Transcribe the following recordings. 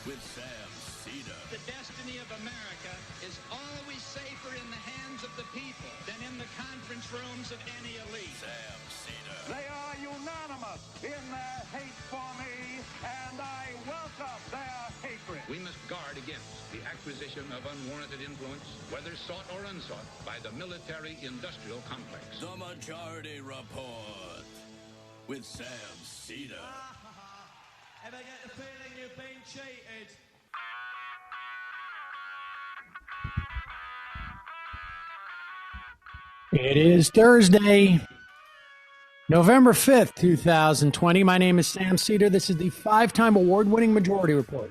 with Sam Seder. The destiny of America is always safer in the hands of the people than in the conference rooms of any elite. Sam Seder. They are unanimous in their hate for me, and I welcome their hatred. We must guard against the acquisition of unwarranted influence, whether sought or unsought, by the military-industrial complex. The Majority Report with Sam Seder. Ever get the feeling you've been cheated? It is Thursday, November 5th, 2020. My name is Sam Seder. This is the 5-time award-winning Majority Report.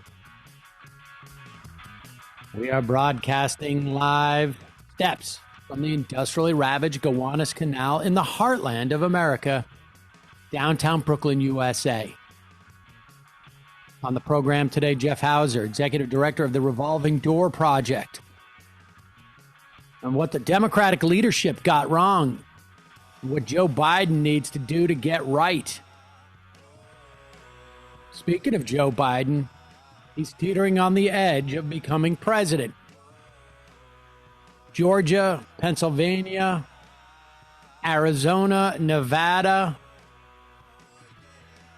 We are broadcasting live steps from the industrially ravaged Gowanus Canal in the heartland of America, downtown Brooklyn, USA. On the program today, Jeff Hauser, Executive Director of the Revolving Door Project, and what the Democratic leadership got wrong, what Joe Biden needs to do to get right. Speaking of Joe Biden, he's teetering on the edge of becoming president. Georgia, Pennsylvania, Arizona, Nevada.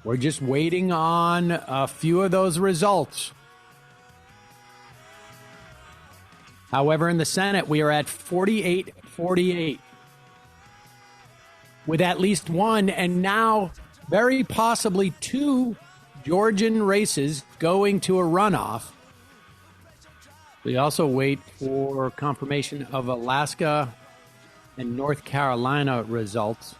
We're just waiting on a few of those results. However, in the Senate, we are at 48-48. With at least one, and now very possibly two Georgian races going to a runoff. We also wait for confirmation of Alaska and North Carolina results.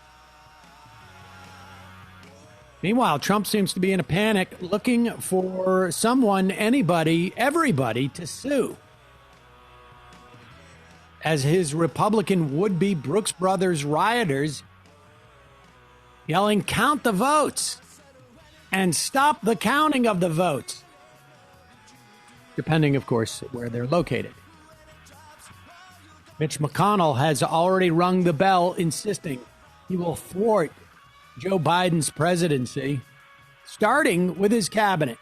Meanwhile, Trump seems to be in a panic, looking for someone, anybody, everybody to sue, as his Republican would-be Brooks Brothers rioters yelling, "Count the votes," and "Stop the counting of the votes," depending, of course, where they're located. Mitch McConnell has already rung the bell, insisting he will thwart Joe Biden's presidency, starting with his cabinet.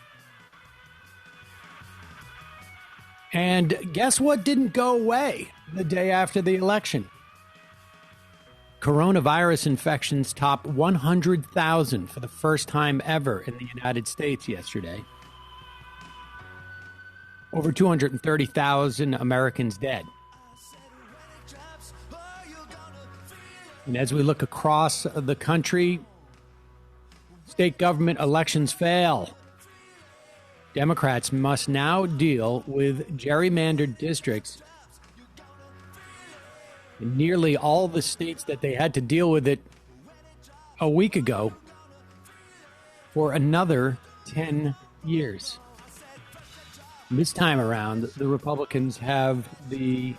And guess what didn't go away the day after the election? Coronavirus infections topped 100,000 for the first time ever in the United States yesterday. Over 230,000 Americans dead. And as we look across the country, state government elections fail. Democrats must now deal with gerrymandered districts in nearly all the states that they had to deal with it a week ago for another 10 years. This time around, the Republicans have the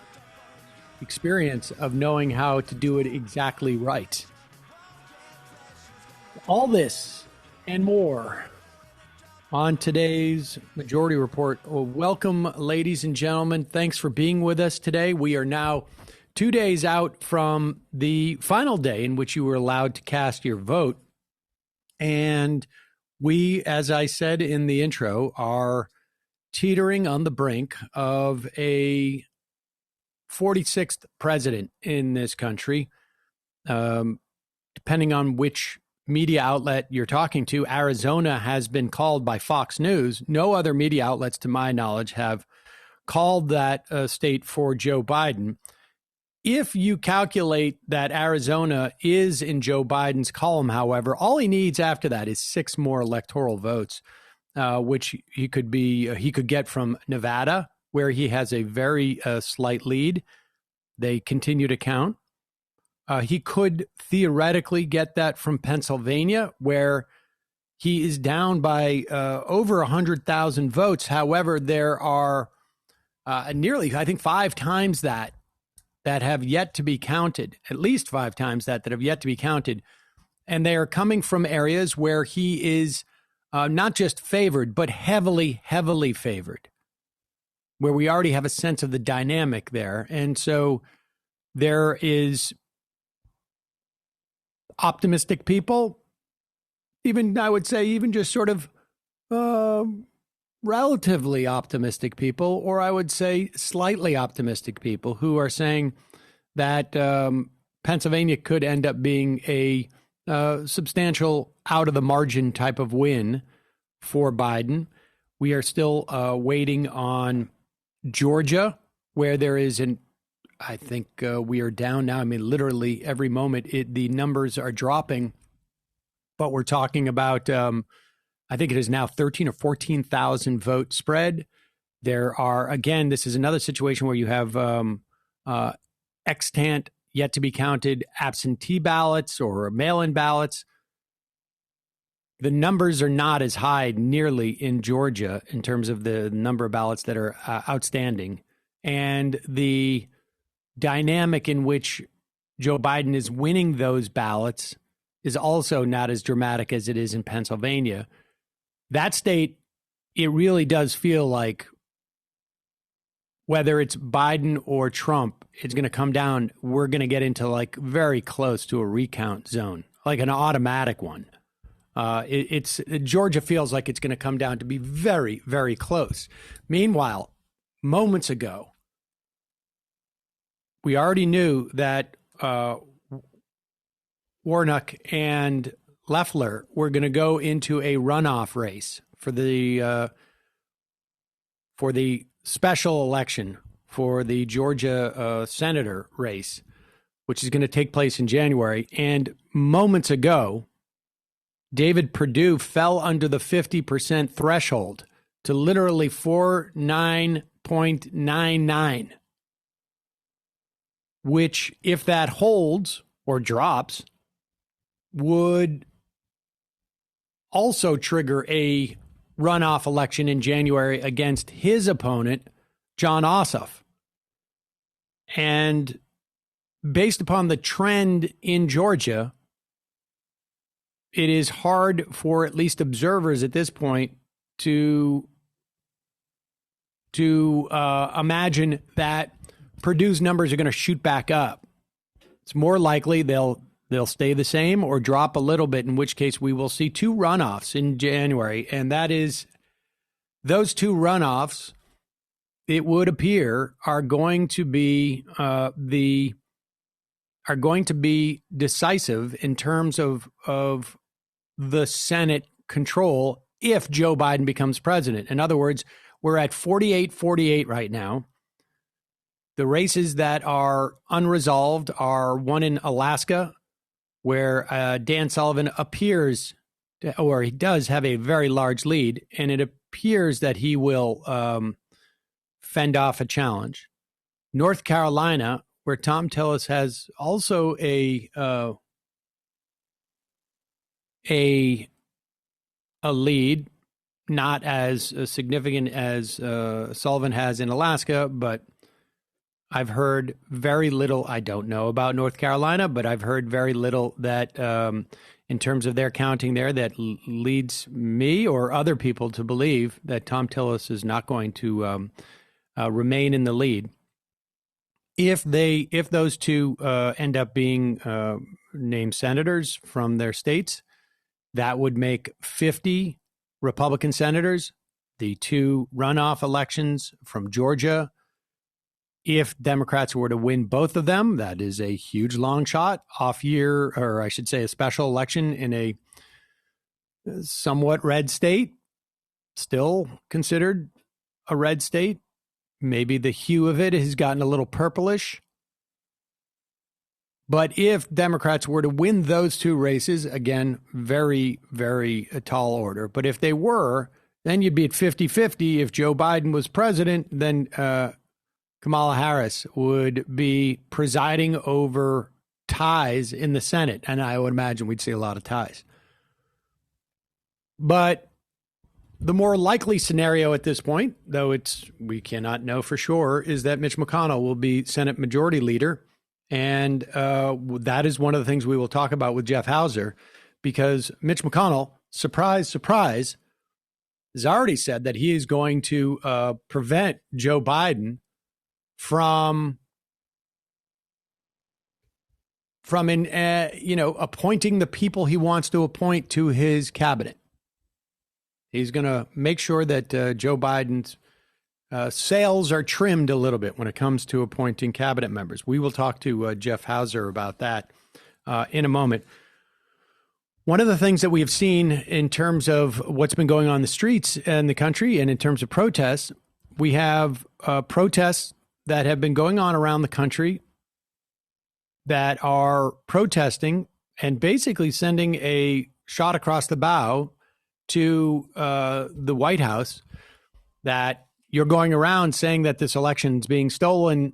experience of knowing how to do it exactly right. All this and more on today's Majority Report. Welcome, ladies and gentlemen. Thanks for being with us today. We are now 2 days out from the final day in which you were allowed to cast your vote. And we, as I said in the intro, are teetering on the brink of a 46th president in this country. Depending on which media outlet you're talking to, Arizona has been called by Fox News. No other media outlets, to my knowledge, have called that state for Joe Biden. If you calculate that Arizona is in Joe Biden's column, however, all he needs after that is 6 more electoral votes, which he could get from Nevada, where he has a very slight lead. They continue to count. He could theoretically get that from Pennsylvania, where he is down by over 100,000 votes. However, there are nearly, I think, 5 times that have yet to be counted, at least 5 times that have yet to be counted. And they are coming from areas where he is not just favored, but heavily, heavily favored, where we already have a sense of the dynamic there. And so there is optimistic people, even, I would say, even just sort of relatively optimistic people, or I would say slightly optimistic people, who are saying that Pennsylvania could end up being a substantial out of the margin type of win for Biden. We are still waiting on Georgia, where there is I think we are down now. I mean, literally every moment the numbers are dropping, but we're talking about, I think it is now 13 or 14,000 vote spread. There are, again, this is another situation where you have extant, yet to be counted absentee ballots or mail-in ballots. The numbers are not as high nearly in Georgia in terms of the number of ballots that are outstanding. And the dynamic in which Joe Biden is winning those ballots is also not as dramatic as it is in Pennsylvania. That state, it really does feel like whether it's Biden or Trump, it's going to come down. We're going to get into like very close to a recount zone, like an automatic one. Georgia feels like it's going to come down to be very, very close. Meanwhile, moments ago, we already knew that Warnock and Loeffler were going to go into a runoff race for the special election for the Georgia senator race, which is going to take place in January. And moments ago, David Perdue fell under the 50% threshold to literally 49.99, which, if that holds or drops, would also trigger a runoff election in January against his opponent, John Ossoff. And based upon the trend in Georgia, it is hard for at least observers at this point to imagine that Purdue's numbers are going to shoot back up. It's more likely they'll stay the same or drop a little bit, in which case we will see two runoffs in January. And that is, those two runoffs, it would appear, are going to be decisive in terms of the Senate control if Joe Biden becomes president. In other words, we're at 48-48 right now. The races that are unresolved are one in Alaska, where Dan Sullivan appears, or he does have a very large lead, and it appears that he will fend off a challenge. North Carolina, where Tom Tillis has also a lead, not as significant as Sullivan has in Alaska, but I've heard very little. I don't know about North Carolina, but I've heard very little that in terms of their counting there that leads me or other people to believe that Tom Tillis is not going to remain in the lead. If those two end up being named senators from their states, that would make 50 Republican senators. The two runoff elections from Georgia, if Democrats were to win both of them, that is a huge long shot, off year, or I should say a special election in a somewhat red state, still considered a red state. Maybe the hue of it has gotten a little purplish. But if Democrats were to win those two races, again, very, very tall order. But if they were, then you'd be at 50-50. If Joe Biden was president, then Kamala Harris would be presiding over ties in the Senate. And I would imagine we'd see a lot of ties. But the more likely scenario at this point, though we cannot know for sure, is that Mitch McConnell will be Senate Majority Leader. And that is one of the things we will talk about with Jeff Hauser, because Mitch McConnell, surprise, surprise, has already said that he is going to prevent Joe Biden from appointing the people he wants to appoint to his cabinet. He's going to make sure that Joe Biden's sails are trimmed a little bit when it comes to appointing cabinet members. We will talk to Jeff Hauser about that in a moment. One of the things that we have seen in terms of what's been going on in the streets in the country and in terms of protests, we have protests that have been going on around the country that are protesting and basically sending a shot across the bow to the White House that you're going around saying that this election is being stolen.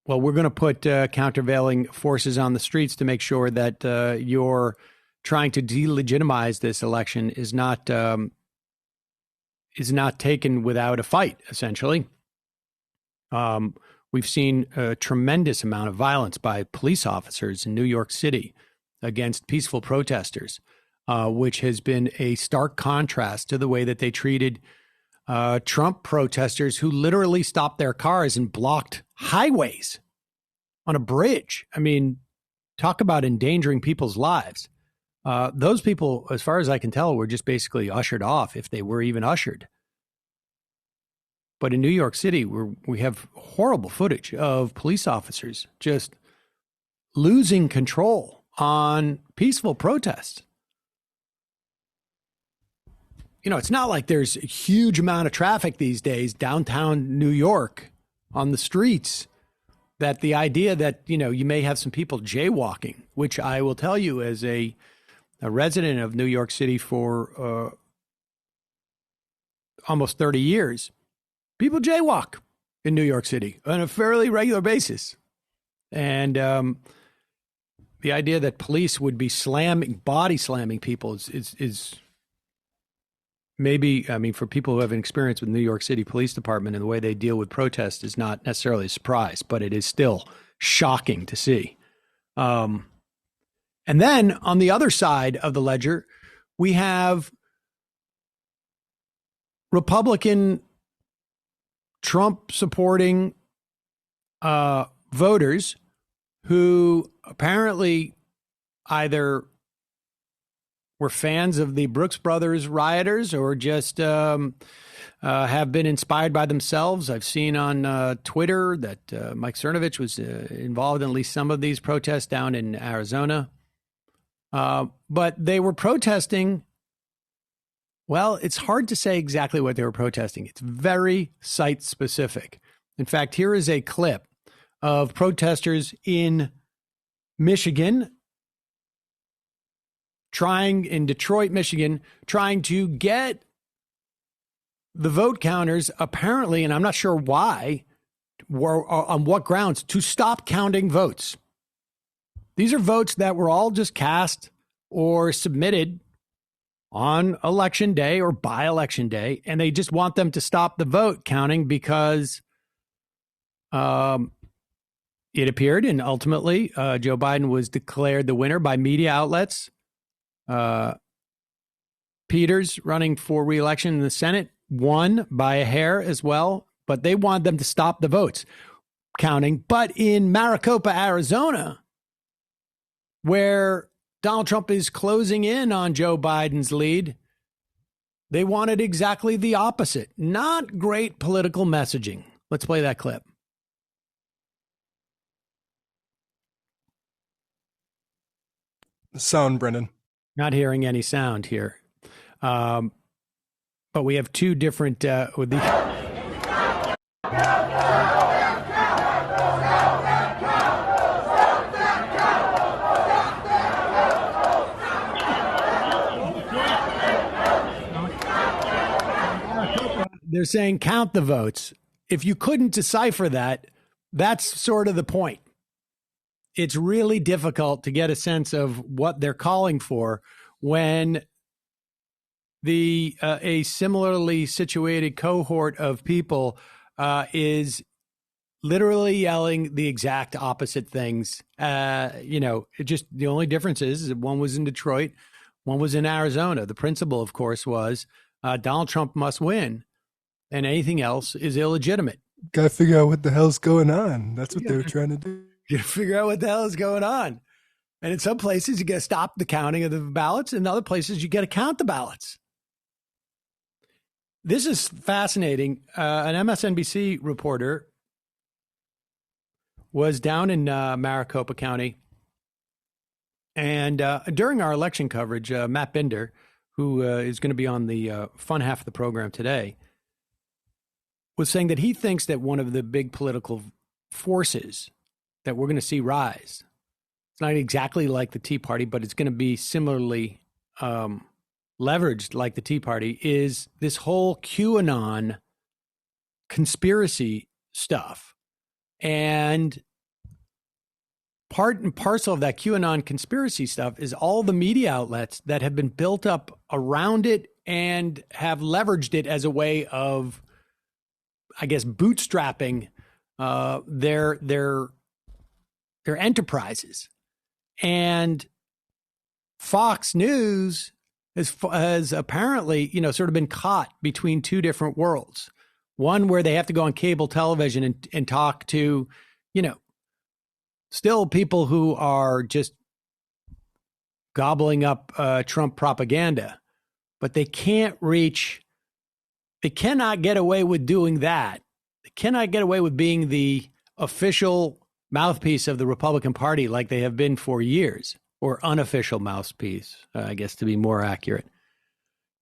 Well, we're going to put countervailing forces on the streets to make sure that you're trying to delegitimize this election is not taken without a fight, essentially. We've seen a tremendous amount of violence by police officers in New York City against peaceful protesters, which has been a stark contrast to the way that they treated Trump protesters who literally stopped their cars and blocked highways on a bridge. I mean, talk about endangering people's lives. Those people, as far as I can tell, were just basically ushered off, if they were even ushered. But in New York City, we have horrible footage of police officers just losing control on peaceful protests. You know, it's not like there's a huge amount of traffic these days downtown New York on the streets, that the idea that, you know, you may have some people jaywalking, which I will tell you as a resident of New York City for almost 30 years, people jaywalk in New York City on a fairly regular basis. And the idea that police would be body slamming people is maybe, I mean, for people who have an experience with New York City Police Department and the way they deal with protests is not necessarily a surprise, but it is still shocking to see. And then on the other side of the ledger, we have Republican Trump supporting voters who apparently either were fans of the Brooks Brothers rioters or just have been inspired by themselves. I've seen on Twitter that Mike Cernovich was involved in at least some of these protests down in Arizona. But they were protesting. Well, it's hard to say exactly what they were protesting. It's very site specific. In fact, here is a clip of protesters in Michigan, in Detroit, Michigan, trying to get the vote counters, apparently, and I'm not sure why, on what grounds, to stop counting votes. These are votes that were all just cast or submitted on election day or by election day, and they just want them to stop the vote counting because it appeared, and ultimately Joe Biden was declared the winner by media outlets. Peters, running for re-election in the Senate, won by a hair as well, but they want them to stop the votes counting. But in Maricopa, Arizona, where Donald Trump is closing in on Joe Biden's lead, they wanted exactly the opposite. Not great political messaging. Let's play that clip. Sound, Brendan. Not hearing any sound here. But we have two different with the they're saying count the votes. If you couldn't decipher that, that's sort of the point. It's really difficult to get a sense of what they're calling for when a similarly situated cohort of people is literally yelling the exact opposite things. It just, the only difference is that one was in Detroit, one was in Arizona. The principle, of course, was Donald Trump must win, and anything else is illegitimate. Got to figure out what the hell's going on. That's what they were trying to do. You got to figure out what the hell is going on. And in some places, you got to stop the counting of the ballots. In other places, you got to count the ballots. This is fascinating. An MSNBC reporter was down in Maricopa County. And during our election coverage, Matt Binder, who is going to be on the fun half of the program today, was saying that he thinks that one of the big political forces that we're going to see rise, it's not exactly like the Tea Party, but it's going to be similarly leveraged like the Tea Party, is this whole QAnon conspiracy stuff. And part and parcel of that QAnon conspiracy stuff is all the media outlets that have been built up around it and have leveraged it as a way of, I guess, bootstrapping their enterprises. And Fox News has apparently, sort of been caught between two different worlds. One where they have to go on cable television and talk to, still people who are just gobbling up Trump propaganda, but they cannot get away with doing that. They cannot get away with being the official mouthpiece of the Republican Party like they have been for years, or unofficial mouthpiece, I guess, to be more accurate.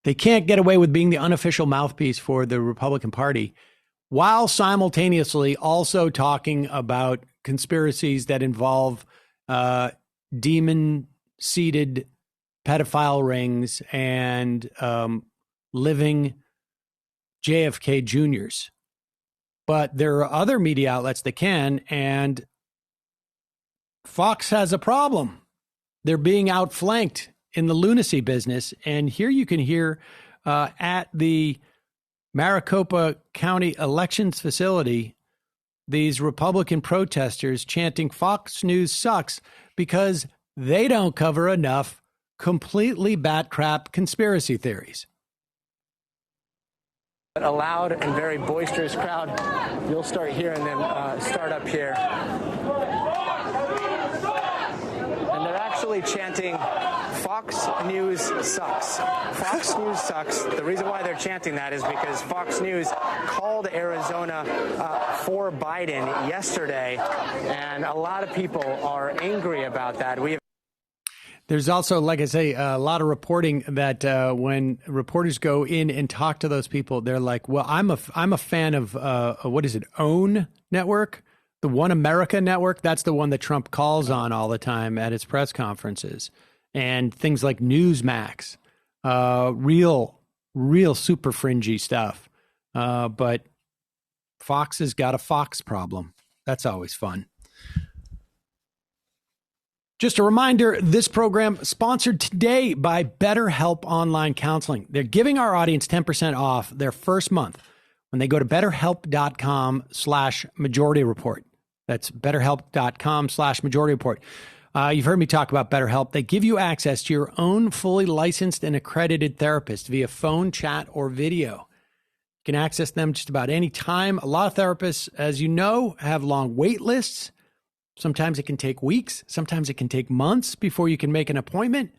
They can't get away with being the unofficial mouthpiece for the Republican Party while simultaneously also talking about conspiracies that involve demon-seated pedophile rings and living JFK Juniors. But there are other media outlets that can, and Fox has a problem. They're being outflanked in the lunacy business. And here you can hear at the Maricopa County Elections Facility, these Republican protesters chanting Fox News sucks because they don't cover enough completely bat crap conspiracy theories. A loud and very boisterous crowd. You'll start hearing them start up here. And they're actually chanting, Fox News sucks. Fox News sucks. The reason why they're chanting that is because Fox News called Arizona for Biden yesterday, and a lot of people are angry about that. There's also, like I say, a lot of reporting that when reporters go in and talk to those people, they're like, well, I'm a fan of, what is it, OWN Network? The One America Network? That's the one that Trump calls on all the time at his press conferences. And things like Newsmax, real super fringy stuff. But Fox has got a Fox problem. That's always fun. Just a reminder, this program sponsored today by BetterHelp Online Counseling. They're giving our audience 10% off their first month when they go to betterhelp.com/majority report. That's betterhelp.com/majority report. You've heard me talk about BetterHelp. They give you access to your own fully licensed and accredited therapist via phone, chat, or video. You can access them just about any time. A lot of therapists, as you know, have long wait lists. Sometimes it can take weeks. Sometimes it can take months before you can make an appointment.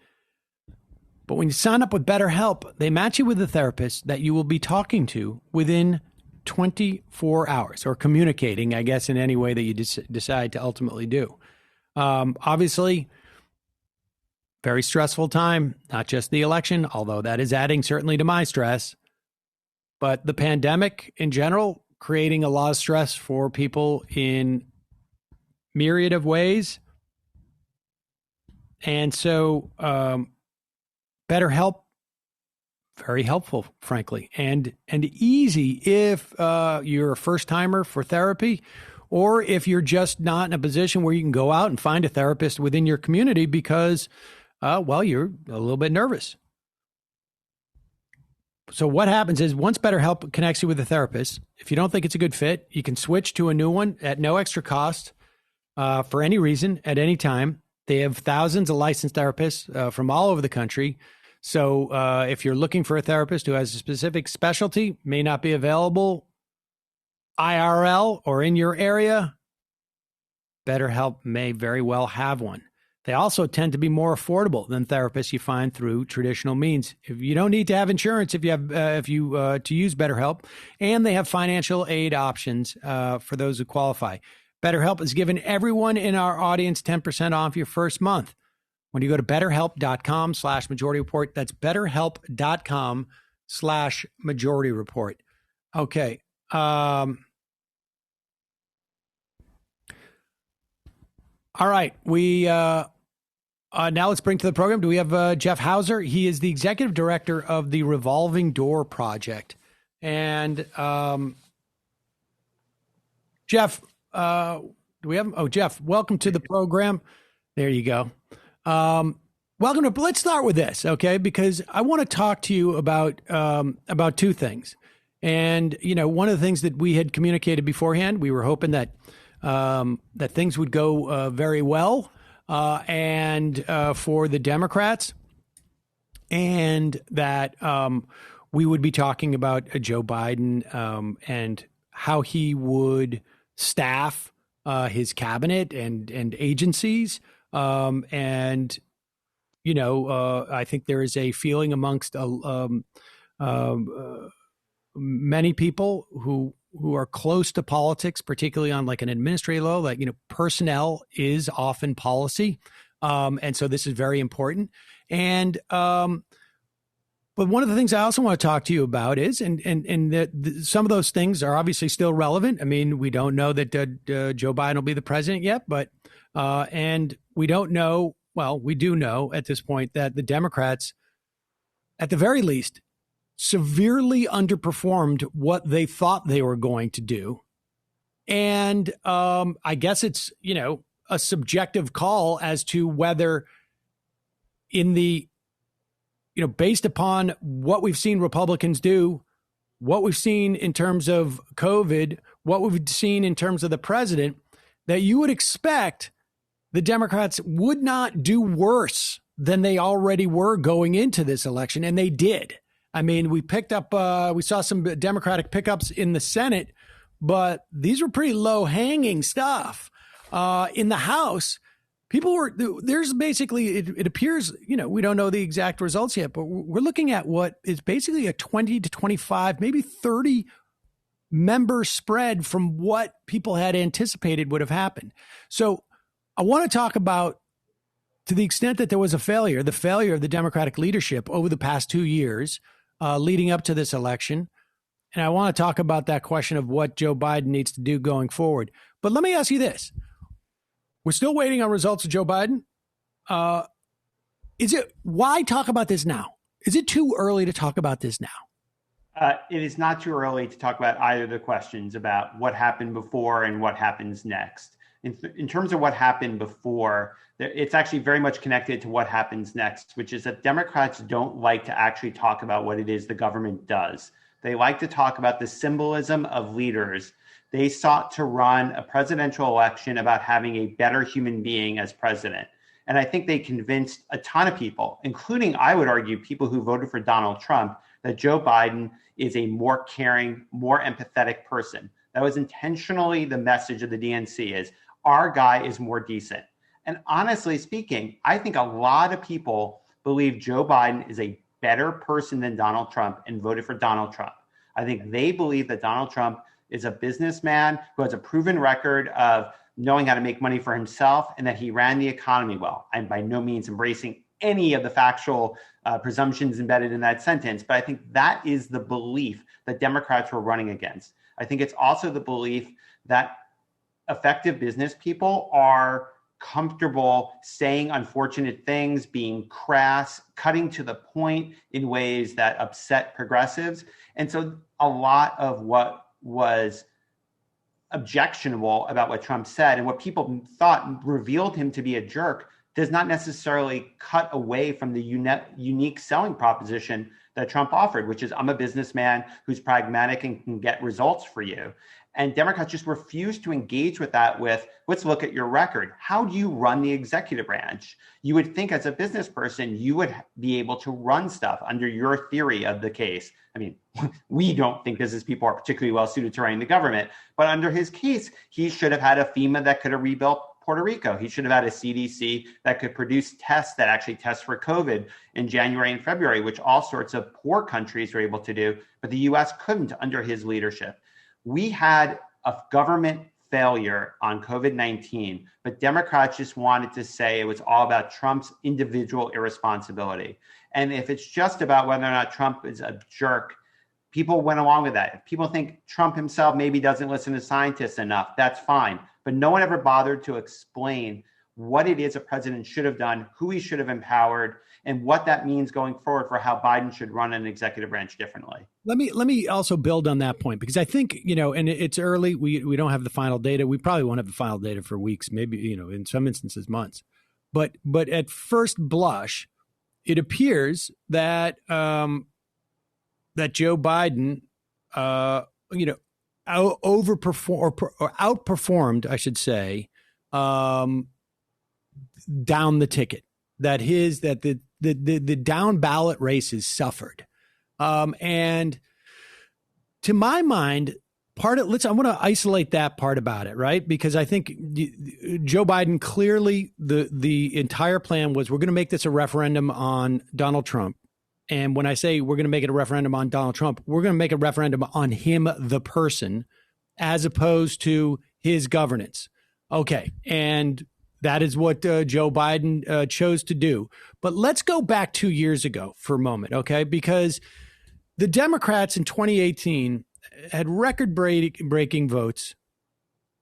But when you sign up with BetterHelp, they match you with a therapist that you will be talking to within 24 hours, or communicating, I guess, in any way that you decide to ultimately do. Obviously, very stressful time, not just the election, although that is adding certainly to my stress, but the pandemic in general, creating a lot of stress for people in myriad of ways. And so BetterHelp, very helpful, frankly, and easy if you're a first timer for therapy, or if you're just not in a position where you can go out and find a therapist within your community because, you're a little bit nervous. So what happens is once BetterHelp connects you with a therapist, if you don't think it's a good fit, you can switch to a new one at no extra cost. For any reason, at any time. They have thousands of licensed therapists from all over the country. So if you're looking for a therapist who has a specific specialty, may not be available IRL or in your area, BetterHelp may very well have one. They also tend to be more affordable than therapists you find through traditional means. If you don't need to have insurance, to use BetterHelp, and they have financial aid options for those who qualify. BetterHelp has given everyone in our audience 10% off your first month when you go to BetterHelp.com/Majority Report. That's BetterHelp.com/Majority Report. Okay. All right. We now let's bring to the program. Do we have Jeff Hauser? He is the executive director of the Revolving Door project. And Jeff, do we have him? Oh, Jeff, welcome to the program. There you go. Welcome to. Let's start with this, okay? Because I want to talk to you about two things. And one of the things that we had communicated beforehand, we were hoping that that things would go very well, and for the Democrats, and that we would be talking about Joe Biden and how he would staff his cabinet and agencies, and I think there is a feeling amongst many people who are close to politics, particularly on like an administrative level, like, personnel is often policy. And so this is very important. And, but one of the things I also want to talk to you about is, and some of those things are obviously still relevant. I mean, we don't know that Joe Biden will be the president yet, but, and we don't know, well, we do know at this point that the Democrats, at the very least, severely underperformed what they thought they were going to do. And I guess it's, a subjective call as to whether in the, based upon what we've seen Republicans do, what we've seen in terms of COVID, what we've seen in terms of the president, that you would expect the Democrats would not do worse than they already were going into this election. And they did. I mean, we saw some Democratic pickups in the Senate, but these were pretty low hanging stuff. In the House, there's basically, it appears, we don't know the exact results yet, but we're looking at what is basically a 20 to 25, maybe 30 member spread from what people had anticipated would have happened. So I want to talk about, to the extent that there was the failure of the Democratic leadership over the past 2 years, leading up to this election. And I want to talk about that question of what Joe Biden needs to do going forward. But let me ask you this. We're still waiting on results of Joe Biden. Why talk about this now? Is it too early to talk about this now? It is not too early to talk about either of the questions about what happened before and what happens next. In terms of what happened before, it's actually very much connected to what happens next, which is that Democrats don't like to actually talk about what it is the government does. They like to talk about the symbolism of leaders. They sought to run a presidential election about having a better human being as president. And I think they convinced a ton of people, including, I would argue, people who voted for Donald Trump, that Joe Biden is a more caring, more empathetic person. That was intentionally the message of the DNC, is our guy is more decent. And honestly speaking, I think a lot of people believe Joe Biden is a better person than Donald Trump and voted for Donald Trump. I think they believe that Donald Trump is a businessman who has a proven record of knowing how to make money for himself and that he ran the economy well. I'm by no means embracing any of the factual presumptions embedded in that sentence, but I think that is the belief that Democrats were running against. I think it's also the belief that effective business people are comfortable saying unfortunate things, being crass, cutting to the point in ways that upset progressives. And so a lot of what was objectionable about what Trump said and what people thought revealed him to be a jerk does not necessarily cut away from the unique selling proposition that Trump offered, which is, I'm a businessman who's pragmatic and can get results for you. And Democrats just refused to engage with that with, let's look at your record. How do you run the executive branch? You would think as a business person, you would be able to run stuff under your theory of the case. I mean, we don't think business people are particularly well suited to running the government, but under his case, he should have had a FEMA that could have rebuilt Puerto Rico. He should have had a CDC that could produce tests that actually test for COVID in January and February, which all sorts of poor countries were able to do, but the US couldn't under his leadership. We had a government failure on COVID-19, but Democrats just wanted to say it was all about Trump's individual irresponsibility. And if it's just about whether or not Trump is a jerk, people went along with that. If people think Trump himself maybe doesn't listen to scientists enough, that's fine. But no one ever bothered to explain what it is a president should have done, who he should have empowered, and what that means going forward for how Biden should run an executive branch differently. Let me also build on that point, because I think, and it's early. We don't have the final data. We probably won't have the final data for weeks, maybe, in some instances, months. But at first blush, it appears that that Joe Biden, outperformed, I should say, down the ticket. That the down ballot races suffered, and to my mind, I want to isolate that part about it, right? Because I think Joe Biden clearly the entire plan was, we're going to make this a referendum on Donald Trump. And when I say we're going to make it a referendum on Donald Trump, we're going to make a referendum on him, the person, as opposed to his governance. Okay. And that is what Joe Biden chose to do. But let's go back 2 years ago for a moment, okay? Because the Democrats in 2018 had record-breaking votes.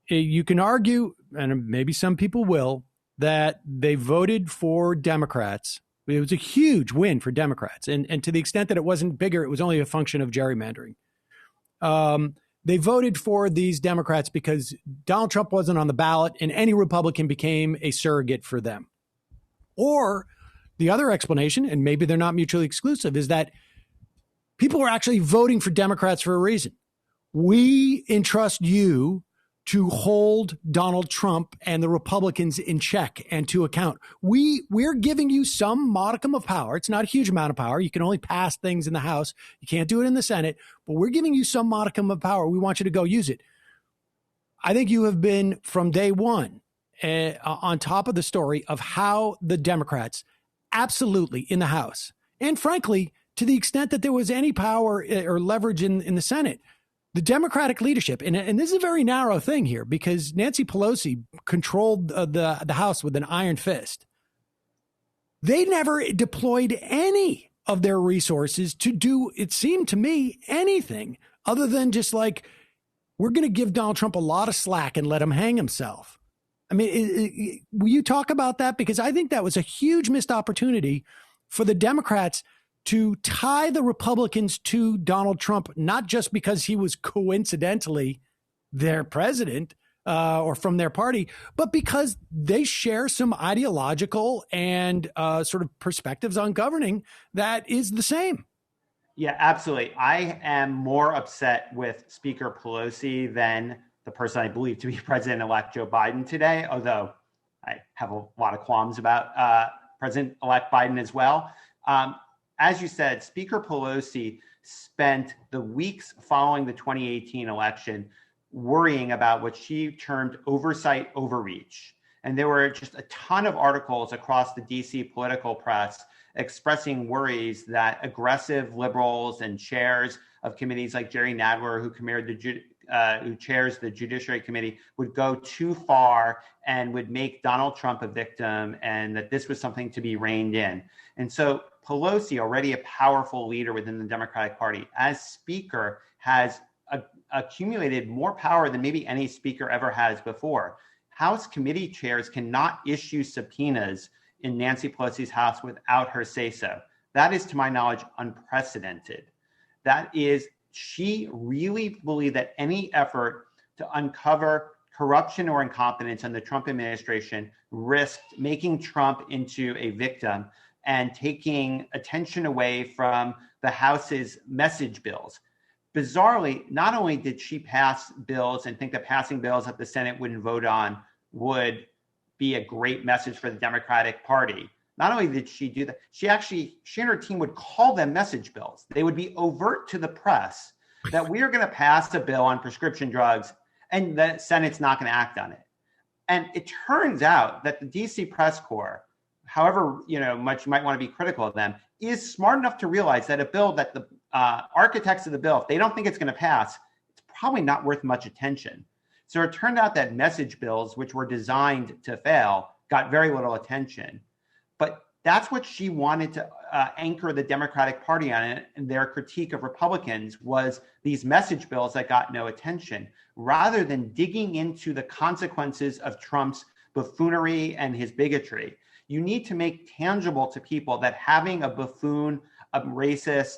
You can argue, and maybe some people will, that they voted for Democrats. It was a huge win for Democrats. And to the extent that it wasn't bigger, it was only a function of gerrymandering. They voted for these Democrats because Donald Trump wasn't on the ballot and any Republican became a surrogate for them. Or the other explanation, and maybe they're not mutually exclusive, is that people were actually voting for Democrats for a reason. We entrust you to hold Donald Trump and the Republicans in check and to account. We're giving you some modicum of power. It's not a huge amount of power. You can only pass things in the House. You can't do it in the Senate, but we're giving you some modicum of power. We want you to go use it. I think you have been, from day one, on top of the story of how the Democrats absolutely in the House, and frankly, to the extent that there was any power or leverage in the Senate, the Democratic leadership, and this is a very narrow thing here because Nancy Pelosi controlled the House with an iron fist. They never deployed any of their resources to do, it seemed to me, anything other than just like, we're going to give Donald Trump a lot of slack and let him hang himself. I mean, will you talk about that? Because I think that was a huge missed opportunity for the Democrats to tie the Republicans to Donald Trump, not just because he was coincidentally their president or from their party, but because they share some ideological and sort of perspectives on governing that is the same. Yeah, absolutely. I am more upset with Speaker Pelosi than the person I believe to be President-elect Joe Biden today, although I have a lot of qualms about President-elect Biden as well. As you said, Speaker Pelosi spent the weeks following the 2018 election worrying about what she termed oversight overreach. And there were just a ton of articles across the DC political press expressing worries that aggressive liberals and chairs of committees like Jerry Nadler, who chairs the Judiciary Committee, would go too far and would make Donald Trump a victim, and that this was something to be reined in. And so Pelosi, already a powerful leader within the Democratic Party, as Speaker, has accumulated more power than maybe any Speaker ever has before. House committee chairs cannot issue subpoenas in Nancy Pelosi's House without her say-so. That is, to my knowledge, unprecedented. That is, she really believed that any effort to uncover corruption or incompetence in the Trump administration risked making Trump into a victim and taking attention away from the House's message bills. Bizarrely, not only did she pass bills and think that passing bills that the Senate wouldn't vote on would be a great message for the Democratic Party, not only did she do that, she and her team would call them message bills. They would be overt to the press that we are going to pass a bill on prescription drugs and the Senate's not going to act on it. And it turns out that the DC press corps, however much you might want to be critical of them, is smart enough to realize that a bill that the architects of the bill, if they don't think it's going to pass, it's probably not worth much attention. So it turned out that message bills, which were designed to fail, got very little attention. But that's what she wanted to anchor the Democratic Party on. It. And their critique of Republicans was these message bills that got no attention, rather than digging into the consequences of Trump's buffoonery and his bigotry. You need to make tangible to people that having a buffoon, a racist,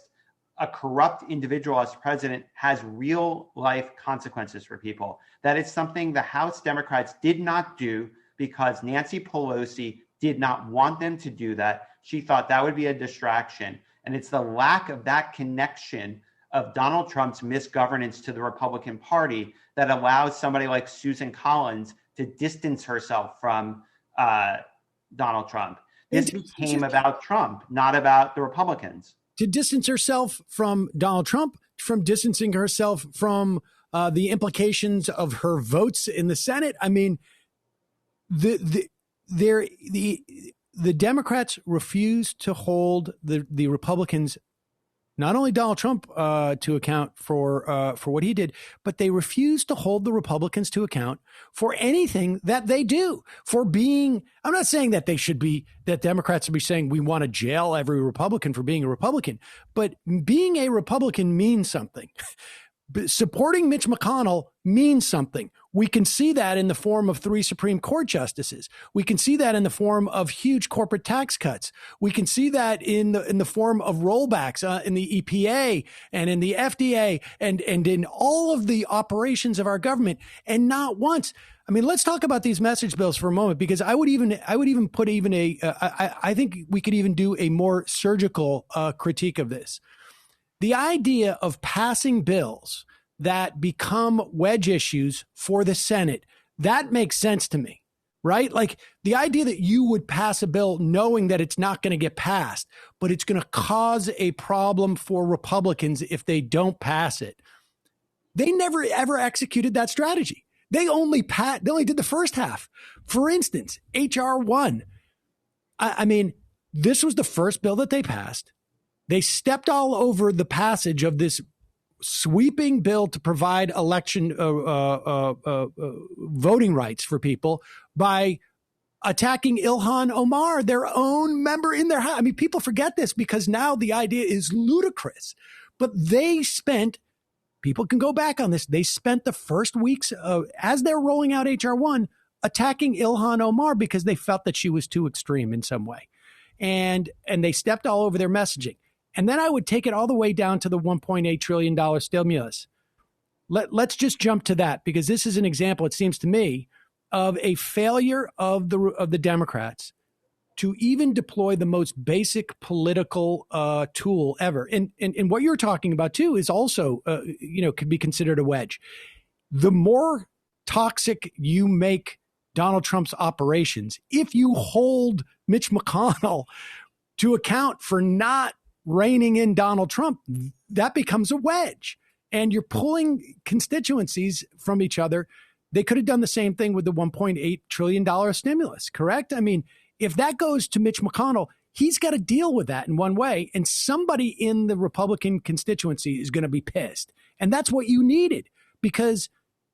a corrupt individual as president has real life consequences for people. That is something the House Democrats did not do because Nancy Pelosi did not want them to do that. She thought that would be a distraction. And it's the lack of that connection of Donald Trump's misgovernance to the Republican Party that allows somebody like Susan Collins to distance herself from Donald Trump. This became about Trump, not about the Republicans. To distance herself from Donald Trump, from distancing herself from the implications of her votes in the Senate. I mean, the Democrats refuse to hold the Republicans, not only Donald Trump, to account for what he did, but they refuse to hold the Republicans to account for anything that they do. For being, I'm not saying that that Democrats should be saying we want to jail every Republican for being a Republican, but being a Republican means something. Supporting Mitch McConnell means something. We can see that in the form of 3 Supreme Court justices. We can see that in the form of huge corporate tax cuts. We can see that in the form of rollbacks in the EPA and in the FDA and in all of the operations of our government. And not once. I mean, let's talk about these message bills for a moment, because I would even put I think we could even do a more surgical critique of this. The idea of passing bills that become wedge issues for the Senate, that makes sense to me, right? Like the idea that you would pass a bill knowing that it's not going to get passed, but it's going to cause a problem for Republicans if they don't pass it. They never, ever executed that strategy. They only did the first half. For instance, H.R. 1. I mean, this was the first bill that they passed. They stepped all over the passage of this sweeping bill to provide election voting rights for people by attacking Ilhan Omar, their own member in their house. I mean, people forget this because now the idea is ludicrous. But people can go back on this. They spent the first weeks as they're rolling out H.R. 1 attacking Ilhan Omar because they felt that she was too extreme in some way. And they stepped all over their messaging. And then I would take it all the way down to the $1.8 trillion stimulus. Let's just jump to that, because this is an example, it seems to me, of a failure of the Democrats to even deploy the most basic political tool ever. And what you're talking about, too, is also, could be considered a wedge. The more toxic you make Donald Trump's operations, if you hold Mitch McConnell to account for not reining in Donald Trump, that becomes a wedge. And you're pulling constituencies from each other. They could have done the same thing with the $1.8 trillion stimulus, correct? I mean, if that goes to Mitch McConnell, he's got to deal with that in one way. And somebody in the Republican constituency is going to be pissed. And that's what you needed, because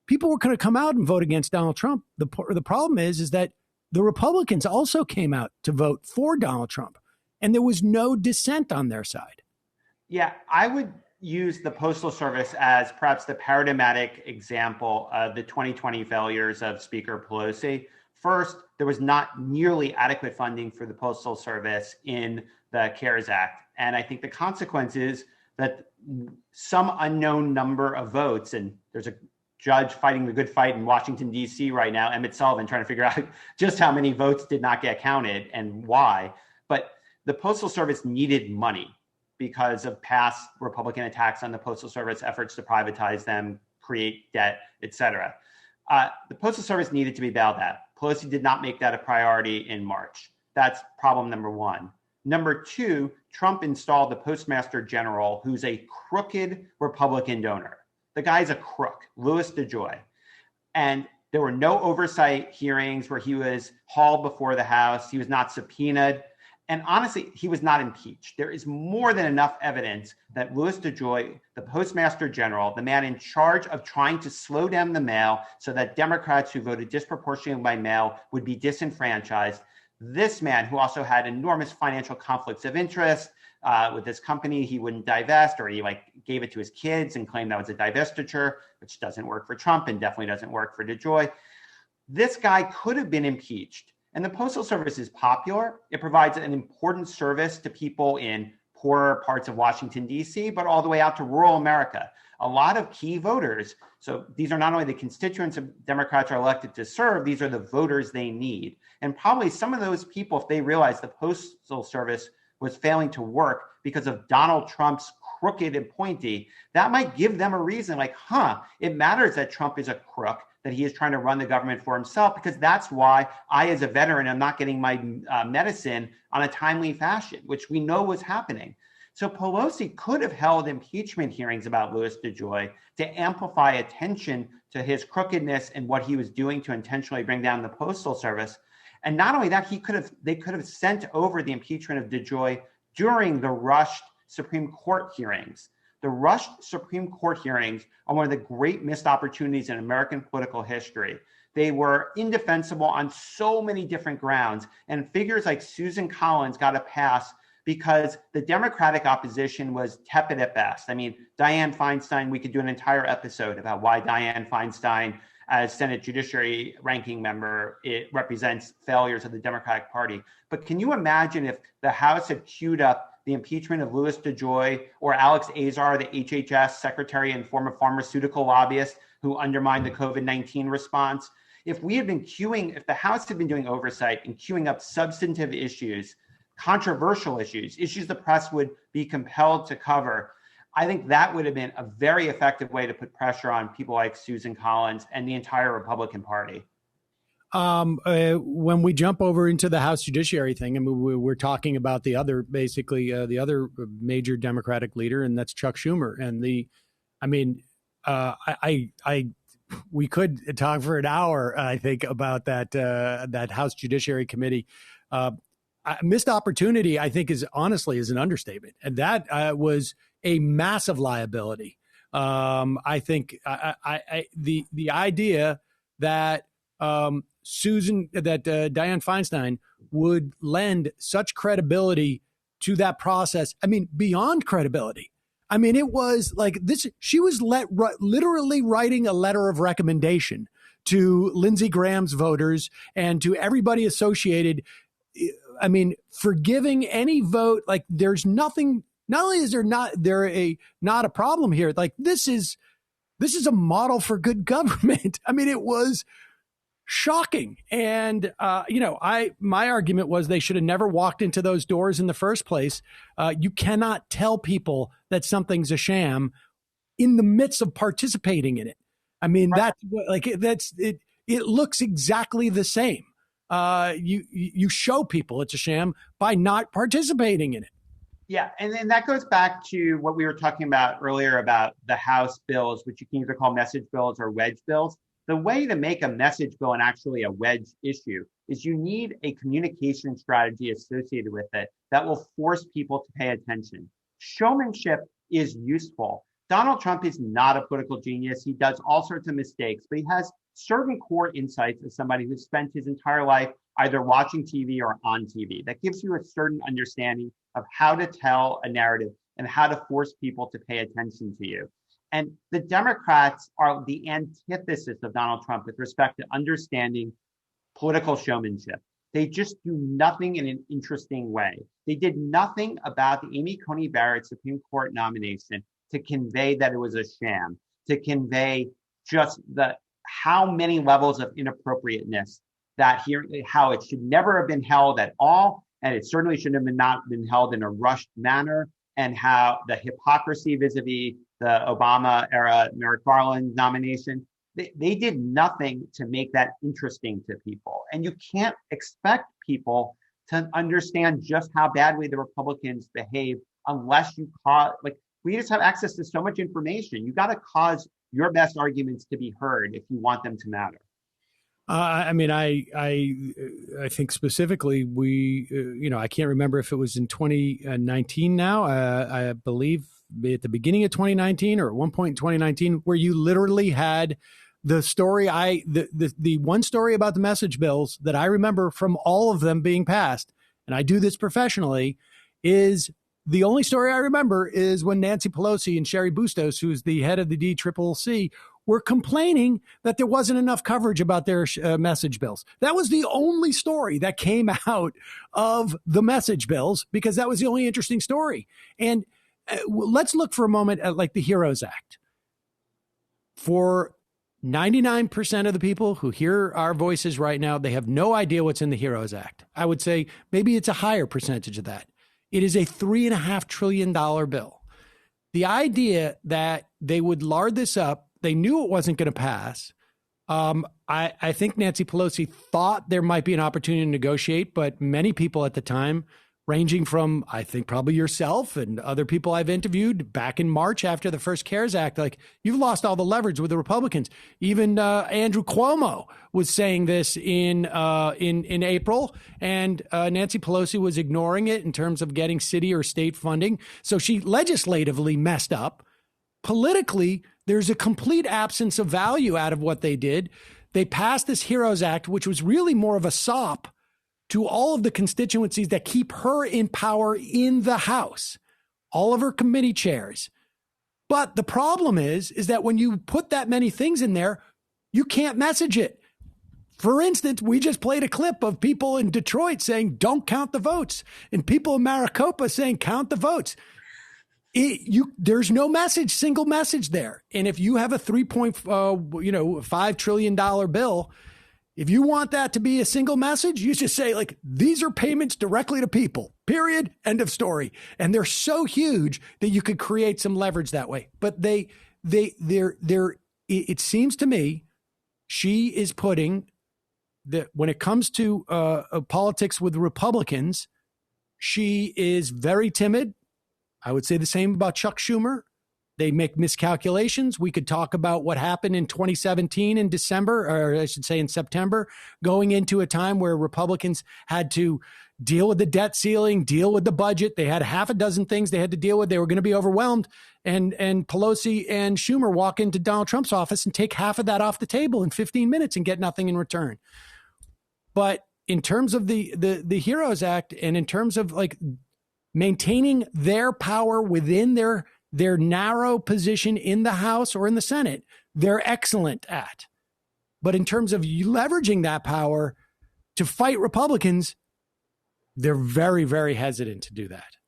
people were going to come out and vote against Donald Trump. The problem is that the Republicans also came out to vote for Donald Trump. And there was no dissent on their side. Yeah, I would use the Postal Service as perhaps the paradigmatic example of the 2020 failures of Speaker Pelosi. First, there was not nearly adequate funding for the Postal Service in the CARES Act. And I think the consequence is that some unknown number of votes, and there's a judge fighting the good fight in Washington, D.C. right now, Emmett Sullivan, trying to figure out just how many votes did not get counted and why. But the Postal Service needed money because of past Republican attacks on the Postal Service, efforts to privatize them, create debt, et cetera. The Postal Service needed to be bailed out. Pelosi did not make that a priority in March. That's problem number one. Number two, Trump installed the Postmaster General, who's a crooked Republican donor. The guy's a crook, Louis DeJoy. And There were no oversight hearings where he was hauled before the House. He was not subpoenaed. And honestly, he was not impeached. There is more than enough evidence that Louis DeJoy, the Postmaster General, the man in charge of trying to slow down the mail so that Democrats who voted disproportionately by mail would be disenfranchised, this man who also had enormous financial conflicts of interest with this company he wouldn't divest, or he gave it to his kids and claimed that was a divestiture, which doesn't work for Trump and definitely doesn't work for DeJoy. This guy could have been impeached. And the Postal Service is popular. It provides an important service to people in poorer parts of Washington, D.C., but all the way out to rural America. A lot of key voters. So these are not only the constituents of Democrats are elected to serve, these are the voters they need. And probably some of those people, if they realize the Postal Service was failing to work because of Donald Trump's crooked appointee, that might give them a reason it matters that Trump is a crook, that he is trying to run the government for himself, because that's why I, as a veteran, am not getting my medicine on a timely fashion, which we know was happening. So Pelosi could have held impeachment hearings about Louis DeJoy to amplify attention to his crookedness and what he was doing to intentionally bring down the Postal Service. And not only that, they could have sent over the impeachment of DeJoy during the rushed Supreme Court hearings. The rushed Supreme Court hearings are one of the great missed opportunities in American political history. They were indefensible on so many different grounds, and figures like Susan Collins got a pass because the Democratic opposition was tepid at best. I mean, Dianne Feinstein, we could do an entire episode about why Dianne Feinstein, as Senate Judiciary ranking member, it represents failures of the Democratic Party. But can you imagine if the House had queued up the impeachment of Louis DeJoy or Alex Azar, the HHS secretary and former pharmaceutical lobbyist who undermined the COVID-19 response? If the House had been doing oversight and queuing up substantive issues, controversial issues the press would be compelled to cover, I think that would have been a very effective way to put pressure on people like Susan Collins and the entire Republican Party. When we jump over into the House Judiciary thing, I mean, we're talking about the other major Democratic leader, and that's Chuck Schumer. And we could talk for an hour, I think, about that House Judiciary Committee. Missed opportunity, I think, is an understatement, and that was a massive liability. I think the idea that Dianne Feinstein would lend such credibility to that process. I mean, beyond credibility. I mean, it was like this. She was literally writing a letter of recommendation to Lindsey Graham's voters and to everybody associated. I mean, forgiving any vote. Like, there's nothing. Not only is not a problem here. Like, this is a model for good government. I mean, it was shocking. And, my argument was they should have never walked into those doors in the first place. You cannot tell people that something's a sham in the midst of participating in it. I mean, it looks exactly the same. You show people it's a sham by not participating in it. Yeah, and then that goes back to what we were talking about earlier about the House bills, which you can either call message bills or wedge bills. The way to make a message bill and actually a wedge issue is you need a communication strategy associated with it that will force people to pay attention. Showmanship is useful. Donald Trump is not a political genius. He does all sorts of mistakes, but he has certain core insights as somebody who's spent his entire life either watching TV or on TV. That gives you a certain understanding of how to tell a narrative and how to force people to pay attention to you. And the Democrats are the antithesis of Donald Trump with respect to understanding political showmanship. They just do nothing in an interesting way. They did nothing about the Amy Coney Barrett Supreme Court nomination to convey that it was a sham, to convey just how many levels of inappropriateness how it should never have been held at all, and it certainly shouldn't have not been held in a rushed manner, and how the hypocrisy vis-a-vis the Obama era Merrick Garland nomination, they did nothing to make that interesting to people. And you can't expect people to understand just how badly the Republicans behave unless we just have access to so much information. You got to cause your best arguments to be heard if you want them to matter. I mean, I think specifically I can't remember if it was in 2019 now. I believe at the beginning of 2019 or at one point in 2019, where you literally had the story. The one story about the message bills that I remember from all of them being passed, and I do this professionally, is the only story I remember is when Nancy Pelosi and Sherry Bustos, who's the head of the DCCC, were complaining that there wasn't enough coverage about their message bills. That was the only story that came out of the message bills because that was the only interesting story. And let's look for a moment at like the HEROES Act. For 99% of the people who hear our voices right now, they have no idea what's in the HEROES Act. I would say maybe it's a higher percentage of that. It is a $3.5 trillion bill. The idea that they would lard this up, they knew it wasn't going to pass. I think Nancy Pelosi thought there might be an opportunity to negotiate, but many people at the time, ranging from, I think, probably yourself and other people I've interviewed back in March after the first CARES Act, like, you've lost all the leverage with the Republicans. Even Andrew Cuomo was saying this in April, and Nancy Pelosi was ignoring it in terms of getting city or state funding. So she legislatively messed up. Politically, there's a complete absence of value out of what they did. They passed this HEROES Act, which was really more of a sop to all of the constituencies that keep her in power in the House, all of her committee chairs. But the problem is that when you put that many things in there, you can't message it. For instance, we just played a clip of people in Detroit saying, don't count the votes, and people in Maricopa saying, count the votes. There's no message, single message there. And if you have a $3.5 trillion bill, if you want that to be a single message, you just say, like, these are payments directly to people, period, end of story. And they're so huge that you could create some leverage that way. But it seems to me, she is putting that when it comes to politics with Republicans, she is very timid. I would say the same about Chuck Schumer. They make miscalculations. We could talk about what happened in 2017 in December, or I should say in September, going into a time where Republicans had to deal with the debt ceiling, deal with the budget. They had half a dozen things they had to deal with. They were going to be overwhelmed. And Pelosi and Schumer walk into Donald Trump's office and take half of that off the table in 15 minutes and get nothing in return. But in terms of the HEROES Act, and in terms of like maintaining their power within their narrow position in the House or in the Senate, they're excellent at. But in terms of leveraging that power to fight Republicans, they're very, very hesitant to do that.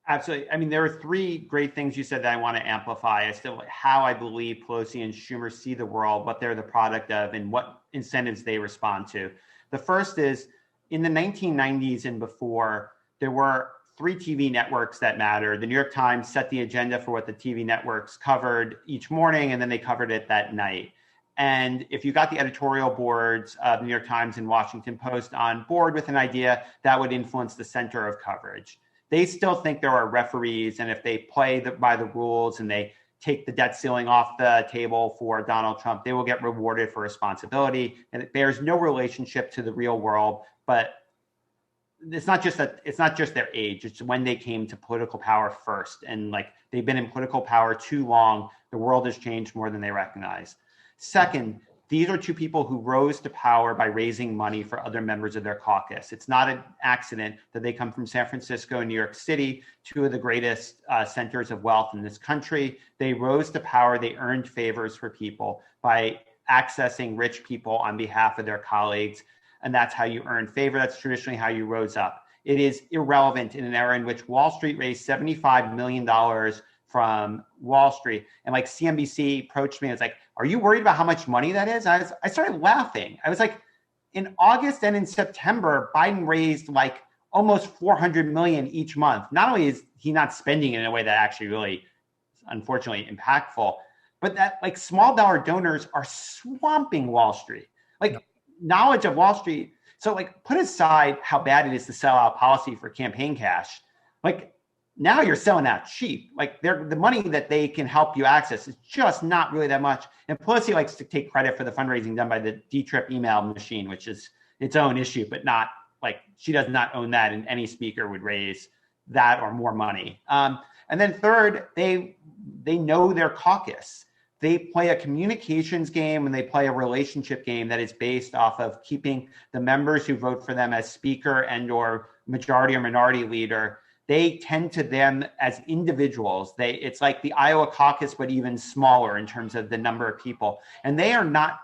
Absolutely. I mean, there are three great things you said that I want to amplify as to how I believe Pelosi and Schumer see the world, what they're the product of, and what incentives they respond to. The first is, in the 1990s and before, there were three TV networks that matter. The New York Times set the agenda for what the TV networks covered each morning, and then they covered it that night. And if you got the editorial boards of the New York Times and Washington Post on board with an idea, that would influence the center of coverage. They still think there are referees, and if they play by the rules and they take the debt ceiling off the table for Donald Trump, they will get rewarded for responsibility. And it bears no relationship to the real world, but it's not just their age. It's when they came to political power first. And like, they've been in political power too long. The world has changed more than they recognize. Second, these are two people who rose to power by raising money for other members of their caucus. It's not an accident that they come from San Francisco and New York City, two of the greatest centers of wealth in this country. They rose to power. They earned favors for people by accessing rich people on behalf of their colleagues. And that's how you earn favor. That's traditionally how you rose up. It is irrelevant in an era in which Wall Street raised $75 million from Wall Street. And like, CNBC approached me and was like, are you worried about how much money that is? I started laughing. I was like, in August and in September, Biden raised like almost $400 million each month. Not only is he not spending it in a way that actually really, unfortunately, impactful, but that like small dollar donors are swamping Wall Street. Like, knowledge of Wall Street. So like, put aside how bad it is to sell out policy for campaign cash. Like, now you're selling out cheap. Like the money that they can help you access is just not really that much. And Pelosi likes to take credit for the fundraising done by the D-Trip email machine, which is its own issue, but not like she does not own that, and any speaker would raise that or more money. And then third, they know their caucus. They play a communications game and they play a relationship game that is based off of keeping the members who vote for them as speaker and or majority or minority leader. They tend to them as individuals. It's like the Iowa caucus, but even smaller in terms of the number of people. And they are not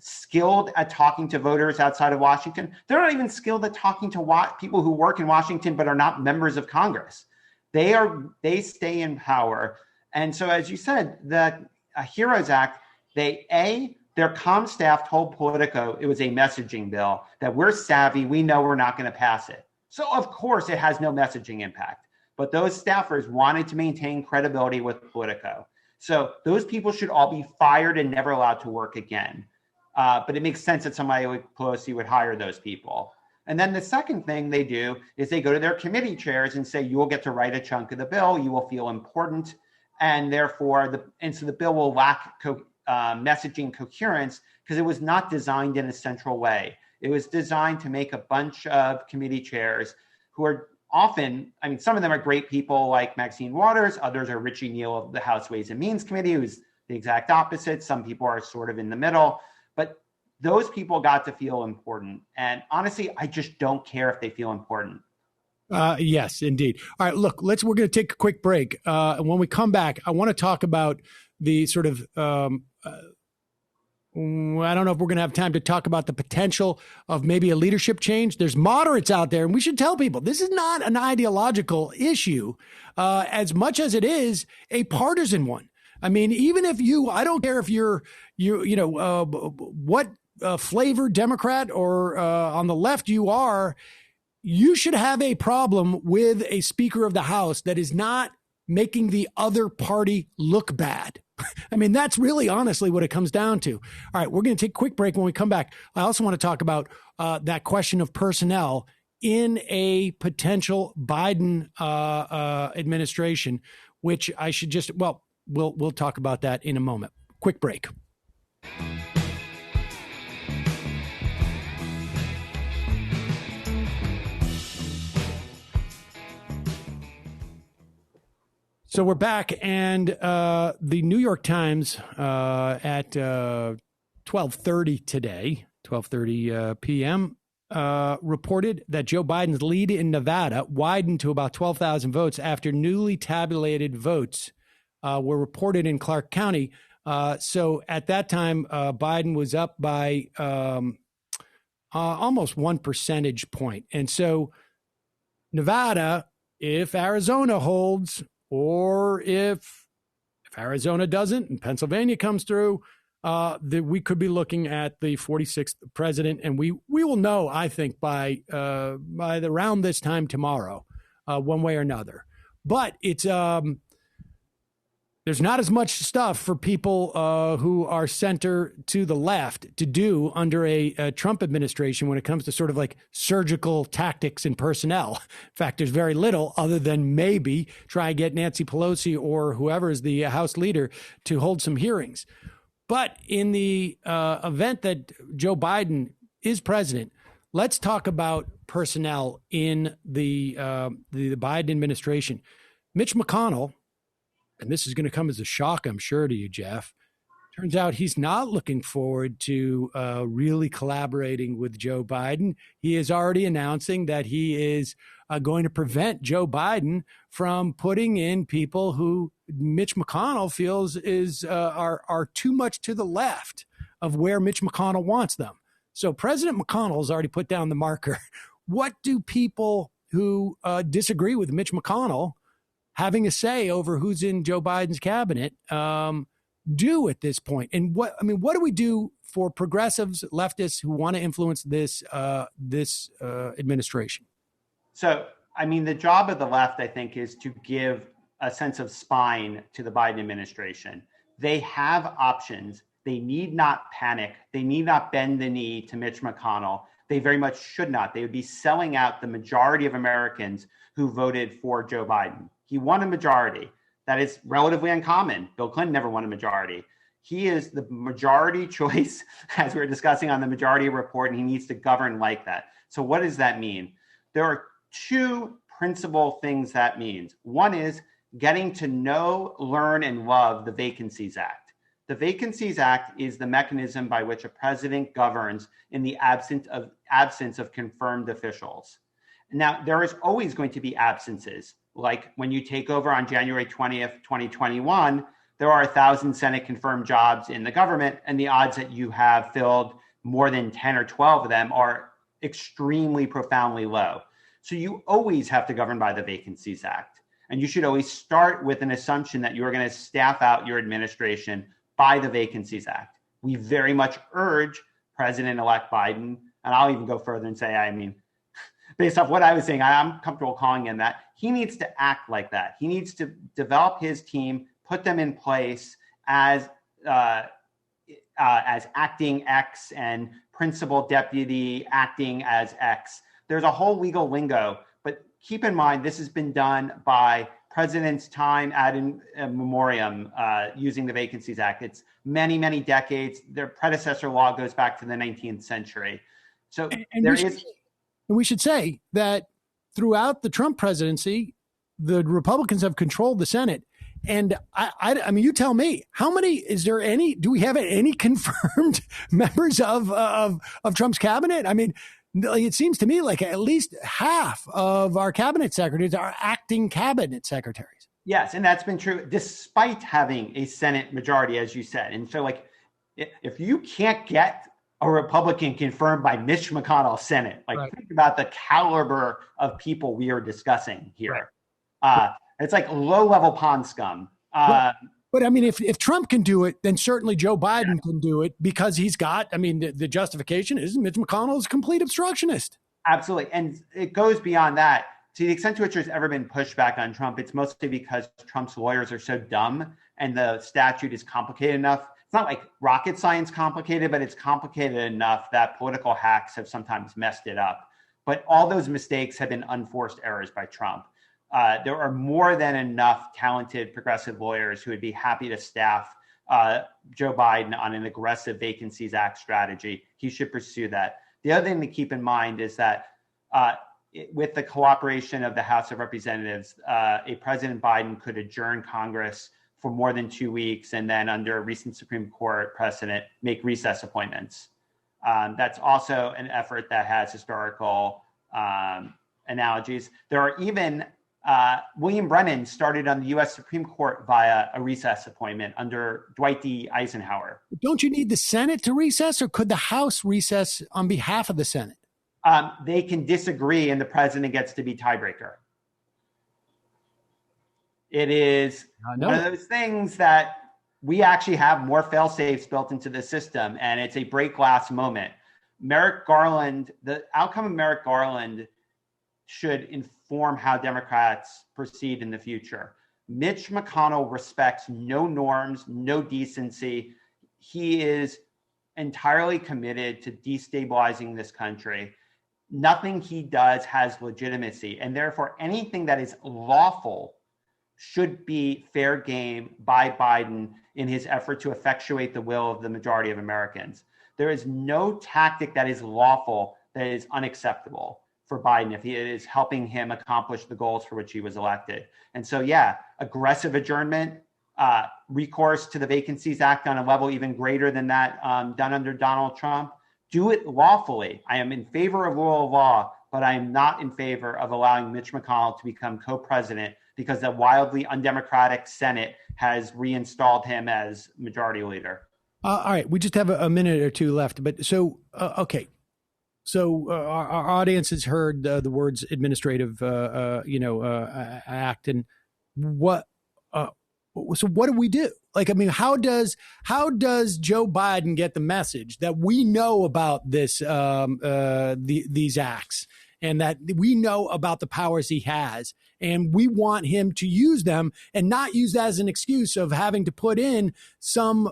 skilled at talking to voters outside of Washington. They're not even skilled at talking to people who work in Washington but are not members of Congress. They stay in power. And so, as you said, the HEROES Act, their comm staff told Politico it was a messaging bill, that we're savvy, we know we're not going to pass it. So of course it has no messaging impact, but those staffers wanted to maintain credibility with Politico. So those people should all be fired and never allowed to work again. But it makes sense that somebody like Pelosi would hire those people. And then the second thing they do is they go to their committee chairs and say, you will get to write a chunk of the bill. You will feel important. And therefore, so the bill will lack messaging coherence because it was not designed in a central way. It was designed to make a bunch of committee chairs who are often, some of them are great people like Maxine Waters. Others are Richie Neal of the House Ways and Means Committee, who's the exact opposite. Some people are sort of in the middle. But those people got to feel important. And honestly, I just don't care if they feel important. Yes, indeed. All right, look, we're going to take a quick break. And when we come back, I want to talk about the sort of, I don't know if we're going to have time to talk about the potential of maybe a leadership change. There's moderates out there, and we should tell people this is not an ideological issue as much as it is a partisan one. I mean, even if I don't care if you're what flavor Democrat or on the left you are, you should have a problem with a Speaker of the House that is not making the other party look bad. I mean, that's really honestly what it comes down to. All right, we're going to take a quick break. When we come back, I also want to talk about that question of personnel in a potential Biden administration, which I should we'll talk about that in a moment. Quick break. So we're back, and the New York Times at 12:30 today, 12:30 p.m., reported that Joe Biden's lead in Nevada widened to about 12,000 votes after newly tabulated votes were reported in Clark County. So at that time, Biden was up by almost 1 percentage point. And so Nevada, if Arizona holds, or if Arizona doesn't and Pennsylvania comes through, that we could be looking at the 46th president, and we will know, I think, by around this time tomorrow, one way or another. But it's there's not as much stuff for people who are center to the left to do under a Trump administration when it comes to sort of like surgical tactics and personnel. In fact, there's very little other than maybe try and get Nancy Pelosi or whoever is the House leader to hold some hearings. But in the event that Joe Biden is president, let's talk about personnel in the Biden administration. Mitch McConnell, and this is going to come as a shock, I'm sure, to you, Jeff. Turns out he's not looking forward to really collaborating with Joe Biden. He is already announcing that he is going to prevent Joe Biden from putting in people who Mitch McConnell feels are too much to the left of where Mitch McConnell wants them. So President McConnell has already put down the marker. What do people who disagree with Mitch McConnell having a say over who's in Joe Biden's cabinet do at this point? And what do we do for progressives, leftists who want to influence this administration? So, the job of the left, I think, is to give a sense of spine to the Biden administration. They have options. They need not panic. They need not bend the knee to Mitch McConnell. They very much should not. They would be selling out the majority of Americans who voted for Joe Biden. He won a majority. That is relatively uncommon. Bill Clinton never won a majority. He is the majority choice, as we were discussing on the Majority Report, and he needs to govern like that. So what does that mean? There are two principal things that means. One is getting to know, learn, and love the Vacancies Act. The Vacancies Act is the mechanism by which a president governs in the absence of confirmed officials. Now, there is always going to be absences. Like when you take over on January 20th, 2021, there are 1,000 Senate confirmed jobs in the government, and the odds that you have filled more than 10 or 12 of them are extremely profoundly low. So you always have to govern by the Vacancies Act. And you should always start with an assumption that you are going to staff out your administration by the Vacancies Act. We very much urge President-elect Biden, and I'll even go further and say, based off what I was saying, I'm comfortable calling him that. He needs to act like that. He needs to develop his team, put them in place as acting X and principal deputy acting as X. There's a whole legal lingo, but keep in mind this has been done by presidents time ad memoriam using the Vacancies Act. It's many, many decades. Their predecessor law goes back to the 19th century. So we should say that throughout the Trump presidency, the Republicans have controlled the Senate. And I mean, you tell me, do we have any confirmed members of Trump's cabinet? I mean, it seems to me like at least half of our cabinet secretaries are acting cabinet secretaries. Yes, and that's been true despite having a Senate majority, as you said. And so, like, if you can't get a Republican confirmed by Mitch McConnell's Senate, like, think about the caliber of people we are discussing here. Right. It's like low-level pond scum. But I mean, if Trump can do it, then certainly Joe Biden can do it because he's got, I mean, the justification is Mitch McConnell is a complete obstructionist. Absolutely. And it goes beyond that. To the extent to which there's ever been pushback on Trump, it's mostly because Trump's lawyers are so dumb and the statute is complicated enough. It's not like rocket science complicated, but it's complicated enough that political hacks have sometimes messed it up. But all those mistakes have been unforced errors by Trump. There are more than enough talented progressive lawyers who would be happy to staff Joe Biden on an aggressive Vacancies Act strategy. He should pursue that. The other thing to keep in mind is that with the cooperation of the House of Representatives, a President Biden could adjourn Congress for more than 2 weeks and then under recent Supreme Court precedent, make recess appointments. That's also an effort that has historical analogies. There are even William Brennan started on the U.S. Supreme Court via a recess appointment under Dwight D. Eisenhower. Don't you need the Senate to recess, or could the House recess on behalf of the Senate? They can disagree, and the president gets to be tiebreaker. It is one of those things that we actually have more fail-safes built into the system, and it's a break glass moment. Merrick Garland, the outcome of Merrick Garland should inform how Democrats proceed in the future. Mitch McConnell respects no norms, no decency. He is entirely committed to destabilizing this country. Nothing he does has legitimacy, and therefore anything that is lawful should be fair game by Biden in his effort to effectuate the will of the majority of Americans. There is no tactic that is lawful that is unacceptable for Biden if he is helping him accomplish the goals for which he was elected. And so, aggressive adjournment, recourse to the Vacancies Act on a level even greater than that done under Donald Trump. Do it lawfully. I am in favor of rule of law, but I am not in favor of allowing Mitch McConnell to become co-president because the wildly undemocratic Senate has reinstalled him as majority leader. All right. We just have a minute or two left. But so, okay. So our audience has heard the words administrative, act, and what? So what do we do? Like, I mean, how does Joe Biden get the message that we know about this these acts and that we know about the powers he has. And we want him to use them and not use that as an excuse of having to put in some,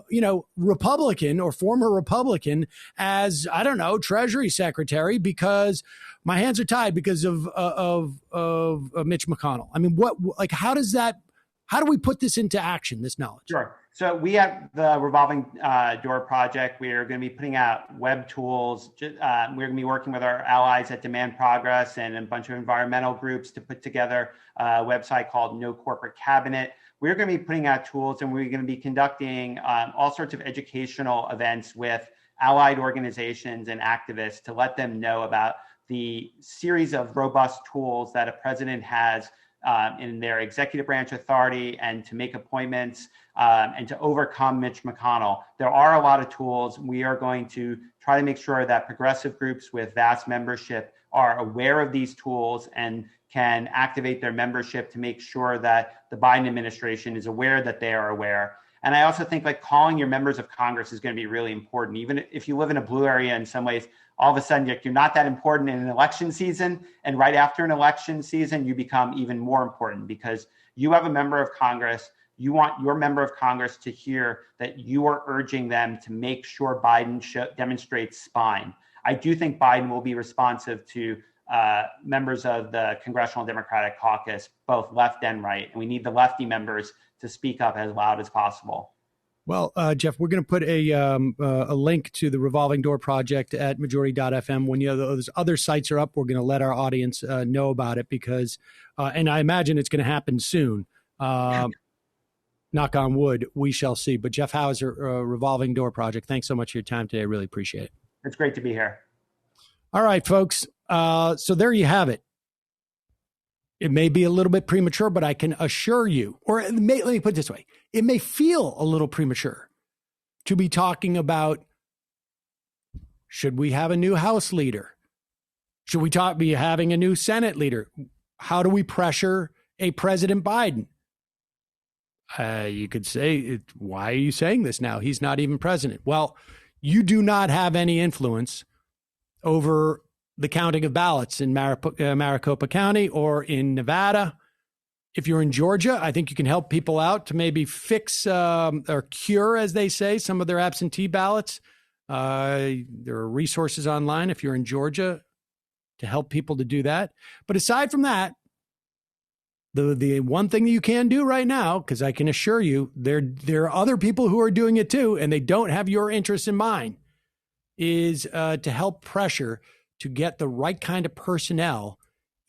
Republican or former Republican as, I don't know, Treasury Secretary because my hands are tied because of Mitch McConnell. I mean, how do we put this into action, this knowledge? Sure. So we have the Revolving Door project. We are going to be putting out web tools. We're going to be working with our allies at Demand Progress and a bunch of environmental groups to put together a website called No Corporate Cabinet. We're going to be putting out tools, and we're going to be conducting all sorts of educational events with allied organizations and activists to let them know about the series of robust tools that a president has in their executive branch authority and to make appointments and to overcome Mitch McConnell. There are a lot of tools. We are going to try to make sure that progressive groups with vast membership are aware of these tools and can activate their membership to make sure that the Biden administration is aware that they are aware. And I also think calling your members of Congress is going to be really important. Even if you live in a blue area in some ways, all of a sudden you're not that important in an election season. And right after an election season, you become even more important because you have a member of Congress. You want your member of Congress to hear that you are urging them to make sure Biden demonstrates spine. I do think Biden will be responsive to members of the Congressional Democratic Caucus, both left and right. And we need the lefty members to speak up as loud as possible. Well, Jeff, we're going to put a link to the Revolving Door project at majority.fm. When those other sites are up, we're going to let our audience know about it because, and I imagine it's going to happen soon. Knock on wood, we shall see. But Jeff Hauser, Revolving Door project, thanks so much for your time today. I really appreciate it. It's great to be here. All right, folks. So there you have it. It may be a little bit premature, but I can assure you, let me put it this way. It may feel a little premature to be talking about, should we have a new House leader? Should we be having a new Senate leader? How do we pressure a President Biden? You could say, why are you saying this now? He's not even president. Well, you do not have any influence over the counting of ballots in Maricopa County or in Nevada. If you're in Georgia, I think you can help people out to maybe fix or cure, as they say, some of their absentee ballots. There are resources online if you're in Georgia to help people to do that. But aside from that, the one thing that you can do right now, because I can assure you there are other people who are doing it too, and they don't have your interests in mind, is to help pressure to get the right kind of personnel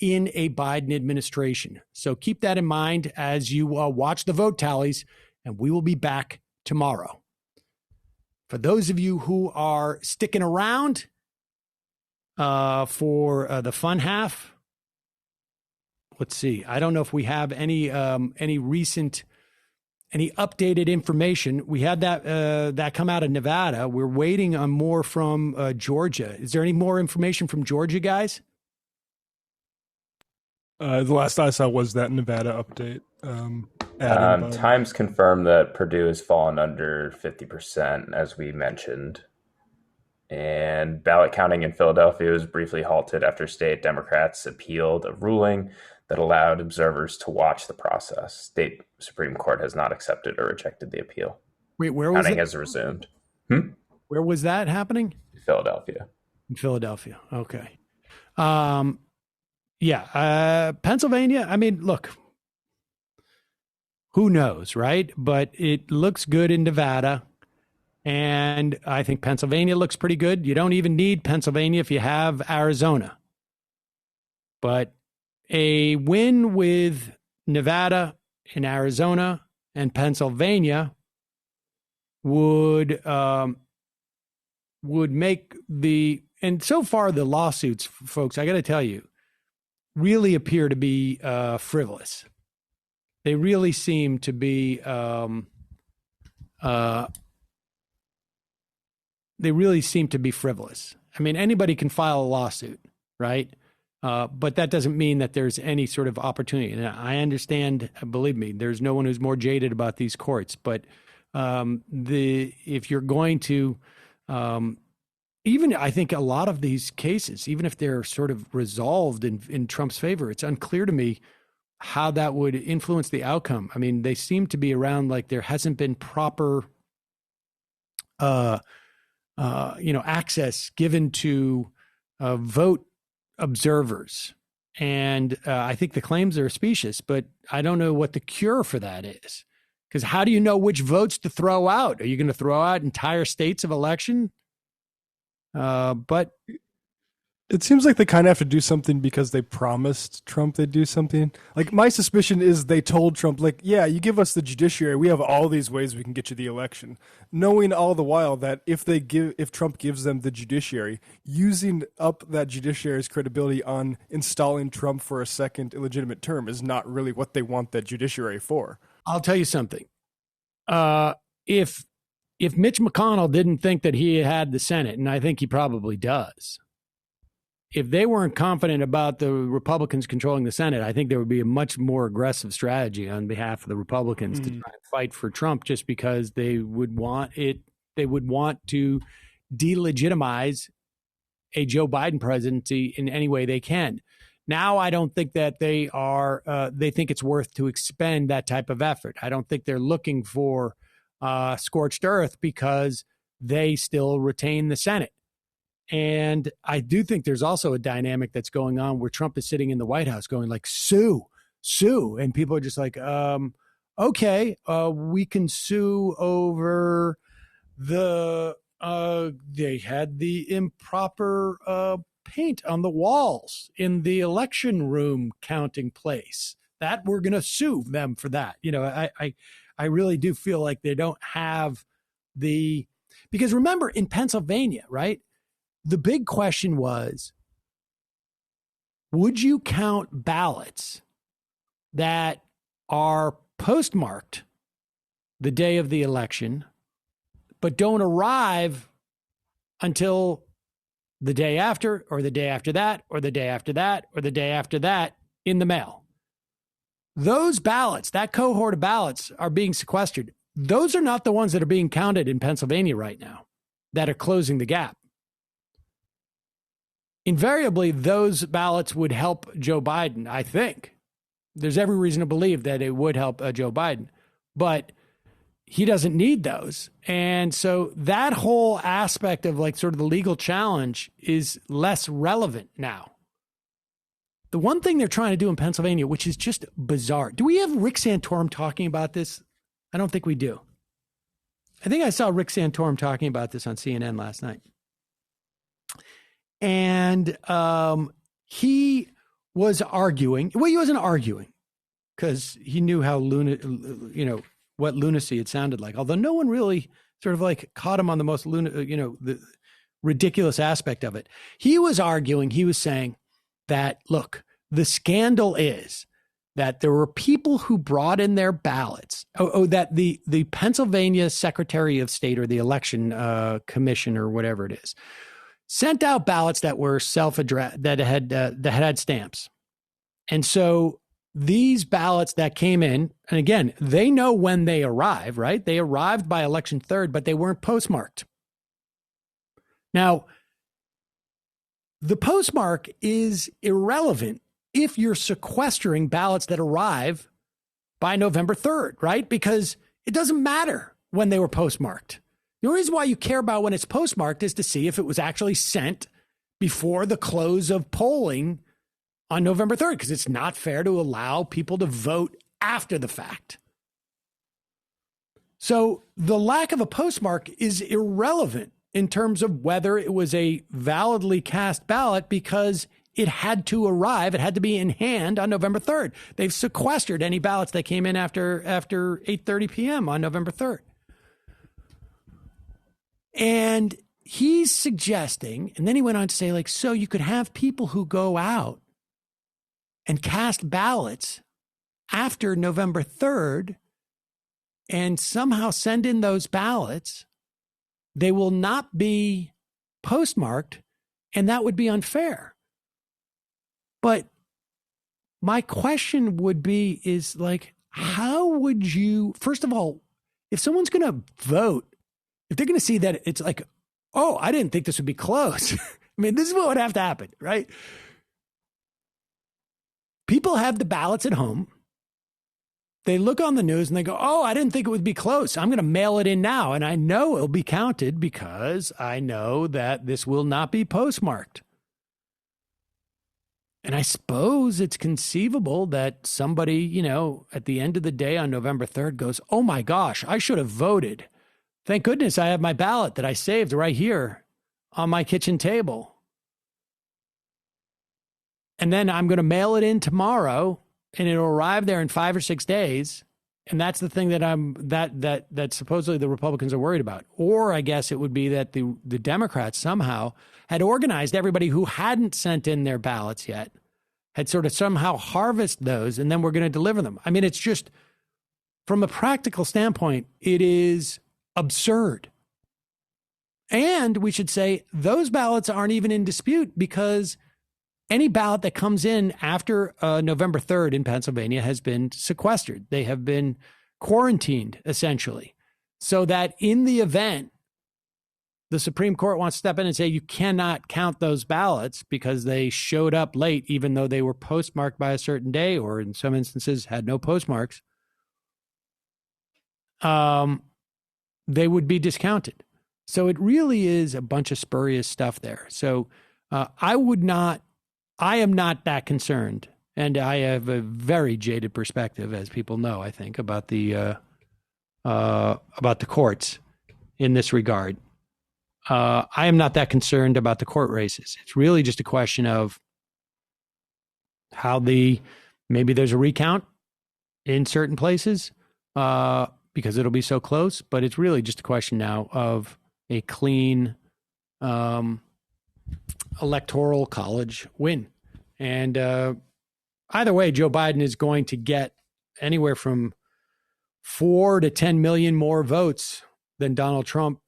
in a Biden administration. So keep that in mind as you watch the vote tallies, and we will be back tomorrow. For those of you who are sticking around for the fun half, let's see. I don't know if we have any recent, any updated information. We had that come out of Nevada. We're waiting on more from Georgia. Is there any more information from Georgia, guys? The last I saw was that Nevada update. Times confirmed that Purdue has fallen under 50%, as we mentioned. And ballot counting in Philadelphia was briefly halted after state Democrats appealed a ruling that allowed observers to watch the process. State Supreme Court has not accepted or rejected the appeal. Wait, where was counting it? has resumed. Where was that happening? Philadelphia. In Philadelphia. Okay. Pennsylvania. I mean, look, who knows, right? But it looks good in Nevada. And I think Pennsylvania looks pretty good. You don't even need Pennsylvania if you have Arizona. But a win with Nevada and Arizona and Pennsylvania would make and so far the lawsuits, folks, I got to tell you, really appear to be frivolous. They really seem to be frivolous. I mean, anybody can file a lawsuit, right? But that doesn't mean that there's any sort of opportunity. And I understand, believe me, there's no one who's more jaded about these courts. But if you're going to even I think a lot of these cases, even if they're sort of resolved in Trump's favor, it's unclear to me how that would influence the outcome. I mean, they seem to be around like there hasn't been proper, access given to vote observers. And I think the claims are specious, but I don't know what the cure for that is. Because how do you know which votes to throw out? Are you going to throw out entire states of election? But it seems like they kind of have to do something because they promised Trump they'd do something. Like, my suspicion is they told Trump, like, yeah, you give us the judiciary, we have all these ways we can get you the election, knowing all the while that if Trump gives them the judiciary, using up that judiciary's credibility on installing Trump for a second illegitimate term is not really what they want that judiciary for. I'll tell you something. If Mitch McConnell didn't think that he had the Senate, and I think he probably does, if they weren't confident about the Republicans controlling the Senate, I think there would be a much more aggressive strategy on behalf of the Republicans to try and fight for Trump, just because they would want to delegitimize a Joe Biden presidency in any way they can. Now, I don't think that they think it's worth to expend that type of effort. I don't think they're looking for scorched earth because they still retain the Senate. And I do think there's also a dynamic that's going on where Trump is sitting in the White House going like, sue. And people are just like, okay, we can sue over they had the improper paint on the walls in the election room counting place. That we're going to sue them for that. You know, I really do feel like they don't have because remember in Pennsylvania, right? The big question was, would you count ballots that are postmarked the day of the election, but don't arrive until the day after, or the day after that, or the day after that, or the day after that in the mail? Those ballots, that cohort of ballots, are being sequestered. Those are not the ones that are being counted in Pennsylvania right now that are closing the gap. Invariably, those ballots would help Joe Biden, I think. There's every reason to believe that it would help Joe Biden, but he doesn't need those. And so that whole aspect of like sort of the legal challenge is less relevant now. The one thing they're trying to do in Pennsylvania, which is just bizarre. Do we have Rick Santorum talking about this? I don't think we do. I think I saw Rick Santorum talking about this on CNN last night. And he was arguing. Well, he wasn't arguing because he knew how what lunacy it sounded like. Although no one really sort of like caught him on the most the ridiculous aspect of it. He was arguing. He was saying that, look, the scandal is that there were people who brought in their ballots. That the Pennsylvania Secretary of State or the Election Commission or whatever it is sent out ballots that were self-addressed, that had stamps. And so these ballots that came in, and again, they know when they arrive, right? They arrived by election 3rd, but they weren't postmarked. Now, the postmark is irrelevant if you're sequestering ballots that arrive by November 3rd, right? Because it doesn't matter when they were postmarked. The only reason why you care about when it's postmarked is to see if it was actually sent before the close of polling on November 3rd, because it's not fair to allow people to vote after the fact. So the lack of a postmark is irrelevant in terms of whether it was a validly cast ballot, because it had to arrive. It had to be in hand on November 3rd. They've sequestered any ballots that came in after 8:30 p.m. on November 3rd. And he's suggesting, and then he went on to say, like, so you could have people who go out and cast ballots after November 3rd and somehow send in those ballots. They will not be postmarked, and that would be unfair. But my question would be, is like, how would you, first of all, if someone's going to vote, if they're going to see that it's like oh, I didn't think this would be close. I mean, this is what would have to happen, right? People have the ballots at home. They look on the news and they go, oh, I didn't think it would be close. I'm going to mail it in now. And I know it'll be counted because I know that this will not be postmarked. And I suppose it's conceivable that somebody, you know, at the end of the day on November 3rd goes, oh my gosh, I should have voted. Thank goodness I have my ballot that I saved right here on my kitchen table. And then I'm going to mail it in tomorrow and it'll arrive there in 5 or 6 days. And that's the thing that that supposedly the Republicans are worried about. Or I guess it would be that the Democrats somehow had organized everybody who hadn't sent in their ballots yet, had sort of somehow harvest those, and then we're going to deliver them. I mean, it's just, from a practical standpoint, it is absurd. And we should say those ballots aren't even in dispute because any ballot that comes in after November 3rd in Pennsylvania has been sequestered. They have been quarantined, essentially, so that in the event the Supreme Court wants to step in and say you cannot count those ballots because they showed up late, even though they were postmarked by a certain day, or in some instances had no postmarks, they would be discounted. So it really is a bunch of spurious stuff there. So I am not that concerned. And I have a very jaded perspective, as people know, I think, about the courts in this regard. I am not that concerned about the court races. It's really just a question of how maybe there's a recount in certain places because it'll be so close, but it's really just a question now of a clean electoral college win. And either way, Joe Biden is going to get anywhere from 4 to 10 million more votes than Donald Trump.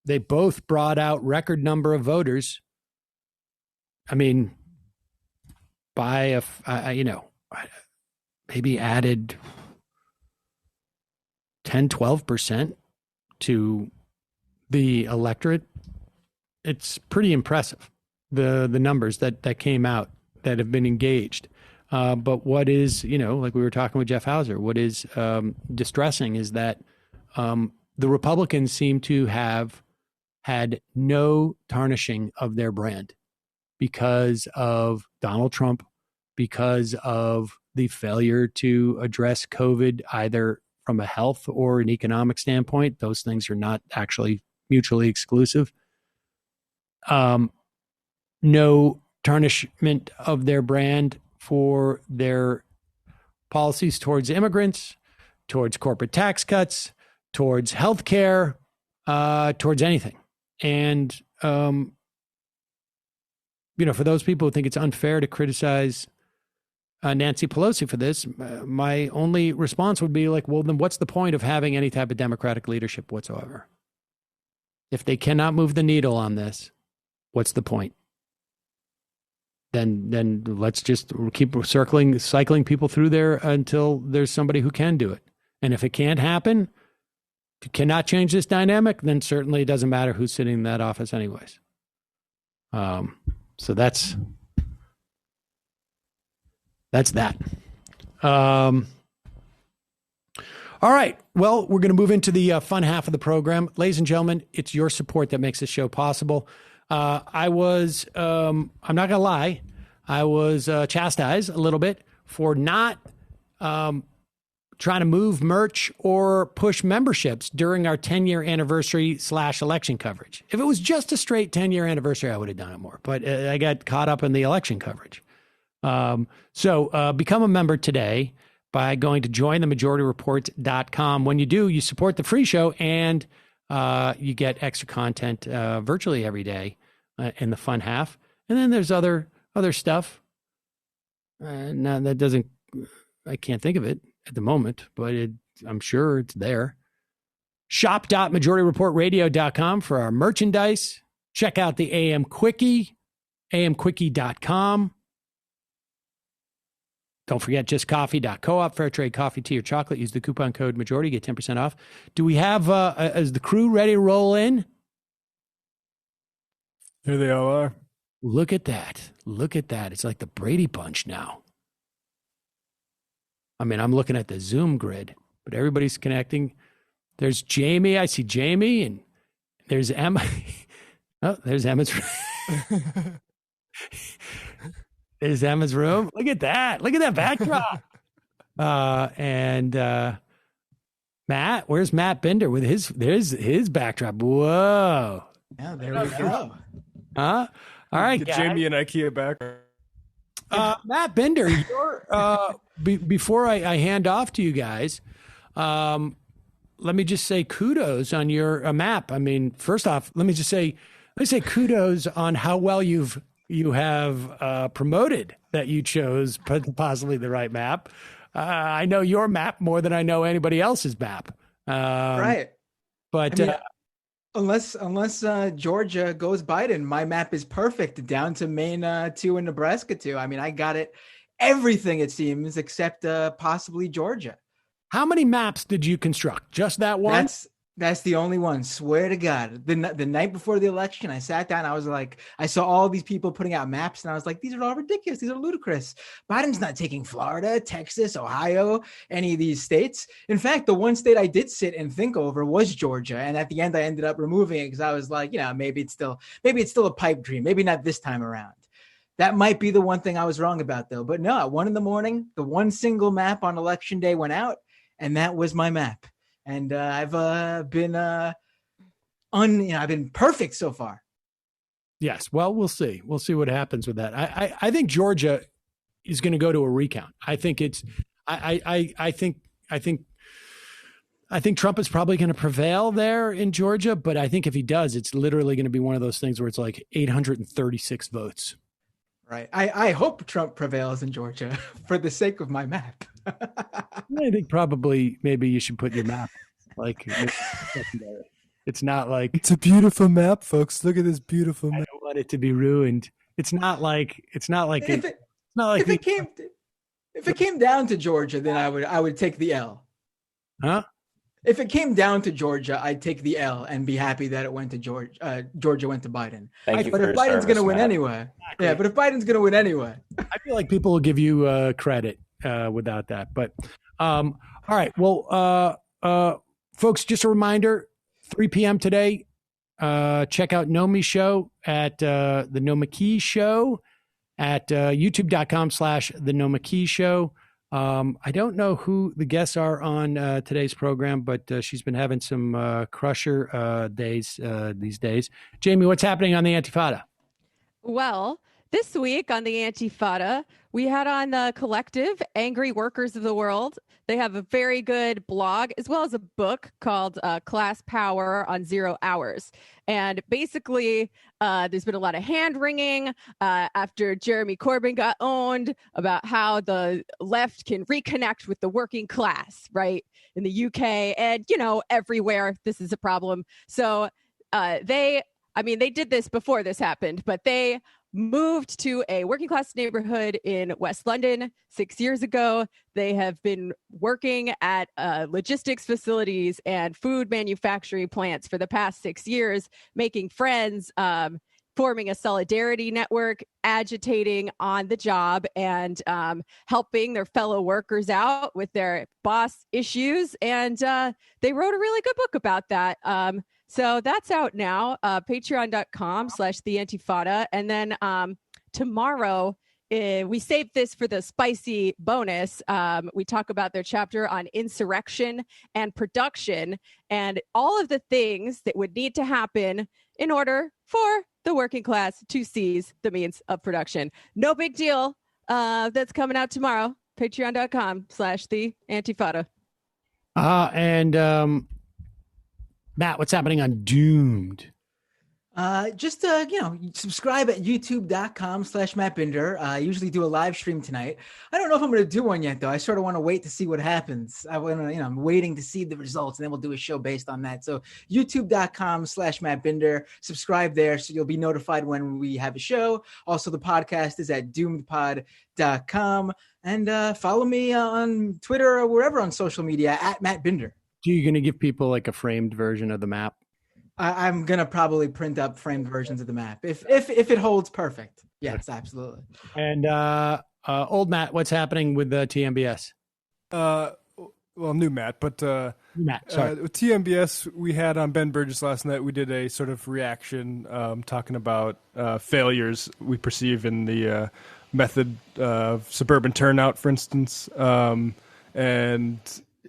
They both brought out record number of voters. I mean, by maybe added 10, 12% to the electorate. It's pretty impressive, the numbers that came out that have been engaged. But what is, like we were talking with Jeff Hauser, what is distressing is that the Republicans seem to have had no tarnishing of their brand because of Donald Trump, because of the failure to address COVID, either from a health or an economic standpoint. Those things are not actually mutually exclusive. No tarnishment of their brand for their policies towards immigrants, towards corporate tax cuts, towards healthcare, towards anything. And, for those people who think it's unfair to criticize Nancy Pelosi for this, my only response would be like, well, then what's the point of having any type of Democratic leadership whatsoever? If they cannot move the needle on this, what's the point? Then let's just keep cycling people through there until there's somebody who can do it. And if it can't happen, if you cannot change this dynamic, then certainly it doesn't matter who's sitting in that office anyways. So that's that. All right. Well, we're going to move into the fun half of the program. Ladies and gentlemen, it's your support that makes this show possible. I'm not going to lie, I was chastised a little bit for not trying to move merch or push memberships during our 10-year anniversary / election coverage. If it was just a straight 10-year anniversary, I would have done it more. But I got caught up in the election coverage. So become a member today by going to jointhemajorityreports.com. When you do, you support the free show and you get extra content virtually every day in the fun half. And then there's other stuff. Now I can't think of it at the moment, but I'm sure it's there. Shop.majorityreportradio.com for our merchandise. Check out the AM Quickie, amquickie.com. Don't forget justcoffee.coop, fair trade coffee, tea, or chocolate. Use the coupon code majority, get 10% off. Do we have, is the crew ready to roll in? Here they all are. Look at that. Look at that. It's like the Brady Bunch now. I mean, I'm looking at the Zoom grid, but everybody's connecting. There's Jamie. I see Jamie, and there's Emma. Oh, there's Emma's room. There's Emma's room. Look at that. Look at that backdrop. And Matt, where's Matt Bender with his backdrop? Whoa. Yeah, there we go. Huh? All right, the Jamie and IKEA backdrop. Matt Bender, before I hand off to you guys, let me just say kudos on your map. I mean, first off, let me say kudos on how well you have promoted that you chose possibly the right map. I know your map more than I know anybody else's map. Right. But I mean, unless Georgia goes Biden, my map is perfect down to Maine 2 and Nebraska 2. I mean, I got it, everything it seems, except possibly Georgia. How many maps did you construct? Just that one? That's the only one. Swear to God. The night before the election, I sat down. I was like, I saw all these people putting out maps, and I was like, these are all ridiculous. These are ludicrous. Biden's not taking Florida, Texas, Ohio, any of these states. In fact, the one state I did sit and think over was Georgia, and at the end, I ended up removing it because I was like, maybe it's still a pipe dream. Maybe not this time around. That might be the one thing I was wrong about, though. But no, at 1 a.m, the one single map on election day went out, and that was my map. And I've been I've been perfect so far. Yes. Well, we'll see. We'll see what happens with that. I think Georgia is going to go to a recount. I think Trump is probably going to prevail there in Georgia, but I think if he does, it's literally going to be one of those things where it's like 836 votes. Right. I hope Trump prevails in Georgia for the sake of my map. I think probably maybe you should put your map like secondary. It's not like it's a beautiful map, folks. Look at this beautiful map. I don't want it to be ruined. It's not like if it came down to Georgia, then I would take the L. Huh? If it came down to Georgia, I'd take the L and be happy that it went to Georgia. Georgia went to Biden. But if Biden's going to win anyway, yeah. But if Biden's going to win anyway, I feel like people will give you credit without that. But all right, well, folks, just a reminder: 3 p.m. today. Check out Nomi's show at the Nomaki Show at youtube.com/the Nomaki Show. I don't know who the guests are on today's program, but she's been having some crusher days these days. Jamie, what's happening on the Antifada? Well, this week on the Antifada, we had on the collective Angry Workers of the World. They have a very good blog as well as a book called Class Power on 0 Hours. And basically, there's been a lot of hand-wringing after Jeremy Corbyn got owned about how the left can reconnect with the working class, right? In the UK and, everywhere this is a problem. So they did this before this happened, but they moved to a working class neighborhood in West London 6 years ago. They have been working at logistics facilities and food manufacturing plants for the past 6 years, making friends, forming a solidarity network, agitating on the job, and helping their fellow workers out with their boss issues. And they wrote a really good book about that. So that's out now, patreon.com/the Antifada. And then tomorrow, we saved this for the spicy bonus. We talk about their chapter on insurrection and production and all of the things that would need to happen in order for the working class to seize the means of production. No big deal. That's coming out tomorrow, patreon.com/the Antifada. And Matt, what's happening on Doomed? Just subscribe at youtube.com/Matt Binder. I usually do a live stream tonight. I don't know if I'm going to do one yet, though. I sort of want to wait to see what happens. I'm waiting to see the results, and then we'll do a show based on that. So youtube.com/Matt Binder. Subscribe there so you'll be notified when we have a show. Also, the podcast is at doomedpod.com. And follow me on Twitter or wherever on social media at Matt Binder. Are you going to give people like a framed version of the map? I'm gonna probably print up framed versions of the map if it holds perfect. Yes, absolutely. And old Matt, what's happening with the TMBS? Well, new Matt, but Matt, sorry. With TMBS, we had on Ben Burgess last night. We did a sort of reaction talking about failures we perceive in the method of suburban turnout, for instance, and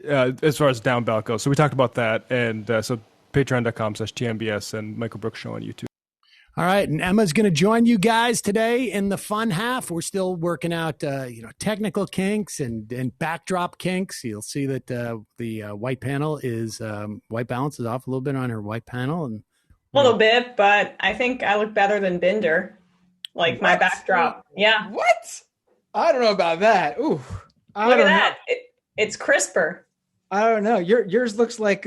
as far as down ballot goes. So we talked about that, and so patreon.com/TMBS and Michael Brooks Show on YouTube. All right, and Emma's going to join you guys today in the fun half. We're still working out, technical kinks and backdrop kinks. You'll see that the white panel is white balance is off a little bit on her white panel, and a little bit, but I think I look better than Binder. Like my backdrop, yeah. What? I don't know about that. Ooh, look at that. It's crisper. I don't know. Yours looks like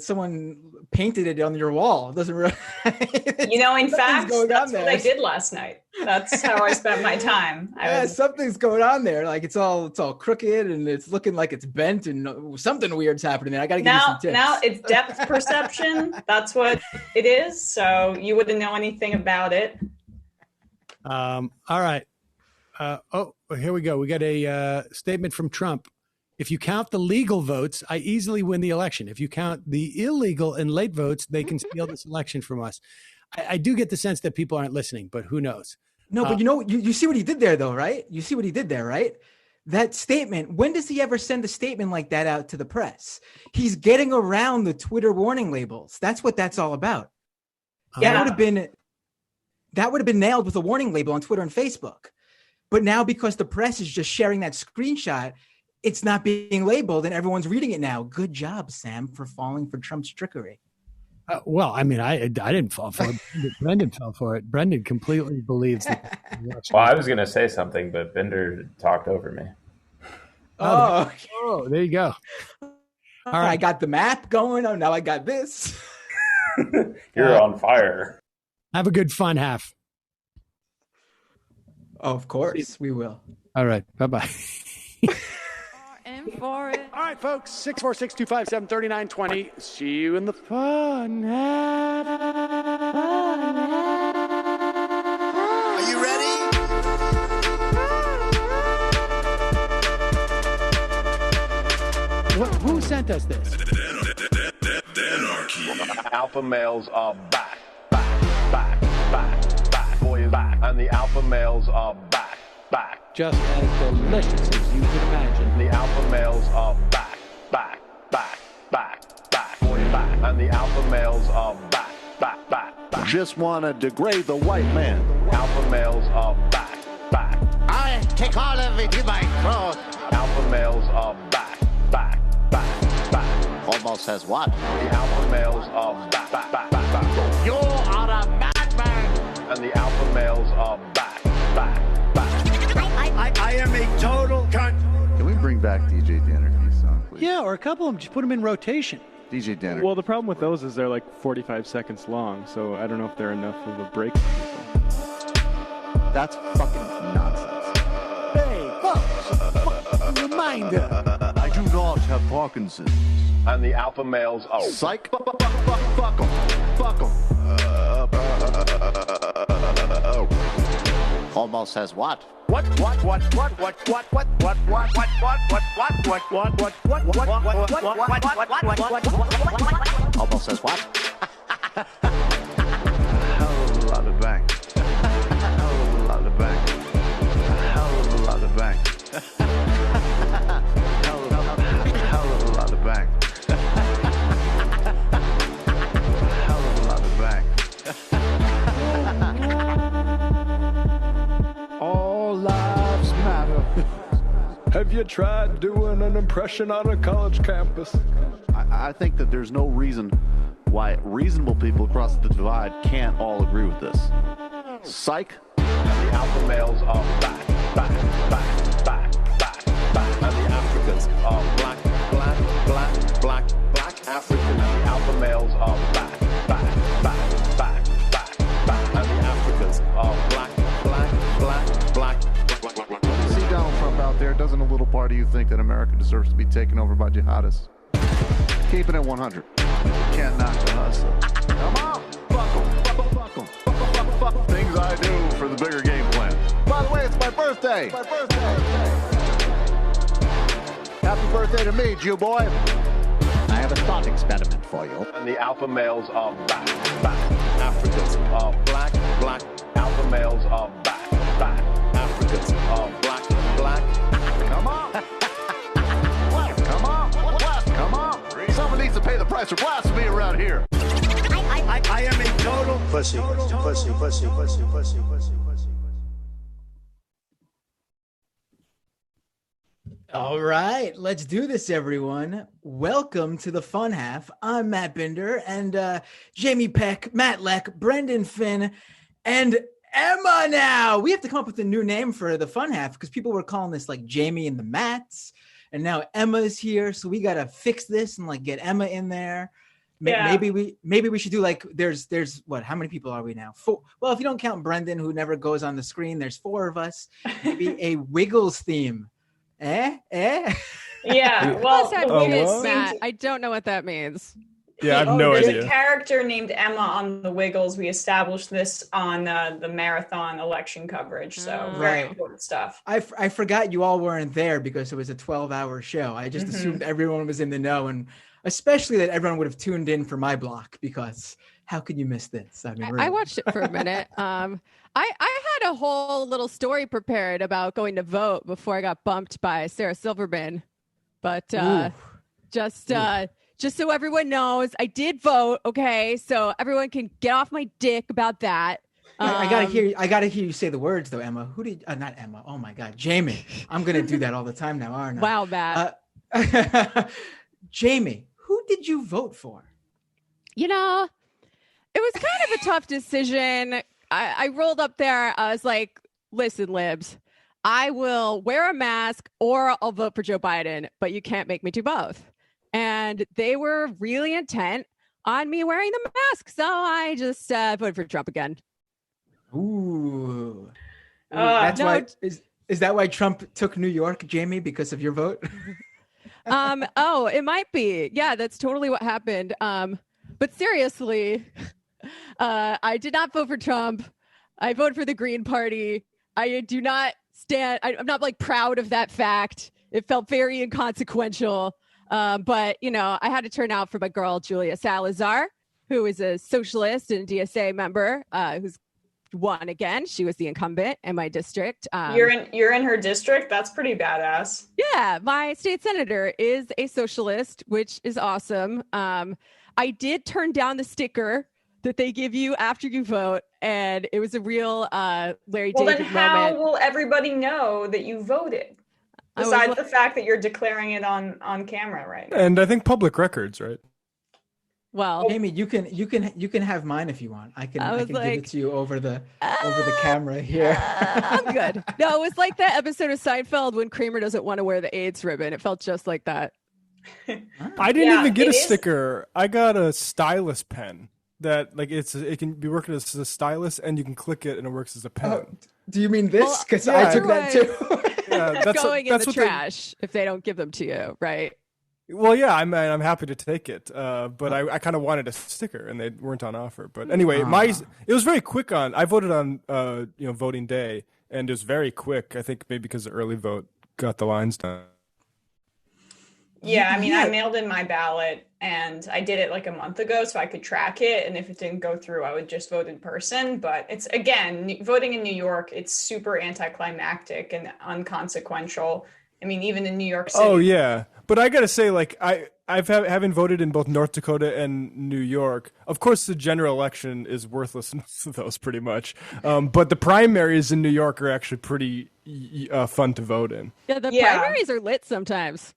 someone painted it on your wall. It doesn't really. In fact, that's what I did last night. That's how I spent my time. Something's going on there. Like it's all crooked and it's looking like it's bent and something weird's happening there. I got to give you some tips. Now it's depth perception. That's what it is. So you wouldn't know anything about it. All right. Here we go. We got a statement from Trump. If you count the legal votes, I easily win the election. If you count the illegal and late votes, they can steal this election from us. I do get the sense that people aren't listening, but who knows? No, but you see what he did there, though, right? You see what he did there, right? That statement, when does he ever send a statement like that out to the press? He's getting around the Twitter warning labels. That's what that's all about. Yeah. That would have been nailed with a warning label on Twitter and Facebook. But now because the press is just sharing that screenshot, it's not being labeled and everyone's reading it now. Good job, Sam, for falling for Trump's trickery. Well, I mean, I didn't fall for it. Brendan fell for it. Brendan completely believes that. Well, I was going to say something, but Bender talked over me. Oh, there you go. All right, I got the map going. Oh, now I got this. You're on fire. Have a good fun half. Oh, of course, we will. All right, bye-bye. For it. All right, folks, 646-257-3920. See you in the fun half. Are you ready? Who sent us this? Alpha males are back. Boys back. And the alpha males are back. Just as delicious as you can imagine. The alpha males are back. Boys back. And the alpha males are back. Just want to degrade the white man. Alpha males are back. I take all of it in my throat. Alpha males are back. Almost says what? The alpha males are back. You are a madman. And the alpha males are back. I am a total cunt. Can we bring back DJ Dannerky's song, please? Yeah, or a couple of them. Just put them in rotation. DJ Danner. Well, the problem with those is they're like 45 seconds long, so I don't know if they're enough of a break. That's fucking nonsense. Hey, folks, reminder. I do not have Parkinson's. And the alpha males are... Psych. Fuck them. Almost says what? What? Almost says what? Hell of a lot of bank. Hell of a lot of bank. Hell of a lot of bank. Hell of a lot of bank. Hell of a lot of bank. All lives matter. Have you tried doing an impression on a college campus? I think that there's no reason why reasonable people across the divide can't all agree with this. Psych. And the alpha males are back. And the Africans are black African. And the alpha males are back. And the Africans are black. See Donald Trump out there, doesn't a little part of you think that America deserves to be taken over by jihadists? Keeping it 100. Can't knock the hustle. I do for the bigger game plan. By the way, it's my birthday. Happy birthday to me, Jew boy. I have a thought experiment for you. And the alpha males are back. Africans are black. Alpha males are back. Africans are black. Come on. Come on. Someone needs to pay the price for blasphemy around here. I am a total pussy. All right, let's do this, everyone. Welcome to the fun half. I'm Matt Binder, and Jamie Peck, Matt Leck, Brendan Finn, and Emma now. We have to come up with a new name for the fun half because people were calling this like Jamie and the Matts, and now Emma's here, so we got to fix this and like get Emma in there. Yeah. Maybe we should do like there's what? How many people are we now? 4. Well, if you don't count Brendan, who never goes on the screen, there's 4 of us. Maybe a Wiggles theme. Yeah. Well, Matt, I don't know what that means. Yeah, I have no idea. There's a character named Emma on the Wiggles. We established this on the marathon election coverage. So very important stuff. I forgot you all weren't there because it was a 12-hour show. I just assumed everyone was in the know, and especially that everyone would have tuned in for my block because how could you miss this? I mean, really. I watched it for a minute. I had a whole little story prepared about going to vote before I got bumped by Sarah Silverman, but just so everyone knows, I did vote. Okay, so everyone can get off my dick about that. I gotta hear you say the words though, Emma. Who did? Not Emma. Oh my God, Jamie. I'm gonna do that all the time now, aren't I? Wow, Matt. Jamie, who did you vote for? You know, it was kind of a tough decision. I rolled up there. I was like, listen, libs, I will wear a mask or I'll vote for Joe Biden, but you can't make me do both. And they were really intent on me wearing the mask. So I just voted for Trump again. Ooh. Why is that why Trump took New York, Jamie, because of your vote? It might be. Yeah, that's totally what happened. But seriously, I did not vote for Trump. I voted for the Green Party. I do not stand. I'm not like proud of that fact. It felt very inconsequential. But you know, I had to turn out for my girl, Julia Salazar, who is a socialist and DSA member, who's won again. She was the incumbent in my district. You're in her district? That's pretty badass. Yeah, my state senator is a socialist, which is awesome. I did turn down the sticker that they give you after you vote, and it was a real Larry David moment. Then how will everybody know that you voted? Besides the fact that you're declaring it on camera right now. And I think public records, right? Well, Amy, you can have mine if you want. I can give it to you over the camera here. I'm good. No, it was like that episode of Seinfeld when Kramer doesn't want to wear the AIDS ribbon. It felt just like that. I didn't even get a sticker. I got a stylus pen that it can be working as a stylus, and you can click it and it works as a pen. Oh, do you mean this? Because I took that too. Yeah, that's going in the trash if they don't give them to you, right? Well, yeah, I'm happy to take it, but I kind of wanted a sticker, and they weren't on offer. But anyway, it was very quick on. I voted on voting day, and it was very quick. I think maybe because the early vote got the lines done. Yeah, I mean, I mailed in my ballot, and I did it like a month ago, so I could track it. And if it didn't go through, I would just vote in person. But it's, again, voting in New York, it's super anticlimactic and inconsequential. I mean, even in New York City. Oh yeah, but I gotta say, like having voted in both North Dakota and New York. Of course, the general election is worthless in those, pretty much. But the primaries in New York are actually pretty fun to vote in. Yeah, the primaries are lit sometimes.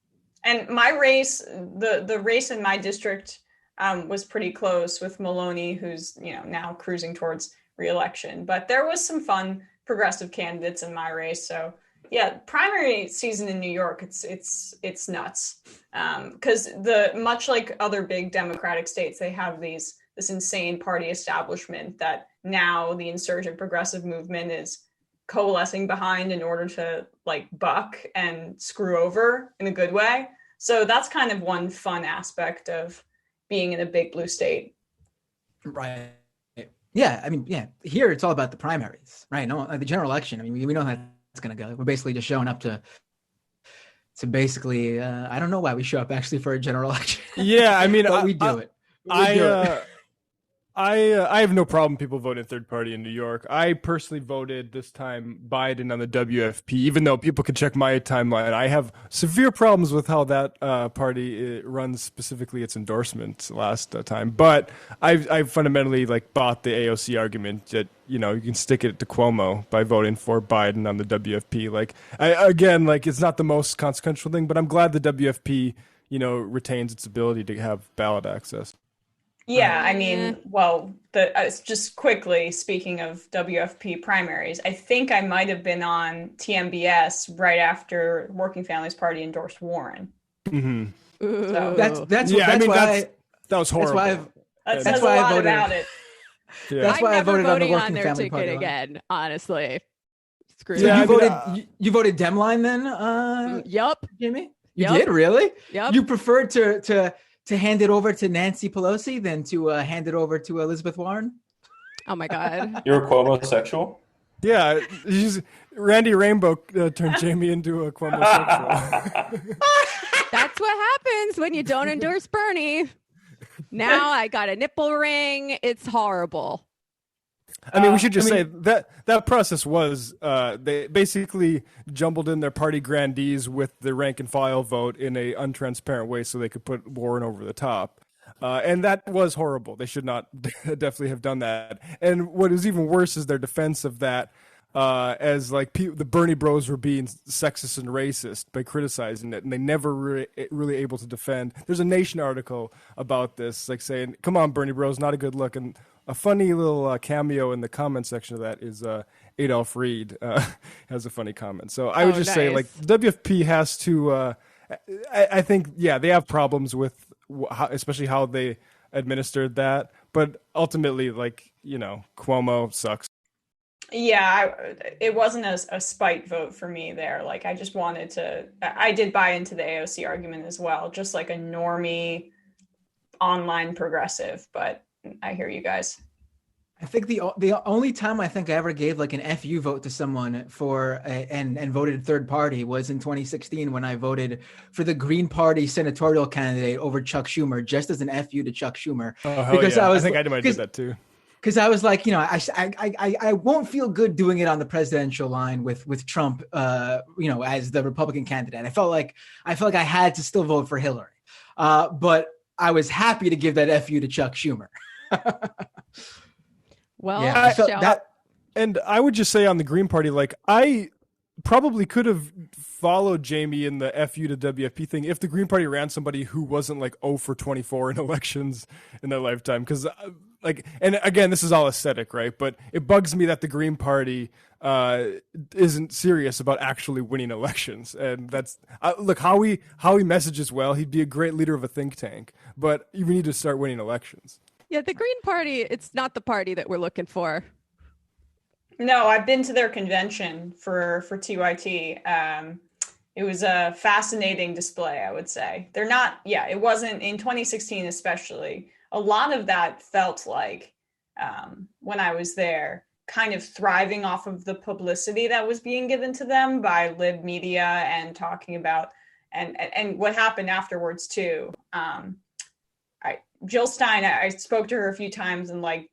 And my race, the race in my district, was pretty close with Maloney, who's now cruising towards re-election. But there was some fun progressive candidates in my race, so. Yeah, primary season in New York, it's nuts. Because much like other big Democratic states, they have this insane party establishment that now the insurgent progressive movement is coalescing behind in order to like buck and screw over in a good way. So that's kind of one fun aspect of being in a big blue state. Right. Yeah, I mean, yeah. Here it's all about the primaries, right? No, the general election. I mean, we know how it's going to go. We're basically just showing up to basically. I don't know why we show up actually for a general election. Yeah, I mean, but we do it. I have no problem people voting third party in New York. I personally voted this time Biden on the WFP, even though people can check my timeline. I have severe problems with how that party runs, specifically its endorsements last time. But I fundamentally bought the AOC argument that you can stick it to Cuomo by voting for Biden on the WFP. It's not the most consequential thing, but I'm glad the WFP retains its ability to have ballot access. Yeah, I mean, well, just quickly speaking of WFP primaries, I think I might have been on TMBS right after Working Families Party endorsed Warren. Mm-hmm. So that was horrible. That's why I voted about it. Yeah. That's why I voted on the Working their Family ticket Party again. Honestly, screw so it. you voted Demline then? Yup, Jimmy. You did really? Yep. You preferred to hand it over to Nancy Pelosi than to hand it over to Elizabeth Warren? Oh my God. You're a Cuomo-sexual? Yeah, Randy Rainbow turned Jamie into a Cuomo-sexual. That's what happens when you don't endorse Bernie. Now I got a nipple ring. It's horrible. I mean, we should just say that process was they basically jumbled in their party grandees with the rank and file vote in a untransparent way so they could put Warren over the top. And that was horrible. They should not definitely have done that. And what is even worse is their defense of that as the Bernie bros were being sexist and racist by criticizing it, and they never really able to defend. There's a Nation article about this, saying, "Come on, Bernie bros, not a good look." And a funny little cameo in the comment section of that is Adolph Reed has a funny comment. So I would just say WFP has to. I think they have problems with especially how they administered that, but ultimately Cuomo sucks. Yeah, it wasn't a spite vote for me there. I just wanted to. I did buy into the AOC argument as well, just like a normie online progressive, but I hear you guys. I think the only time I think I ever gave an FU vote to someone for and voted third party was in 2016 when I voted for the Green Party senatorial candidate over Chuck Schumer, just as an FU to Chuck Schumer. Because I think I might do that too. Because I was I won't feel good doing it on the presidential line with Trump, as the Republican candidate. I felt like I had to still vote for Hillary, but I was happy to give that FU to Chuck Schumer. Well, yeah, and I would just say on the Green Party, I probably could have followed Jamie in the FU to WFP thing if the Green Party ran somebody who wasn't 0 for 24 in elections in their lifetime. Because and again, this is all aesthetic, right? But it bugs me that the Green Party isn't serious about actually winning elections. And that's look, Howie messages well. He'd be a great leader of a think tank, but you need to start winning elections. Yeah, the Green Party, it's not the party that we're looking for. No, I've been to their convention for TYT. It was a fascinating display, I would say. They're not, it wasn't in 2016 especially. A lot of that felt like when I was there, kind of thriving off of the publicity that was being given to them by lib media and talking about and what happened afterwards too. Jill Stein, I spoke to her a few times and I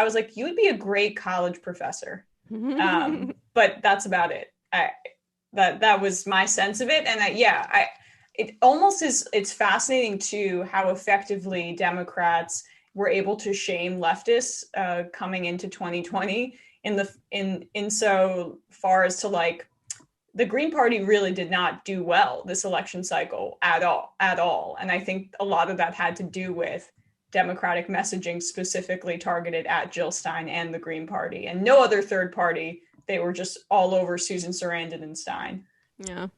was like, you would be a great college professor. But that's about it. That was my sense of it. And it almost is, it's fascinating too, how effectively Democrats were able to shame leftists coming into 2020 in so far as to the Green Party really did not do well this election cycle at all. And I think a lot of that had to do with Democratic messaging specifically targeted at Jill Stein and the Green Party and no other third party. They were just all over Susan Sarandon and Stein. Yeah.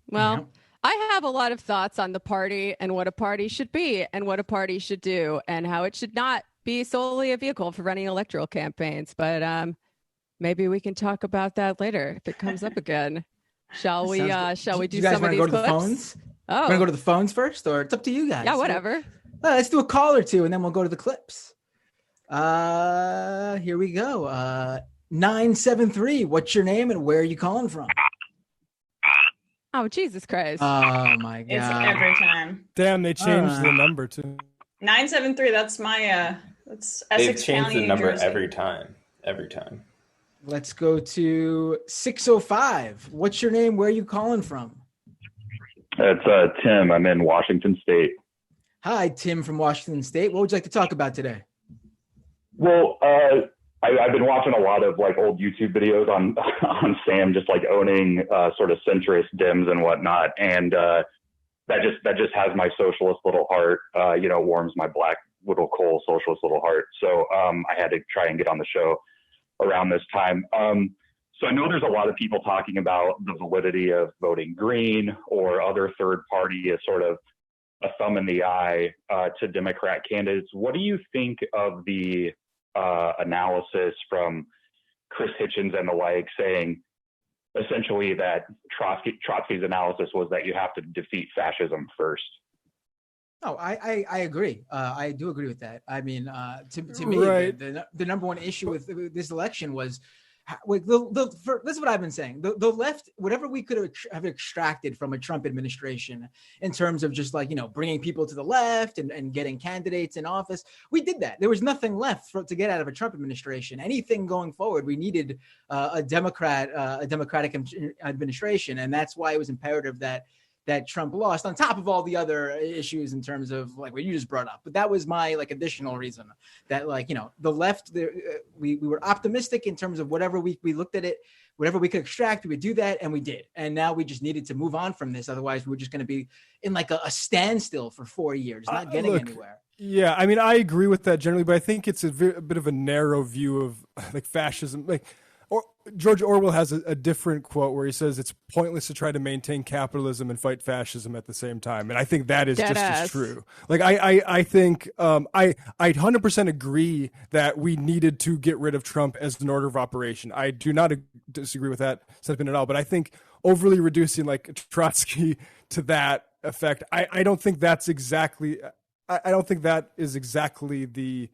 Well, I have a lot of thoughts on the party and what a party should be and what a party should do and how it should not be solely a vehicle for running electoral campaigns. But maybe we can talk about that later if it comes up again. Shall we do some of these clips? To the phones? Oh. Want to go to the phones first, or it's up to you guys? Yeah, whatever. Let's do a call or two, and then we'll go to the clips. Here we go. 973. What's your name and where are you calling from? Oh, Jesus Christ. Oh, my God. It's every time. Damn, they changed the number too. 973. That's my that's They've Essex changed County, the number New Jersey. every time. Every time. Let's go to 605. What's your name? Where are you calling from? It's Tim. I'm in Washington State. Hi, Tim from Washington State. What would you like to talk about today? Well, I've been watching a lot of like old YouTube videos on Sam just like owning sort of centrist Dems and whatnot, and that just has my socialist little heart. Warms my black little coal socialist little heart. So I had to try and get on the show around this time. So I know there's a lot of people talking about the validity of voting green or other third party as sort of a thumb in the eye to Democrat candidates. What do you think of the analysis from Chris Hitchens and the like, saying essentially that Trotsky's analysis was that you have to defeat fascism first? Oh, I agree. I do agree with that. I mean, to me, Right. the number one issue with this election was, this is what I've been saying. The left, whatever we could have extracted from a Trump administration in terms of just like, bringing people to the left and getting candidates in office, we did that. There was nothing left to get out of a Trump administration. Anything going forward, we needed a democratic administration. And that's why it was imperative that Trump lost, on top of all the other issues in terms of like what you just brought up. But that was my like additional reason that the left, we were optimistic in terms of whatever we looked at it, whatever we could extract, we would do that, and we did. And now we just needed to move on from this. Otherwise, we were just going to be in like a standstill for 4 years, not getting anywhere. Yeah, I mean, I agree with that generally, but I think it's a bit of a narrow view of like fascism. George Orwell has a different quote where he says it's pointless to try to maintain capitalism and fight fascism at the same time. And I think that is just as true. Like, I think I 100% agree that we needed to get rid of Trump as an order of operation. I do not disagree with that sentiment at all. But I think overly reducing like Trotsky to that effect, I don't think that's exactly, I don't think that is exactly the,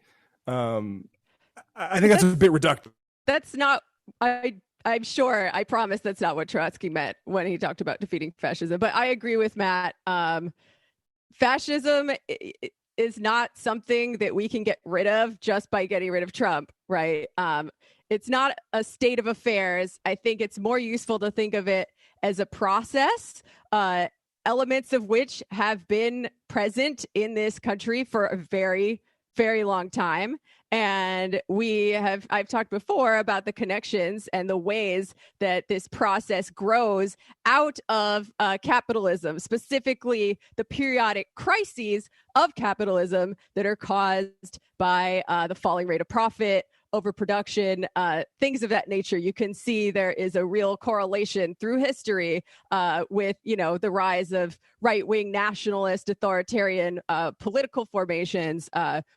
I think that's a bit reductive. That's not, I'm sure, I promise that's not what Trotsky meant when he talked about defeating fascism. But I agree with Matt. Fascism is not something that we can get rid of just by getting rid of Trump, right? It's not a state of affairs. I think it's more useful to think of it as a process, elements of which have been present in this country for a very, very long time. And I've talked before about the connections and the ways that this process grows out of capitalism, specifically the periodic crises of capitalism that are caused by the falling rate of profit, overproduction, things of that nature. You can see there is a real correlation through history with, the rise of right-wing nationalist authoritarian political formations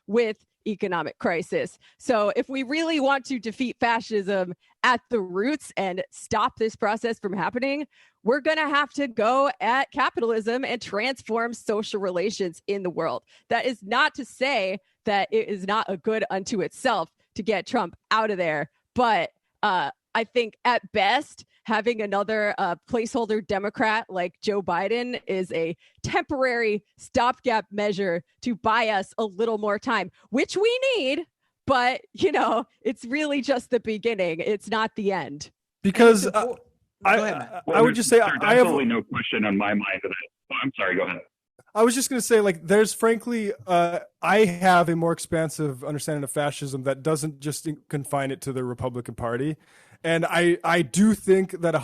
with economic crisis. So if we really want to defeat fascism at the roots and stop this process from happening, we're going to have to go at capitalism and transform social relations in the world. That is not to say that it is not a good unto itself to get Trump out of there. But I think at best, having another placeholder Democrat like Joe Biden is a temporary stopgap measure to buy us a little more time, which we need. But, it's really just the beginning. It's not the end. Because I would just say there's absolutely no question on my mind of that. I'm sorry, go ahead. I was just going to say, there's frankly, I have a more expansive understanding of fascism that doesn't just confine it to the Republican Party. And I do think that,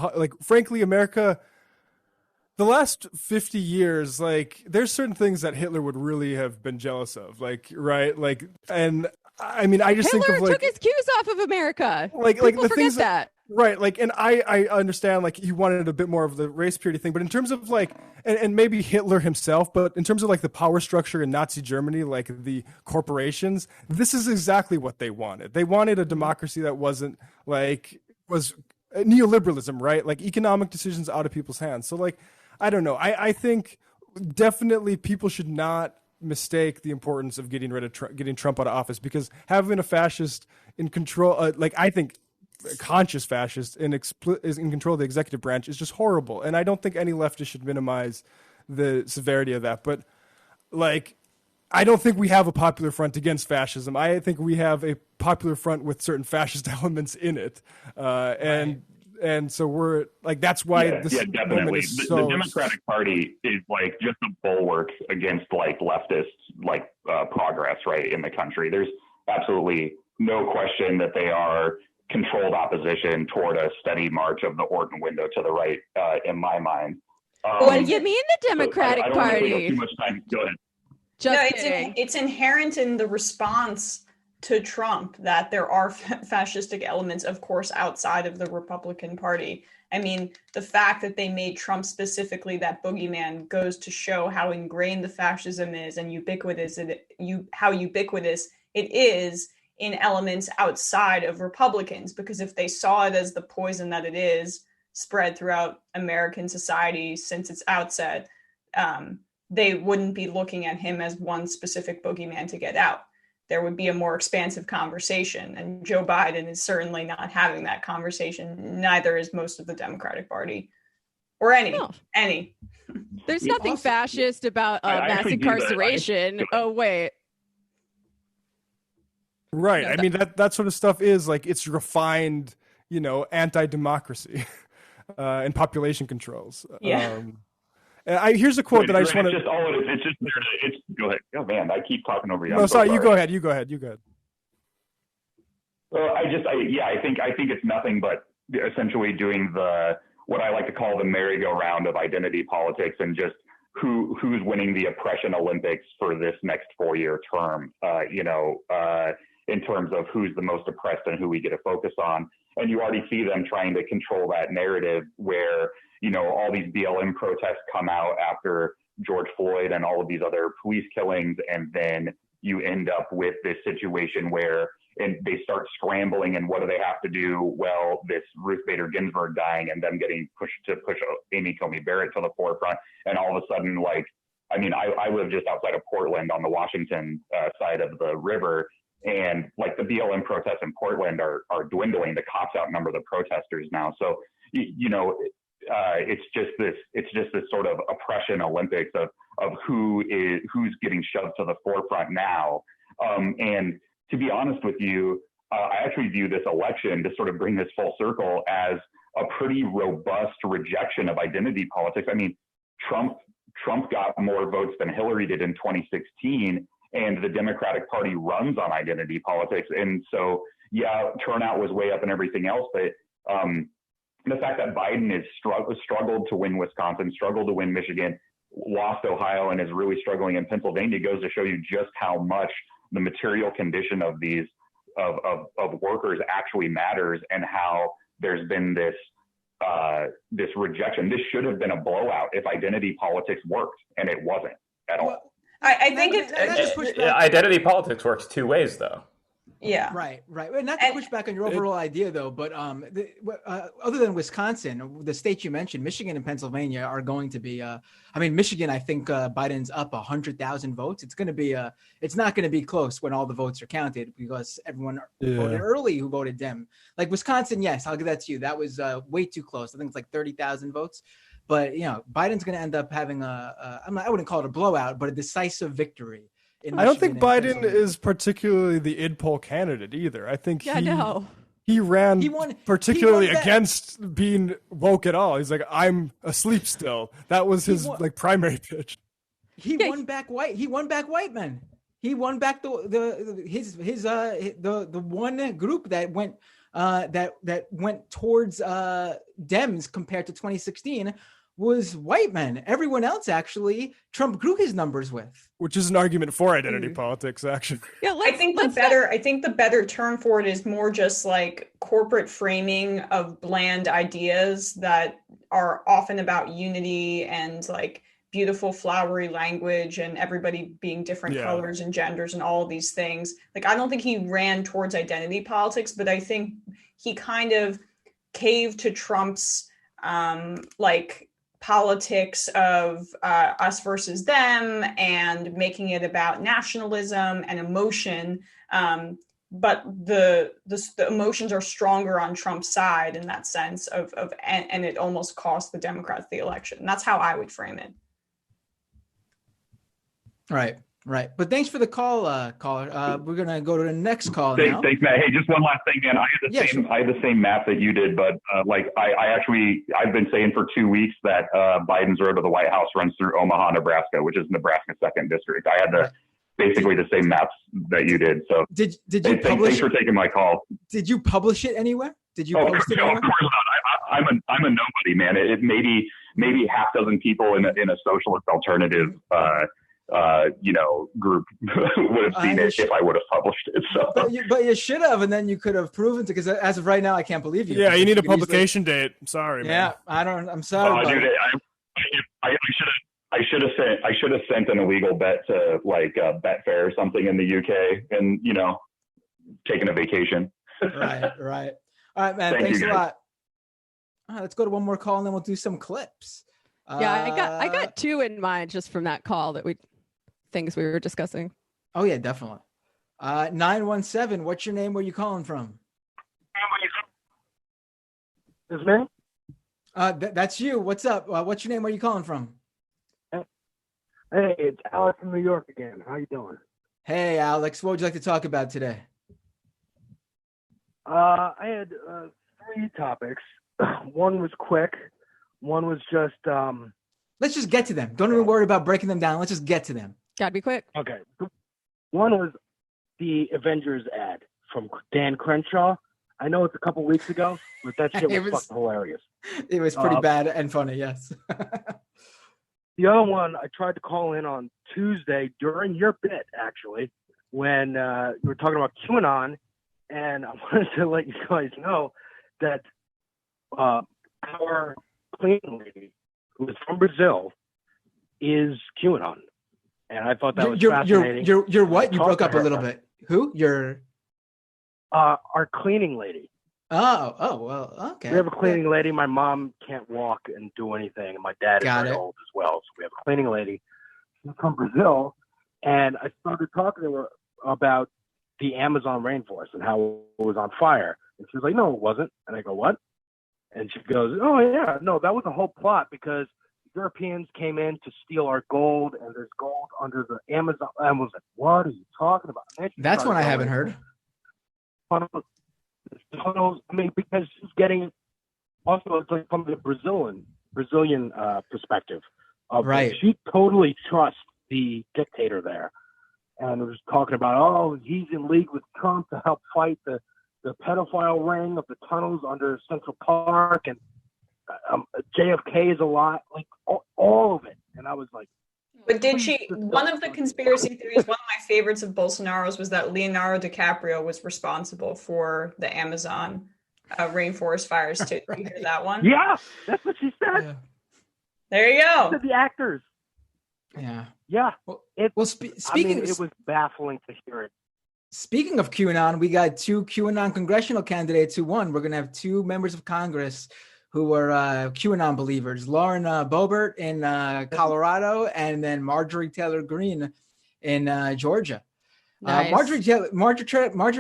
frankly, America, the last 50 years, there's certain things that Hitler would really have been jealous of, right? And I mean, I just Hitler think of took his cues off of America. People the things that. Right, and I understand, he wanted a bit more of the race purity thing, but in terms of, and maybe Hitler himself, but in terms of, the power structure in Nazi Germany, the corporations, this is exactly what they wanted. They wanted a democracy that wasn't, was neoliberalism, right? Economic decisions out of people's hands. So, I don't know. I think definitely people should not mistake the importance of getting rid of getting Trump out of office, because having a fascist in control, like I think a conscious fascist is in control of the executive branch is just horrible. And I don't think any leftist should minimize the severity of that. But like, I don't think we have a popular front against fascism. I think we have a popular front with certain fascist elements in it. And so we're like, that's why this definitely. Is the Democratic Party is like just a bulwark against like leftist like progress, right, in the country. There's absolutely no question that they are controlled opposition toward a steady march of the Orton window to the right, in my mind. What do you mean the Democratic I don't Party? Really too much time. Go ahead. It's inherent in the response to Trump that there are fascistic elements, of course, outside of the Republican Party. I mean, the fact that they made Trump specifically that boogeyman goes to show how ingrained the fascism is and how ubiquitous it is in elements outside of Republicans. Because if they saw it as the poison that it is spread throughout American society since its outset, they wouldn't be looking at him as one specific boogeyman to get out. There would be a more expansive conversation. And Joe Biden is certainly not having that conversation. Neither is most of the Democratic Party or any. There's nothing fascist about mass incarceration. Oh, wait. Right. No, I mean, that sort of stuff is like, it's refined, anti-democracy and population controls. Yeah. Here's a quote that I just want to. It's just there to. Go ahead. Oh man, I keep talking over you. No, sorry. You go ahead. You go ahead. Well, I think it's nothing but essentially doing what I like to call the merry-go-round of identity politics and just who's winning the oppression Olympics for this next 4-year term. In terms of who's the most oppressed and who we get to focus on, and you already see them trying to control that narrative where. All these BLM protests come out after George Floyd and all of these other police killings. And then you end up with this situation where they start scrambling. And what do they have to do? Well, this Ruth Bader Ginsburg dying and them getting pushed to push Amy Coney Barrett to the forefront. And all of a sudden, I live just outside of Portland on the Washington side of the river. And like the BLM protests in Portland are dwindling. The cops outnumber the protesters now. So, it's just this sort of oppression Olympics of who's getting shoved to the forefront now. And to be honest with you, I actually view this election, to sort of bring this full circle, as a pretty robust rejection of identity politics. I mean, Trump got more votes than Hillary did in 2016, and the Democratic Party runs on identity politics. And so, yeah, turnout was way up and everything else, but the fact that Biden has struggled to win Wisconsin, struggled to win Michigan, lost Ohio, and is really struggling in Pennsylvania goes to show you just how much the material condition of these of workers actually matters, and how there's been this rejection. This should have been a blowout if identity politics worked, and it wasn't at all. Well, I think identity politics works two ways, though. Yeah. Right. Not to push back on your overall idea, though, but other than Wisconsin, the states you mentioned, Michigan and Pennsylvania are going to be. Michigan, I think Biden's up 100,000 votes. It's going to be. It's not going to be close when all the votes are counted, because everyone voted early who voted Dem. Like Wisconsin, yes, I'll give that to you. That was way too close. I think it's like 30,000 votes. But Biden's going to end up having I wouldn't call it a blowout, but a decisive victory. I don't think Biden is particularly the id poll candidate either. I think he ran particularly against being woke at all. He's like, I'm asleep still. That was his primary pitch. He won back white. He won back white men. He won back the one group that went that went towards Dems compared to 2016. Was white men. Everyone else, actually, Trump grew his numbers with. Which is an argument for identity politics, actually. Yeah, I think the better term for it is more just like corporate framing of bland ideas that are often about unity and like beautiful flowery language and everybody being different colors and genders and all of these things. Like, I don't think he ran towards identity politics, but I think he kind of caved to Trump's politics of us versus them and making it about nationalism and emotion. But the emotions are stronger on Trump's side in that sense and it almost cost the Democrats the election. That's how I would frame it. Right. But thanks for the call, caller. We're gonna go to the next call now. Thanks, Matt. Hey, just one last thing, man. I had the same map that you did, but I've been saying for 2 weeks that Biden's road to the White House runs through Omaha, Nebraska, which is Nebraska's 2nd district. I had basically the same maps that you did. So did you publish? Thanks for taking my call. Did you publish it anywhere? Did you post it? No, of course not. I'm a nobody, man. It maybe half dozen people in a socialist alternative group would have seen it if I would have published it. So, but you should have, and then you could have proven it. Because as of right now, I can't believe you. Yeah, you need a publication date. Sorry, man. Yeah, I'm sorry. Dude, I should have sent an illegal bet to Betfair or something in the UK, and taken a vacation. Right. All right, man. Thanks a lot. All right, let's go to one more call, and then we'll do some clips. Yeah, I got 2 in mind just from that call things we were discussing. Oh yeah, definitely. 917. What's your name? Where you calling from? Is me? That's you. What's up? What's your name? Where you calling from? Hey, it's Alex from New York again. How you doing? Hey, Alex. What would you like to talk about today? I had 3 topics. One was quick. One was just let's just get to them. Don't even worry about breaking them down. Let's just get to them. Gotta be quick. Okay. One was the Avengers ad from Dan Crenshaw. I know it's a couple weeks ago, but that shit was fucking hilarious. It was pretty bad and funny, yes. The other one, I tried to call in on Tuesday during your bit, actually, when you were talking about QAnon, and I wanted to let you guys know that our cleaning lady, who is from Brazil, is QAnon, and I thought that was fascinating. You're what? You broke up a little bit. Who? Our cleaning lady. Oh, well, okay. We have a cleaning lady. My mom can't walk and do anything, and my dad is very old as well. So we have a cleaning lady. She's from Brazil, and I started talking to her about the Amazon rainforest and how it was on fire. And she was like, "No, it wasn't." And I go, "What?" And she goes, "Oh yeah, no, that was a whole plot because Europeans came in to steal our gold, and there's gold under the Amazon." I was like, "What are you talking about?" That's one I haven't heard. Tunnels. I mean, because she's getting also it's like from the Brazilian perspective. Right. She totally trusts the dictator there, and was talking about, oh, he's in league with Trump to help fight the pedophile ring of the tunnels under Central Park, and JFK is a lot, like all of it. And I was like, but did she? One of the conspiracy theories, one of my favorites of Bolsonaro's, was that Leonardo DiCaprio was responsible for the Amazon rainforest fires. Did you hear that one? Yeah, that's what she said. Yeah. There you go. The actors. Yeah. It was baffling to hear it. Speaking of QAnon, we got 2 QAnon congressional candidates who won. We're going to have 2 members of Congress who were QAnon believers, Lauren Boebert in Colorado, and then Marjorie Taylor Greene in Georgia. Nice. Marjorie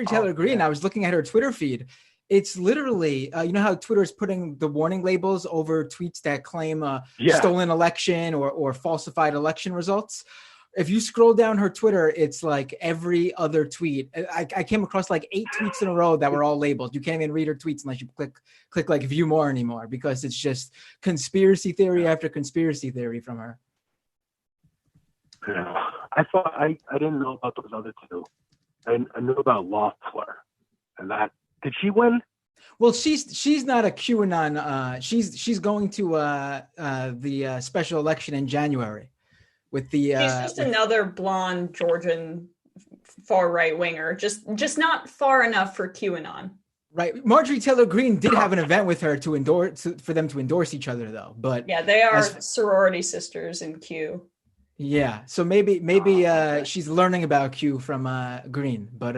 Taylor Greene, I was looking at her Twitter feed. It's literally, you know how Twitter is putting the warning labels over tweets that claim stolen election or falsified election results? If you scroll down her Twitter, it's like every other tweet. I came across like 8 tweets in a row that were all labeled. You can't even read her tweets unless you click like view more anymore, because it's just conspiracy theory after conspiracy theory from her. Yeah. I didn't know about those other 2. I knew about Loeffler, and that. Did she win? Well, she's not a QAnon. She's going to the special election in January. With the she's just another blonde Georgian far right winger, just not far enough for QAnon. Right. Marjorie Taylor Greene did have an event with her for them to endorse each other, though. But yeah, they are sorority sisters in Q. Yeah, so maybe she's learning about Q from Greene, but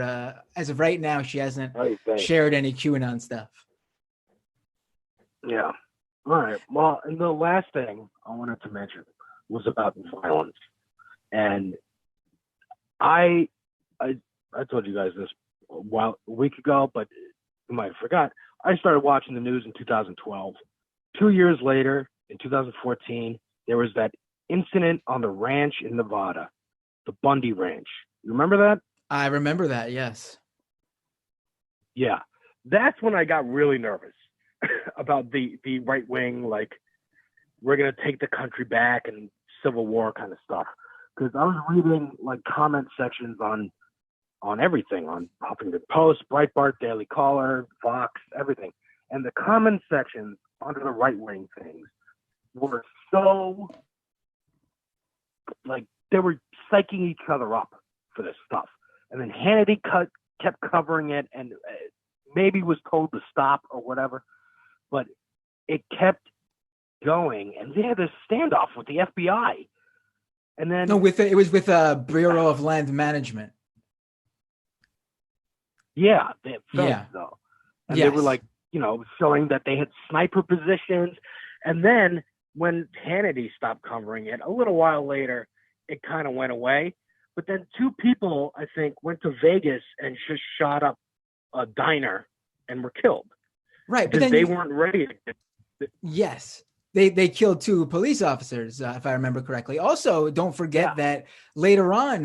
as of right now, she hasn't shared any QAnon stuff. Yeah. All right. Well, and the last thing I wanted to mention was about violence. And I told you guys this a week ago, but you might have forgot. I started watching the news in 2012. 2 years later, in 2014, there was that incident on the ranch in Nevada, the Bundy Ranch. You remember that? I remember that, yes. Yeah. That's when I got really nervous about the right wing, like, we're going to take the country back and Civil War kind of stuff. Because I was reading, like, comment sections on everything, on Huffington Post, Breitbart, Daily Caller, Fox, everything. And the comment sections under the right wing things were so, like, they were psyching each other up for this stuff. And then Hannity kept covering it and maybe was told to stop or whatever. But it kept going. And they had this standoff with the FBI. And then it was with Bureau of Land Management. Yeah, they had films though. And they were like, showing that they had sniper positions. And then when Hannity stopped covering it, a little while later, it kind of went away. But then two people, I think, went to Vegas and just shot up a diner and were killed. Right. Because they weren't ready. Yes. They killed two police officers, if I remember correctly. Also, don't forget that later on,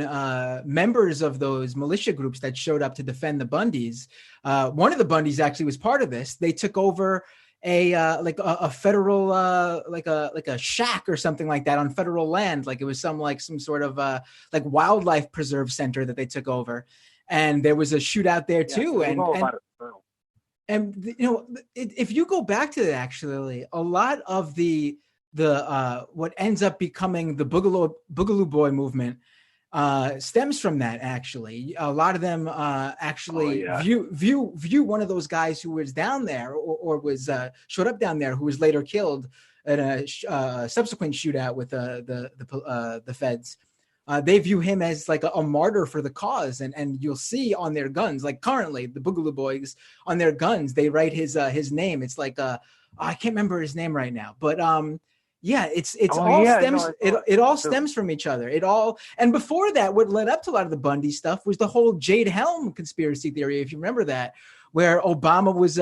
members of those militia groups that showed up to defend the Bundys, one of the Bundys actually was part of this. They took over a federal like a shack or something like that on federal land. Like it was some sort of like wildlife preserve center that they took over, and there was a shootout there too. And if you go back to it, actually, a lot of the what ends up becoming the Boogaloo Boy movement stems from that. Actually, a lot of them actually view one of those guys who was down there or was showed up down there, who was later killed in a subsequent shootout with the feds. They view him as like a martyr for the cause, and you'll see on their guns, like currently the Boogaloo Boys, on their guns they write his name. It's like I can't remember his name right now, but it all stems from each other. And before that, what led up to a lot of the Bundy stuff was the whole Jade Helm conspiracy theory, if you remember that, where Obama was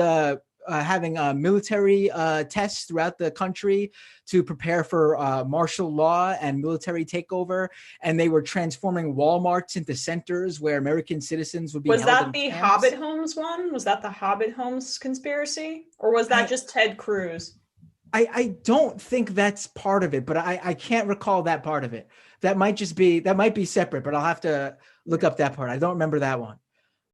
having military tests throughout the country to prepare for martial law and military takeover, and they were transforming Walmarts into centers where American citizens would be. Was that the Hobbit Homes one? Was that the Hobbit Homes conspiracy, or was that just Ted Cruz? I don't think that's part of it, but I can't recall that part of it. That might be separate, but I'll have to look up that part. I don't remember that one.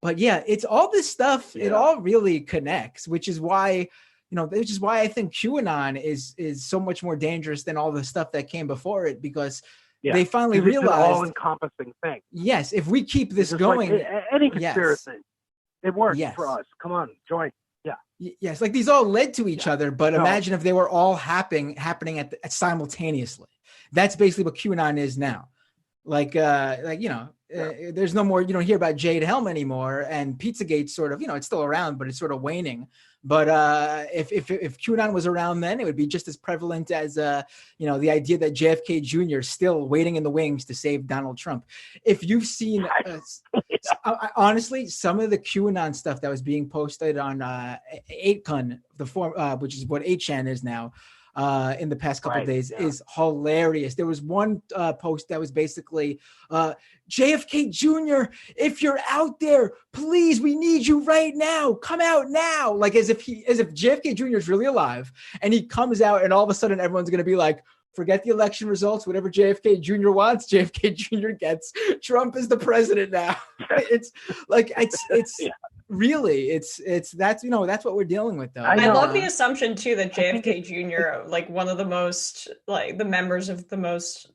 But yeah, it's all this stuff. Yeah. It all really connects, which is why I think QAnon is so much more dangerous than all the stuff that came before it, because they finally realized it's an all-encompassing thing. Yes, if we keep this going, like any conspiracy, it works for us. Come on, join. Yeah. Yes, like these all led to each other, but imagine if they were all happening at simultaneously. That's basically what QAnon is now. There's no more, you don't hear about Jade Helm anymore, and Pizzagate sort of, it's still around, but it's sort of waning. But if QAnon was around then, it would be just as prevalent as the idea that JFK Jr. is still waiting in the wings to save Donald Trump. If you've seen, honestly, some of the QAnon stuff that was being posted on 8kun, which is what 8chan is now, in the past couple of days is hilarious. There was one post that was basically JFK Jr., if you're out there, please, we need you right now. Come out now. Like as if JFK Jr. is really alive, and he comes out, and all of a sudden everyone's going to be like, forget the election results. Whatever JFK Jr. wants, JFK Jr. gets. Trump is the president now. It's really, that's what we're dealing with, though. I love the assumption too that JFK Jr., like one of the most, like the members of the most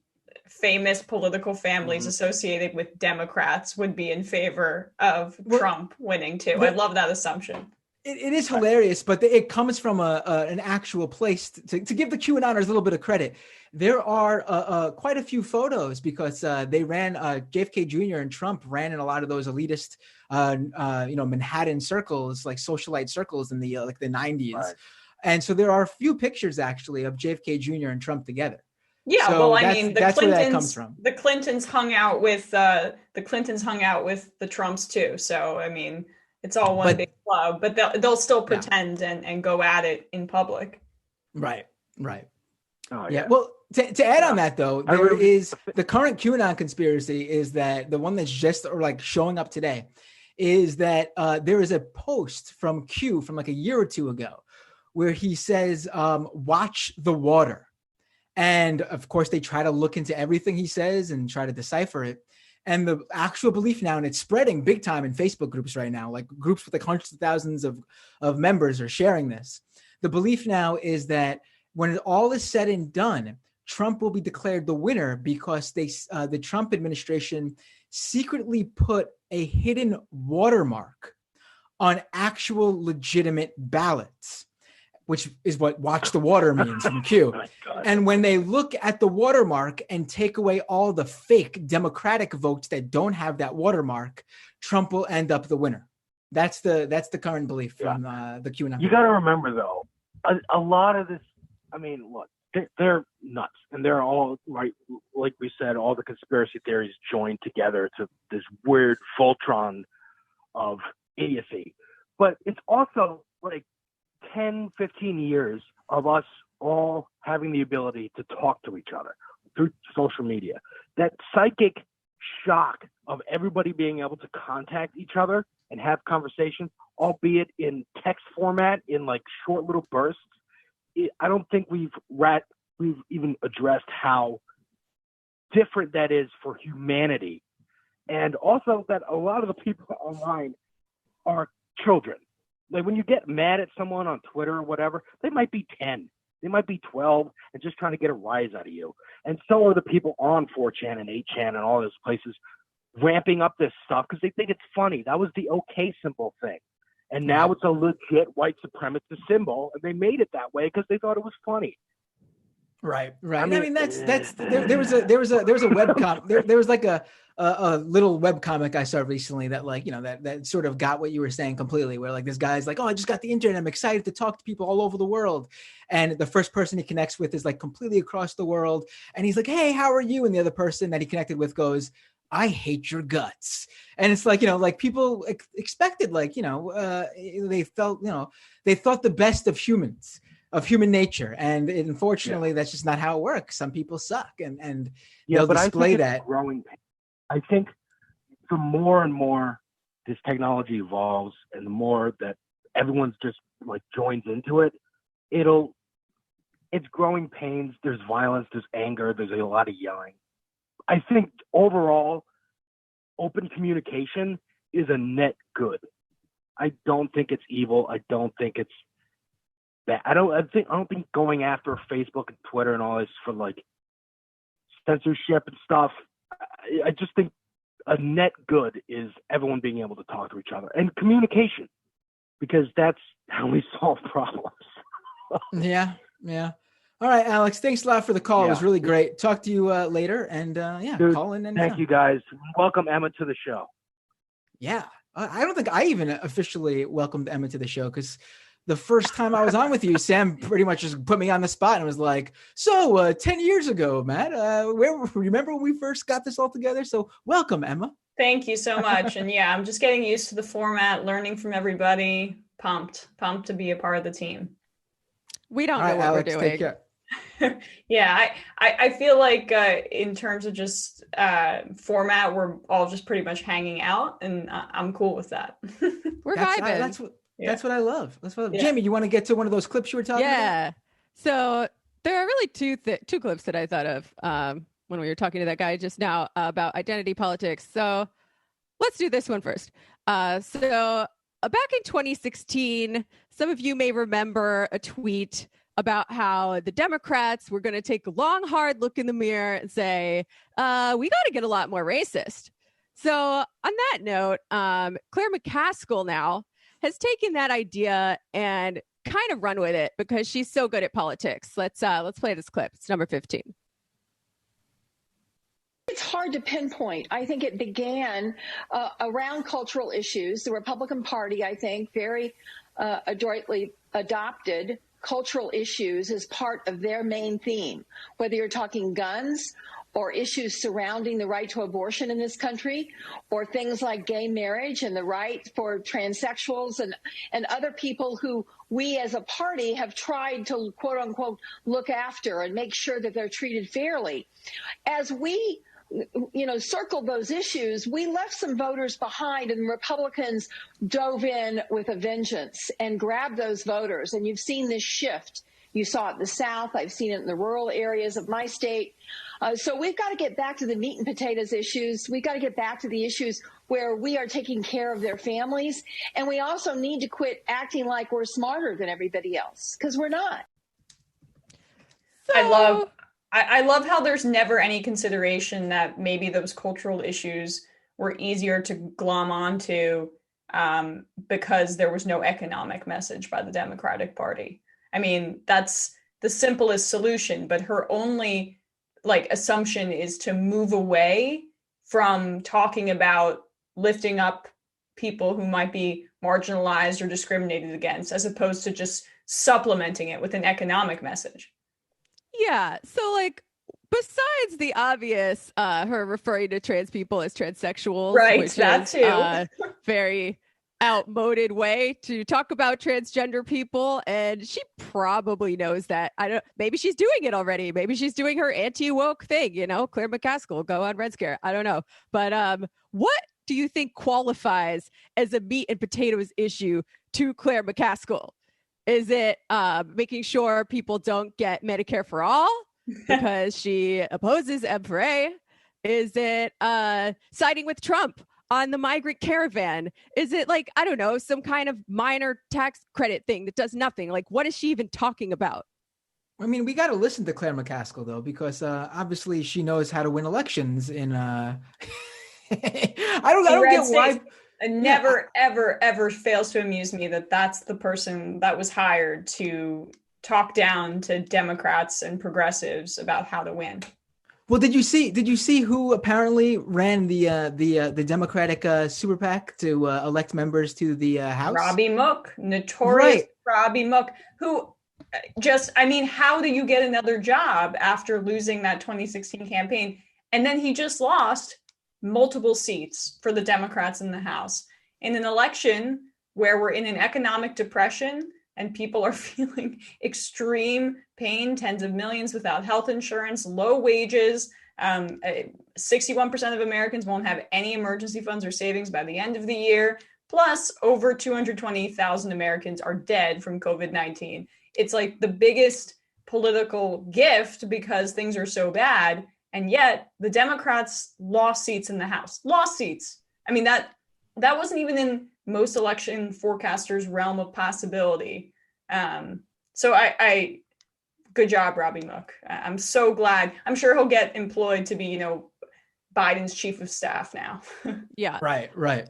famous political families associated with Democrats, would be in favor of Trump winning too. I love that assumption. It is hilarious, but it comes from an actual place. To give the QAnoners a little bit of credit, there are quite a few photos, because they ran JFK Jr. and Trump ran in a lot of those elitist, Manhattan circles, like socialite circles in the 90s. Right. And so there are a few pictures actually of JFK Jr. and Trump together. Yeah, so well, I mean, that's where that comes from. The Clintons hung out with the Trumps too. So I mean, it's all one big club, but they'll still pretend and go at it in public. Right. Oh, yeah. Well, to add on that though, there is the current QAnon conspiracy is that the one that's just showing up today is that there is a post from Q from like a year or two ago where he says, watch the water. And of course, they try to look into everything he says and try to decipher it. And the actual belief now, and it's spreading big time in Facebook groups right now, like groups with like hundreds of thousands of members are sharing this. The belief now is that when all is said and done, Trump will be declared the winner because the Trump administration secretly put a hidden watermark on actual legitimate ballots, which is what watch the water means from Q. And when they look at the watermark and take away all the fake Democratic votes that don't have that watermark, Trump will end up the winner. That's the current belief from the QAnon. You got to remember, though, a lot of this, I mean, look, they're nuts. And they're all, right, like we said, all the conspiracy theories joined together to this weird Voltron of idiocy. But it's also like 10, 15 years of us all having the ability to talk to each other through social media. That psychic shock of everybody being able to contact each other and have conversations, albeit in text format, in like short little bursts. I don't think we've even addressed how different that is for humanity. And also that a lot of the people online are children. Like when you get mad at someone on Twitter or whatever, they might be 10, they might be 12 and just trying to get a rise out of you. And so are the people on 4chan and 8chan and all those places ramping up this stuff because they think it's funny. That was the OK symbol thing. And now it's a legit white supremacist symbol. And they made it that way because they thought it was funny. Right. I mean that's there was a webcomic. There was like a little webcomic I saw recently that that sort of got what you were saying completely, where like this guy's like, oh, I just got the internet, I'm excited to talk to people all over the world, and the first person he connects with is like completely across the world, and he's like, hey, how are you? And the other person that he connected with goes, I hate your guts. And it's like, like people expected, they felt, they thought the best of humans, of human nature. And unfortunately, that's just not how it works. Some people suck and they'll display that. Growing pain. I think the more and more this technology evolves and the more that everyone's just like joins into it, it's growing pains. There's violence, there's anger, there's a lot of yelling. I think overall, open communication is a net good. I don't think it's evil. I don't think it's bad. I don't think going after Facebook and Twitter and all this for like censorship and stuff. I just think a net good is everyone being able to talk to each other and communication, because that's how we solve problems. Yeah. All right, Alex, thanks a lot for the call. It was really great. Talk to you later. And Dude, call in. Thank you, guys. Welcome Emma to the show. Yeah. I don't think I even officially welcomed Emma to the show, because the first time I was on with you, Sam pretty much just put me on the spot and was like, so 10 years ago, Matt, remember when we first got this all together? So welcome, Emma. Thank you so much. And yeah, I'm just getting used to the format, learning from everybody. Pumped to be a part of the team. We don't know what Alex, we're doing. Take care. Yeah, I feel like in terms of just format, we're all just pretty much hanging out, and I'm cool with that. We're vibing. That's what I love. Jamie, you want to get to one of those clips you were talking about? Yeah. So there are really two clips that I thought of when we were talking to that guy just now about identity politics. So let's do this one first. So back in 2016, some of you may remember a tweet about how the Democrats were going to take a long, hard look in the mirror and say, we got to get a lot more racist. So on that note, Claire McCaskill now has taken that idea and kind of run with it because she's so good at politics. Let's play this clip. It's number 15. It's hard to pinpoint. I think it began around cultural issues. The Republican Party, I think, very adroitly adopted cultural issues as part of their main theme, whether you're talking guns or issues surrounding the right to abortion in this country, or things like gay marriage and the right for transsexuals and other people who we as a party have tried to, quote unquote, look after and make sure that they're treated fairly. As we circled those issues, we left some voters behind, and Republicans dove in with a vengeance and grabbed those voters. And you've seen this shift. You saw it in the South. I've seen it in the rural areas of my state. So we've got to get back to the meat and potatoes issues. We've got to get back to the issues where we are taking care of their families. And we also need to quit acting like we're smarter than everybody else, because we're not. I love how there's never any consideration that maybe those cultural issues were easier to glom onto because there was no economic message by the Democratic Party. I mean, that's the simplest solution, but her only assumption is to move away from talking about lifting up people who might be marginalized or discriminated against, as opposed to just supplementing it with an economic message. Yeah. So besides the obvious, her referring to trans people as transsexuals, right? Which that is, too. Very outmoded way to talk about transgender people, and she probably knows that. Maybe she's doing it already. Maybe she's doing her anti-woke thing. Claire McCaskill, go on Red Scare. I don't know, but what do you think qualifies as a meat and potatoes issue to Claire McCaskill? Is it making sure people don't get Medicare for all because she opposes M4A? Is it siding with Trump on the migrant caravan? Is it I don't know, some kind of minor tax credit thing that does nothing? What is she even talking about? I mean, we got to listen to Claire McCaskill, though, because obviously she knows how to win elections in I don't get why. It never, ever fails to amuse me that that's the person that was hired to talk down to Democrats and progressives about how to win. Well, did you see who apparently ran the Democratic super PAC to elect members to the House? Robbie Mook, notorious Robbie Mook, who how do you get another job after losing that 2016 campaign? And then he just lost multiple seats for the Democrats in the House in an election where we're in an economic depression and people are feeling extreme pain, tens of millions without health insurance, low wages. 61% of Americans won't have any emergency funds or savings by the end of the year. Plus, over 220,000 Americans are dead from COVID-19. It's the biggest political gift because things are so bad. And yet the Democrats lost seats in the House. Lost seats. I mean, that wasn't even in most election forecasters' realm of possibility. So I good job, Robbie Mook. I'm so glad. I'm sure he'll get employed to be, Biden's chief of staff now. Yeah. Right.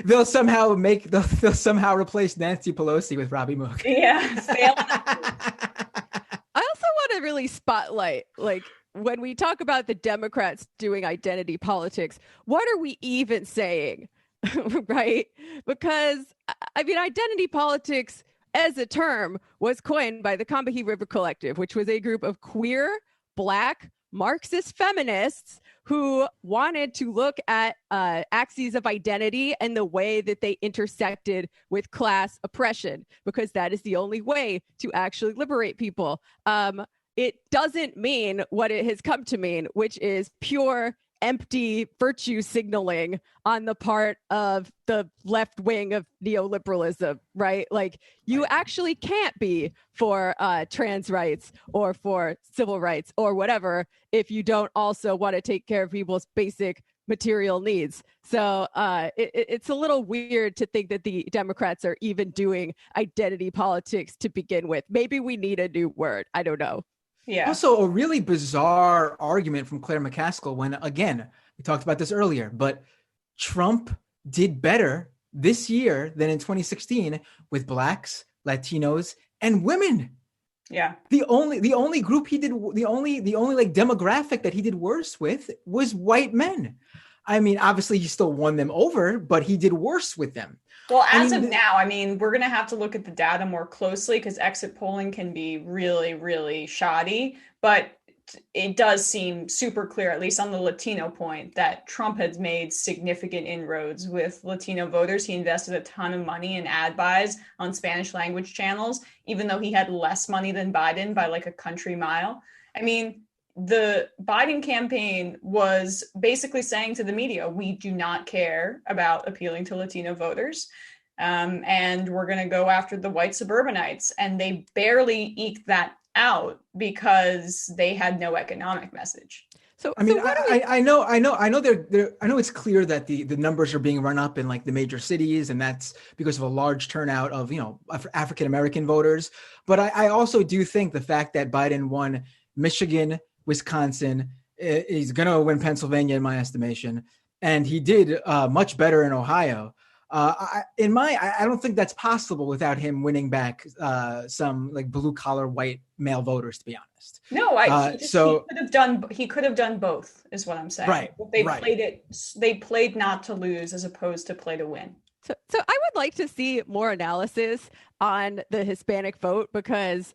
They'll somehow replace Nancy Pelosi with Robbie Mook. Yeah. I also want to really spotlight, when we talk about the Democrats doing identity politics, what are we even saying? Right? Because, identity politics as a term was coined by the Combahee River Collective, which was a group of queer, Black, Marxist feminists who wanted to look at axes of identity and the way that they intersected with class oppression, because that is the only way to actually liberate people. It doesn't mean what it has come to mean, which is pure, empty virtue signaling on the part of the left wing of neoliberalism, right? You actually can't be for trans rights or for civil rights or whatever if you don't also want to take care of people's basic material needs. So it's a little weird to think that the Democrats are even doing identity politics to begin with. Maybe we need a new word. I don't know. Yeah. Also, a really bizarre argument from Claire McCaskill when, again, we talked about this earlier, but Trump did better this year than in 2016 with Blacks, Latinos, and women. Yeah. The only group he did, the only demographic that he did worse with was white men. I mean, obviously he still won them over, but he did worse with them. Well, as of now, I mean, we're going to have to look at the data more closely because exit polling can be really, really shoddy. But it does seem super clear, at least on the Latino point, that Trump has made significant inroads with Latino voters. He invested a ton of money in ad buys on Spanish language channels, even though he had less money than Biden by like a country mile. I mean, the Biden campaign was basically saying to the media, we do not care about appealing to Latino voters. And we're going to go after the white suburbanites. And they barely eked that out because they had no economic message. So I mean, I know it's clear that the numbers are being run up in like the major cities, and that's because of a large turnout of, African American voters. But I also do think the fact that Biden won Michigan, Wisconsin, he's going to win Pennsylvania in my estimation, and he did much better in Ohio. I don't think that's possible without him winning back some like blue collar white male voters, to be honest. No, he could have done both, is what I'm saying. Right. They played not to lose as opposed to play to win. So I would like to see more analysis on the Hispanic vote, because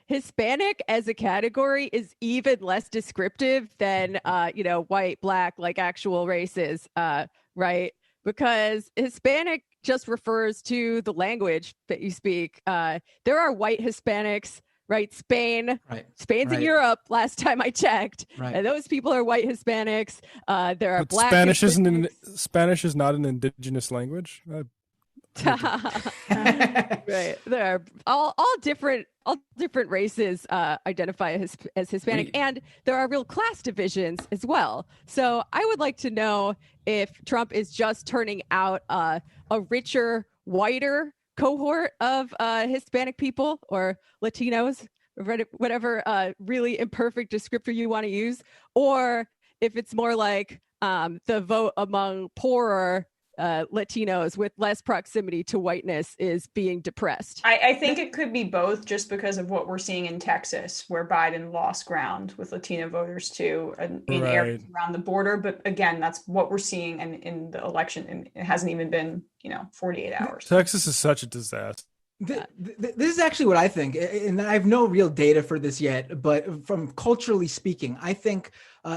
Hispanic as a category is even less descriptive than, white, black, like actual races, right? Because Hispanic just refers to the language that you speak. There are white Hispanics, right? Spain's in Europe, last time I checked. Right. And those people are white Hispanics. There are black Spanish Hispanics. Spanish is not an indigenous language. Right. There are all different races identify as Hispanic, and there are real class divisions as well. So I would like to know if Trump is just turning out a richer, whiter cohort of Hispanic people or Latinos, whatever really imperfect descriptor you want to use, or if it's more like the vote among poorer Latinos with less proximity to whiteness is being depressed. I think it could be both, just because of what we're seeing in Texas, where Biden lost ground with Latino voters too, in areas around the border. But again, that's what we're seeing in the election, and it hasn't even been 48 hours. Texas is such a disaster. This is actually what I think, and I have no real data for this yet, but from culturally speaking, I think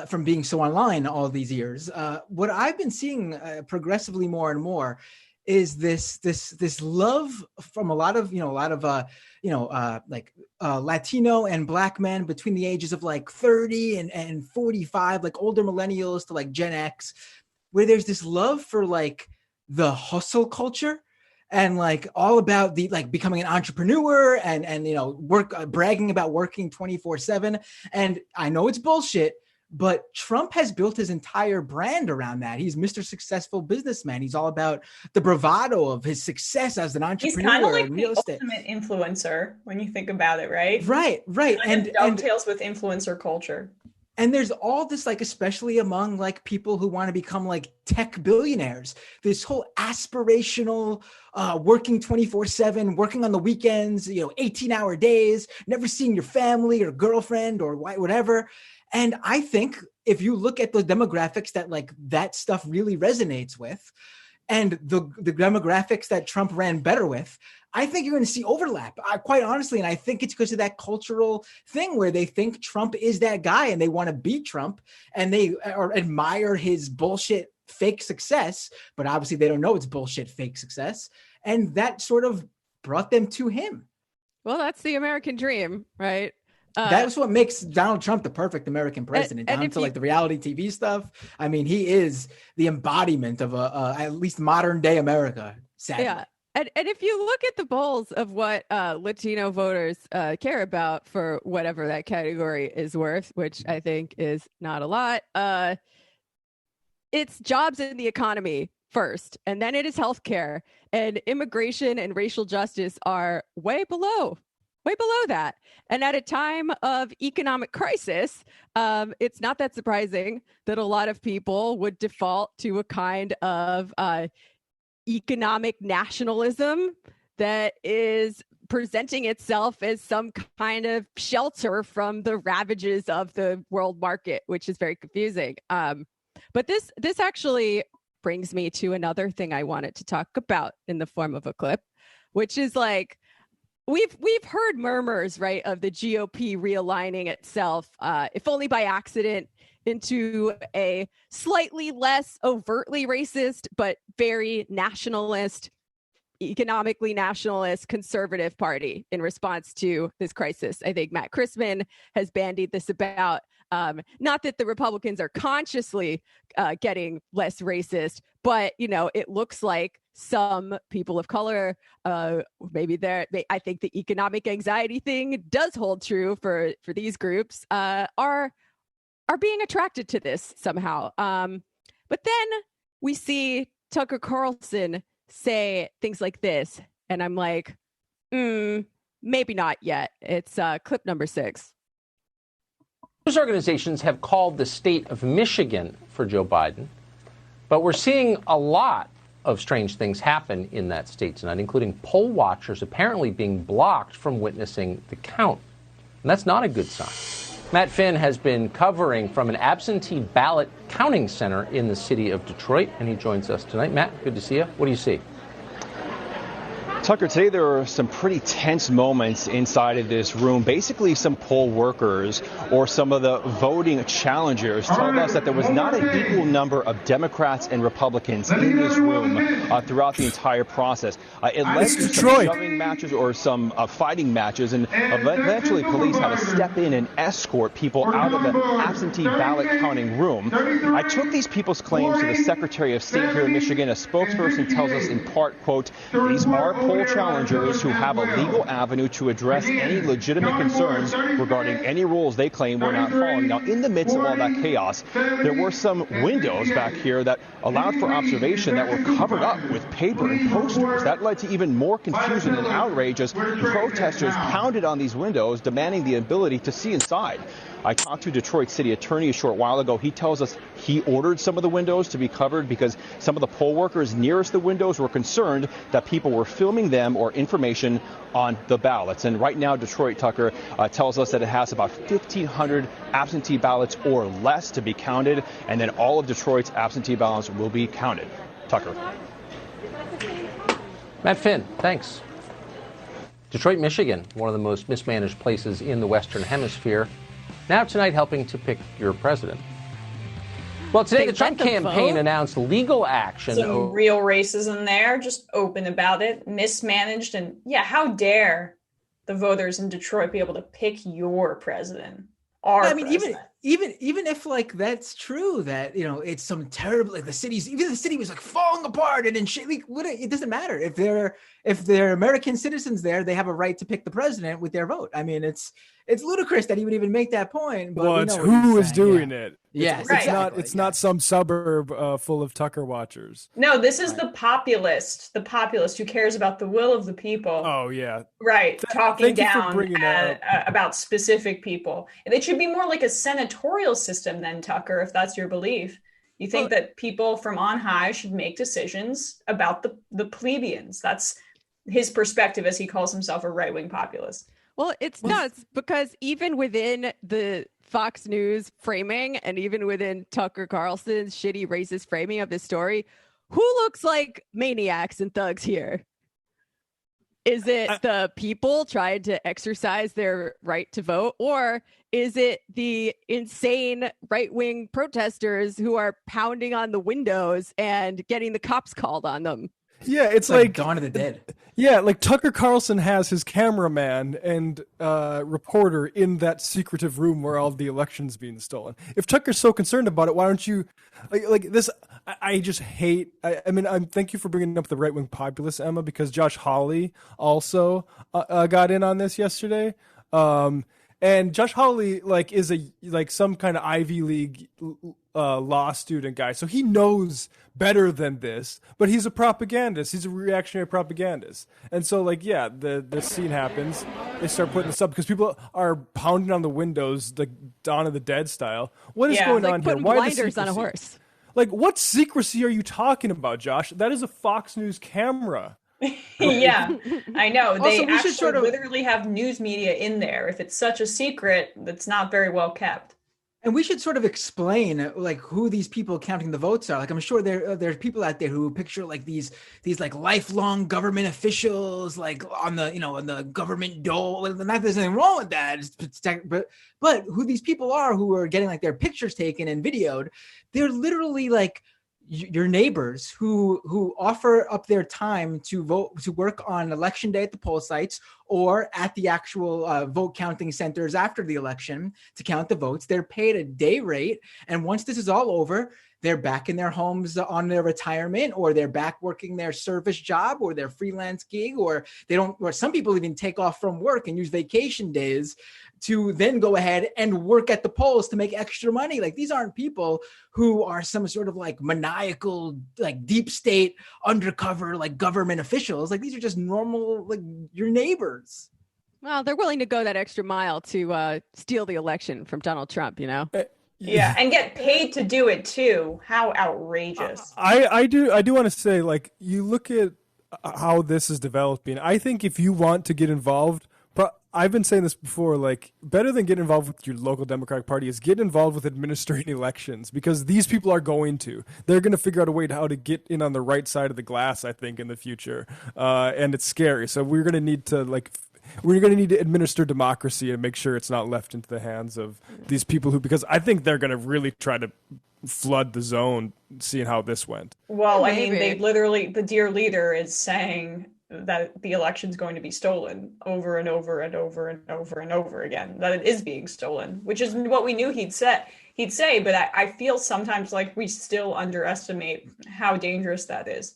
from being so online all these years, what I've been seeing progressively more and more is this love from a lot of Latino and Black men between the ages of like 30 and 45, like older millennials to like Gen X, where there's this love for like the hustle culture. And like all about the like becoming an entrepreneur and bragging about working 24/7. And I know it's bullshit, but Trump has built his entire brand around that. He's Mr. Successful Businessman. He's all about the bravado of his success as an entrepreneur. He's kind of like in the real estate. ultimate influencer when you think about it, right? Right. And dovetails with influencer culture. And there's all this, like, especially among like people who want to become like tech billionaires, this whole aspirational working 24/7, working on the weekends, 18-hour days, never seeing your family or girlfriend or whatever. And I think if you look at the demographics that like that stuff really resonates with, and the demographics that Trump ran better with, I think you're going to see overlap, quite honestly. And I think it's because of that cultural thing where they think Trump is that guy and they want to beat Trump and they admire his bullshit fake success, but obviously they don't know it's bullshit fake success. And that sort of brought them to him. Well, that's the American dream, right? That's what makes Donald Trump the perfect American president, down to like the reality TV stuff. I mean, he is the embodiment of at least modern day America, sadly. Yeah. And if you look at the polls of what Latino voters care about for whatever that category is worth, which I think is not a lot, it's jobs in the economy first, and then it is healthcare, and immigration and racial justice are way below that. And at a time of economic crisis, it's not that surprising that a lot of people would default to a kind of economic nationalism that is presenting itself as some kind of shelter from the ravages of the world market, which is very confusing. But this actually brings me to another thing I wanted to talk about in the form of a clip, which is like, we've heard murmurs, right, of the GOP realigning itself, if only by accident, into a slightly less overtly racist, but very nationalist, economically nationalist conservative party in response to this crisis. I think Matt Christman has bandied this about, not that the Republicans are consciously getting less racist, but, you know, it looks like some people of color, maybe I think the economic anxiety thing does hold true for these groups, are being attracted to this somehow. But then we see Tucker Carlson say things like this, and I'm like, maybe not yet. It's clip number 6. News organizations have called the state of Michigan for Joe Biden, but we're seeing a lot of strange things happen in that state tonight, including poll watchers apparently being blocked from witnessing the count. And that's not a good sign. Matt Finn has been covering from an absentee ballot counting center in the city of Detroit, and he joins us tonight. Matt, good to see you. What do you see? Tucker, today there are some pretty tense moments inside of this room. Basically, some poll workers or some of the voting challengers told us that there was not an equal number of Democrats and Republicans in this room throughout the entire process. It led to some shoving matches or some fighting matches, and eventually police had to step in and escort people out of the absentee ballot counting room. I took these people's claims to the Secretary of State here in Michigan. A spokesperson tells us in part, quote, these are poll challengers who have a legal avenue to address any legitimate concerns regarding any rules they claim we're not following. Now, in the midst of all that chaos, there were some windows back here that allowed for observation that were covered up with paper and posters. That led to even more confusion and outrage as protesters pounded on these windows, demanding the ability to see inside. I talked to Detroit City Attorney a short while ago. He tells us he ordered some of the windows to be covered because some of the poll workers nearest the windows were concerned that people were filming them or information on the ballots. And right now, Detroit, Tucker, tells us that it has about 1,500 absentee ballots or less to be counted, and then all of Detroit's absentee ballots will be counted. Tucker. Matt Finn, thanks. Detroit, Michigan, one of the most mismanaged places in the Western Hemisphere. Now tonight helping to pick your president. Well, today the Trump campaign announced legal action. Some real racism there, just open about it, mismanaged. And yeah, how dare the voters in Detroit be able to pick your president? I mean, even if like that's true, that, you know, it's some terrible, like the city was like falling apart and in shit. Like, it doesn't matter if they're American citizens there, they have a right to pick the president with their vote. I mean, it's ludicrous that he would even make that point. But well, it's who is doing it. Yes, it's not some suburb full of Tucker watchers. No, this is the populist who cares about the will of the people. Oh yeah, right. Talking down about specific people. It should be more like a senatorial system then, Tucker, if that's your belief. You think that people from on high should make decisions about the plebeians. That's his perspective, as he calls himself a right-wing populist. Well, it's nuts because even within the Fox News framing and even within Tucker Carlson's shitty racist framing of this story, who looks like maniacs and thugs here? Is it the people trying to exercise their right to vote, or is it the insane right-wing protesters who are pounding on the windows and getting the cops called on them? Yeah, it's like Dawn of the Dead. Yeah, like Tucker Carlson has his cameraman and reporter in that secretive room where all of the election's being stolen. If Tucker's so concerned about it, why don't you like this? I just hate. I mean, thank you for bringing up the right wing populists, Emma, because Josh Hawley also got in on this yesterday. And Josh Hawley is some kind of Ivy League law student guy, so he knows better than this. But he's a propagandist. He's a reactionary propagandist. And so, the scene happens. They start putting this up because people are pounding on the windows, the Dawn of the Dead style. What is going on here? Why blinders on a horse? Like, what secrecy are you talking about, Josh? That is a Fox News camera. Yeah, I know. They Also, we should actually literally have news media in there. If it's such a secret, that's not very well kept. And we should sort of explain like who these people counting the votes are. Like, I'm sure there's people out there who picture like these like lifelong government officials, like on the, on the government dole. Not there's anything wrong with that, but who these people are who are getting like their pictures taken and videoed, they're literally like your neighbors who offer up their time to work on election day at the poll sites or at the actual vote counting centers after the election to count the votes. They're paid a day rate. And once this is all over, they're back in their homes on their retirement, or they're back working their service job or their freelance gig, or some people even take off from work and use vacation days to then go ahead and work at the polls to make extra money. Like, these aren't people who are some sort of like maniacal, like deep state undercover, like government officials. Like, these are just normal, like your neighbors. Well, they're willing to go that extra mile to steal the election from Donald Trump, Yeah, and get paid to do it too. How outrageous. I do want to say, like, you look at how this is developing. I think if you want to get involved, I've been saying this before, like, better than get involved with your local Democratic Party is get involved with administrating elections, because these people are they're going to figure out a way to how to get in on the right side of the glass, I think, in the future. And it's scary. So we're going to need to administer democracy and make sure it's not left into the hands of these people because I think they're going to really try to flood the zone, seeing how this went. Well, I mean, the dear leader is saying that the election's going to be stolen over and over and over and over and over again, that it is being stolen, which is what we knew he'd say, but I feel sometimes like we still underestimate how dangerous that is.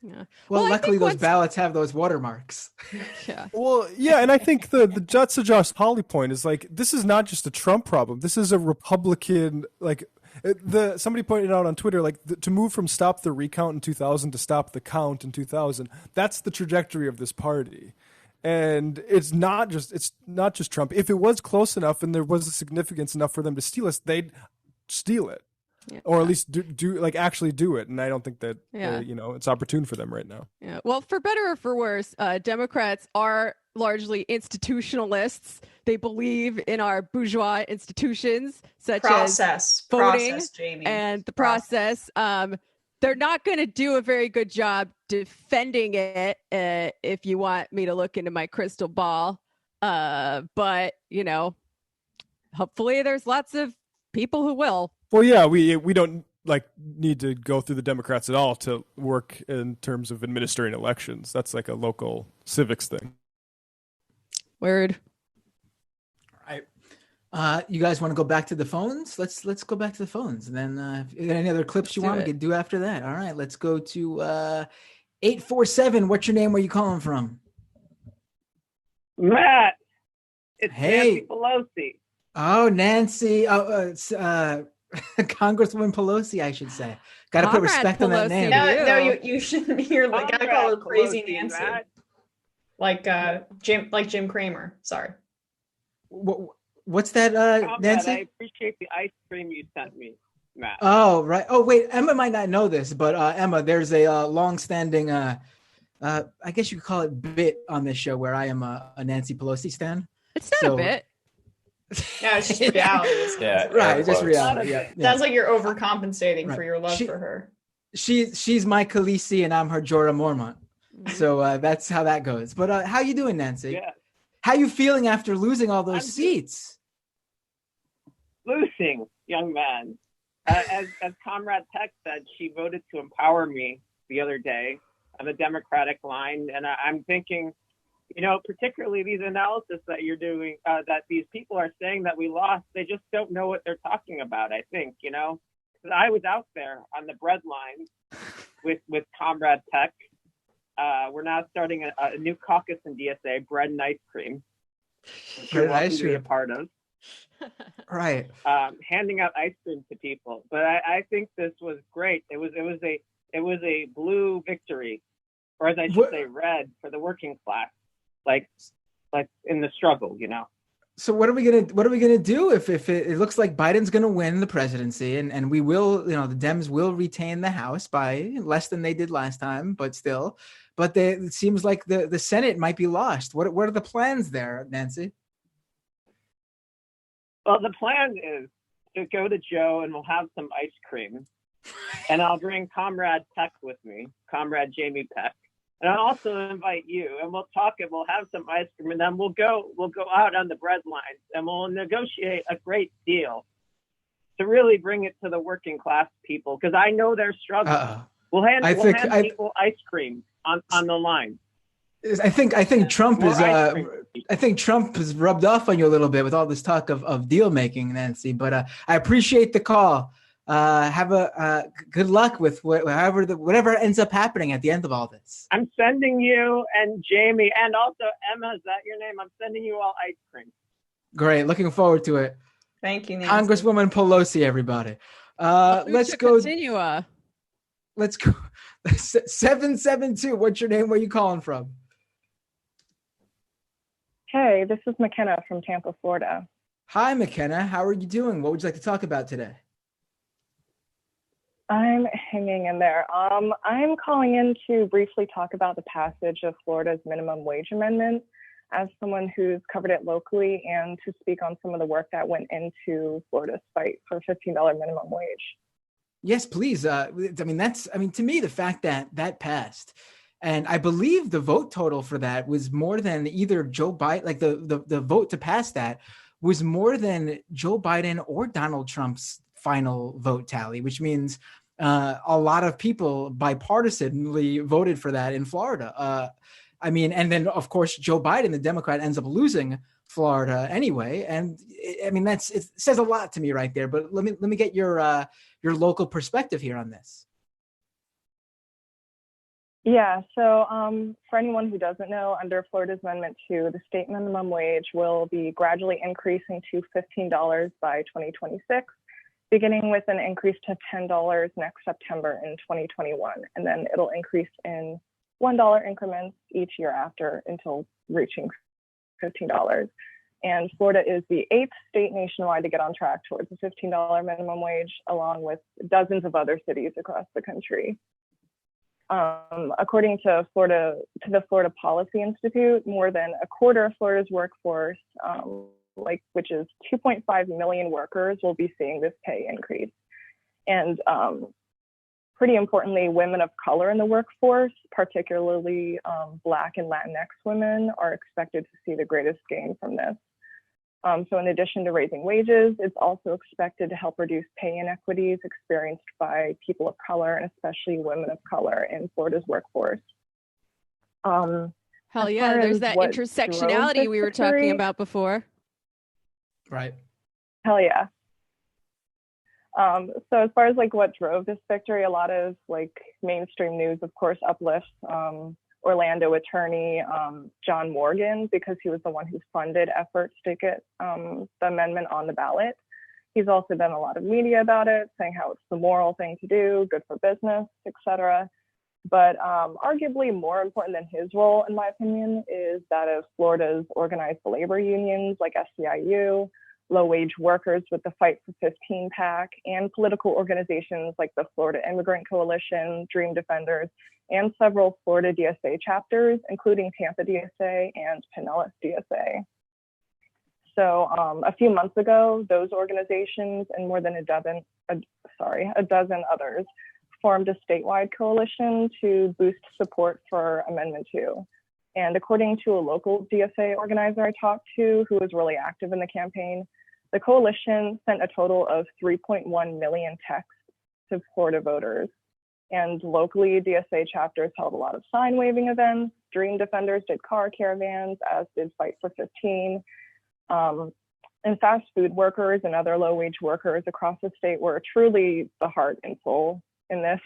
Yeah. Well, luckily those ballots have those watermarks. Yeah. Well, yeah, and I think that's a Josh Hawley point is like, this is not just a Trump problem. This is a Republican, like, somebody pointed out on Twitter, like, to move from stop the recount in 2000 to stop the count in 2000, that's the trajectory of this party. And it's not just Trump. If it was close enough and there was a significance enough for them to steal us, they'd steal it. Yeah. Or at least actually do it. And I don't think that, it's opportune for them right now. Yeah. Well, for better or for worse, Democrats are largely institutionalists. They believe in our bourgeois institutions, such as voting and the process. They're not going to do a very good job defending it, if you want me to look into my crystal ball. But, hopefully there's lots of people who will. Well, yeah, we don't need to go through the Democrats at all to work in terms of administering elections. That's like a local civics thing. Word. All right. You guys want to go back to the phones? Let's go back to the phones. And then if you got any other clips you want, we can do after that. All right, let's go to 847. What's your name? Where you calling from? Matt. It's Nancy Pelosi. Oh, Nancy. It's Congresswoman Pelosi, I should say. Got to put respect on that name. No, you shouldn't. You're gotta call her Crazy Nancy. Like Jim Cramer. Sorry. What's that, Nancy? I appreciate the ice cream you sent me, Matt. Oh, right. Oh, wait. Emma might not know this, but Emma, there's a long-standing, I guess you could call it bit on this show where I am a Nancy Pelosi stan. It's not a bit. No, it's just reality. Right, just reality. Yeah. Sounds like you're overcompensating for your love for her. She's my Khaleesi and I'm her Jorah Mormont. So that's how that goes. But how you doing, Nancy? Yeah. How you feeling after losing all those seats? Losing, young man. As Comrade Tech said, she voted to empower me the other day on the Democratic line. And I'm thinking, particularly these analysis that you're doing, that these people are saying that we lost, they just don't know what they're talking about, I think, Because I was out there on the bread line with Comrade Tech. We're now starting a new caucus in DSA, bread and ice cream. You're welcome to be a part of. Right. Handing out ice cream to people. But I think this was great. It was a blue victory, or as I should say, red for the working class. Like in the struggle, So what are we gonna do if it looks like Biden's gonna win the presidency and we will, the Dems will retain the House by less than they did last time, but still, it seems like the Senate might be lost. What are the plans there, Nancy? Well, the plan is to go to Joe and we'll have some ice cream. And I'll bring Comrade Peck with me, Comrade Jamie Peck. And I'll also invite you, and we'll talk and we'll have some ice cream, and then we'll go out on the bread lines and we'll negotiate a great deal to really bring it to the working class people, because I know they're struggling. We'll hand people ice cream on the line. I think Trump is. I think Trump has rubbed off on you a little bit with all this talk of deal making, Nancy. But I appreciate the call. Have a good luck with whatever ends up happening at the end of all this. I'm sending you and Jamie and also Emma. Is that your name? I'm sending you all ice cream. Great, looking forward to it. Thank you, Nancy. Congresswoman Pelosi, everybody. Let's go. Continua. Let's go. 772. What's your name? Where are you calling from? Hey, this is McKenna from Tampa, Florida. Hi, McKenna. How are you doing? What would you like to talk about today? I'm hanging in there. I'm calling in to briefly talk about the passage of Florida's minimum wage amendment as someone who's covered it locally, and to speak on some of the work that went into Florida's fight for $15 minimum wage. Yes, please. To me, the fact that passed, and I believe the vote total for that was more than either Joe Biden, like the vote to pass that was more than Joe Biden or Donald Trump's final vote tally, which means a lot of people bipartisanly voted for that in Florida. And then of course Joe Biden, the Democrat, ends up losing Florida anyway. And it says a lot to me right there. But let me get your local perspective here on this. Yeah, so for anyone who doesn't know, under Florida's Amendment 2, the state minimum wage will be gradually increasing to $15 by 2026, beginning with an increase to $10 next September in 2021. And then it'll increase in $1 increments each year after until reaching $15. And Florida is the 8th state nationwide to get on track towards the $15 minimum wage, along with dozens of other cities across the country. According to the Florida Policy Institute, more than a quarter of Florida's workforce, which is 2.5 million workers, will be seeing this pay increase. And pretty importantly, women of color in the workforce, particularly Black and Latinx women, are expected to see the greatest gain from this. So in addition to raising wages, it's also expected to help reduce pay inequities experienced by people of color, and especially women of color in Florida's workforce. Hell yeah, there's that intersectionality we were talking about before. Right. Hell yeah. So as far as what drove this victory, a lot of mainstream news, of course, uplifts Orlando attorney John Morgan, because he was the one who funded efforts to get the amendment on the ballot. He's also done a lot of media about it, saying how it's the moral thing to do, good for business, etc. But arguably more important than his role, in my opinion, is that of Florida's organized labor unions like SEIU, low-wage workers with the Fight for 15 PAC, and political organizations like the Florida Immigrant Coalition, Dream Defenders, and several Florida DSA chapters, including Tampa DSA and Pinellas DSA. So a few months ago, those organizations and more than a dozen others formed a statewide coalition to boost support for Amendment 2. And according to a local DSA organizer I talked to, who was really active in the campaign, the coalition sent a total of 3.1 million texts to Florida voters. And locally, DSA chapters held a lot of sign waving events. Dream Defenders did car caravans, as did Fight for 15. And fast food workers and other low-wage workers across the state were truly the heart and soul in this.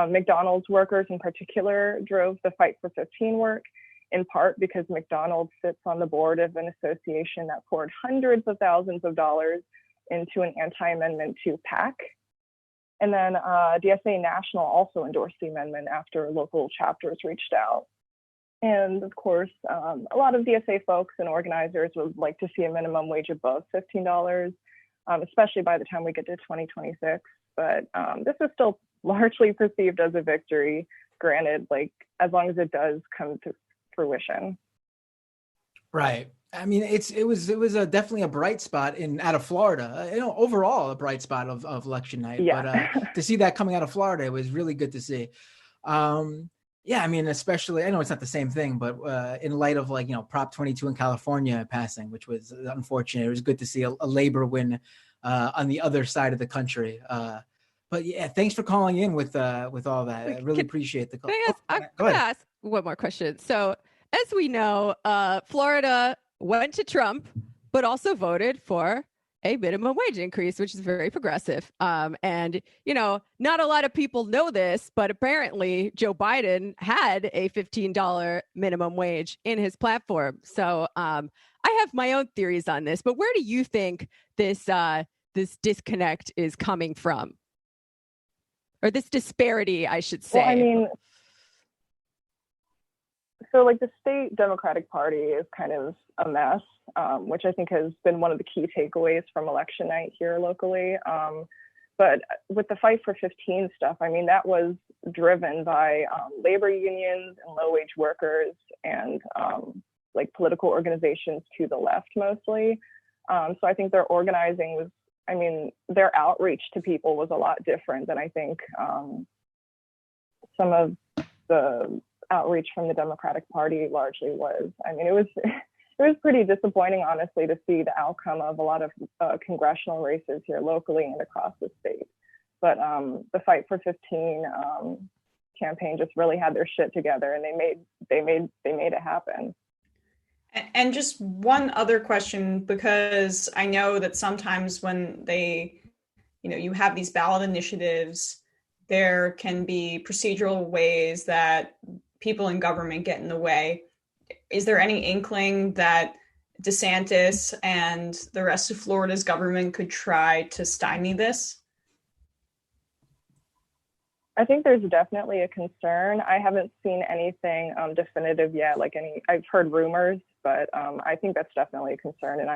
McDonald's workers in particular drove the Fight for 15 work, in part because McDonald's sits on the board of an association that poured hundreds of thousands of dollars into an anti-Amendment 2 PAC. And then DSA National also endorsed the amendment after local chapters reached out. And of course, a lot of DSA folks and organizers would like to see a minimum wage above $15, especially by the time we get to 2026. But this is still largely perceived as a victory, granted, as long as it does come to fruition. Right. I mean, it was definitely a bright spot out of Florida. Overall a bright spot of election night. Yeah. But to see that coming out of Florida, it was really good to see. Yeah, I mean, especially, I know it's not the same thing, but in light of Prop 22 in California passing, which was unfortunate, it was good to see a labor win on the other side of the country. But yeah, thanks for calling in with all that. I really appreciate the call. I'm going to ask one more question. So as we know, Florida went to Trump, but also voted for a minimum wage increase, which is very progressive. And, not a lot of people know this, but apparently Joe Biden had a $15 minimum wage in his platform. So I have my own theories on this, but where do you think this disconnect is coming from? Or this disparity, I should say. Well, I mean, so the state Democratic Party is kind of a mess, which I think has been one of the key takeaways from election night here locally. But with the Fight for 15 stuff, I mean, that was driven by labor unions and low-wage workers and political organizations to the left mostly. So I think their organizing was, their outreach to people was a lot different than I think some of the outreach from the Democratic Party largely was. It was pretty disappointing, honestly, to see the outcome of a lot of congressional races here locally and across the state. But the Fight for 15 campaign just really had their shit together, and they made it happen. And just one other question, because I know that sometimes when they, you have these ballot initiatives, there can be procedural ways that people in government get in the way. Is there any inkling that DeSantis and the rest of Florida's government could try to stymie this? I think there's definitely a concern. I haven't seen anything definitive yet. I've heard rumors, but I think that's definitely a concern, and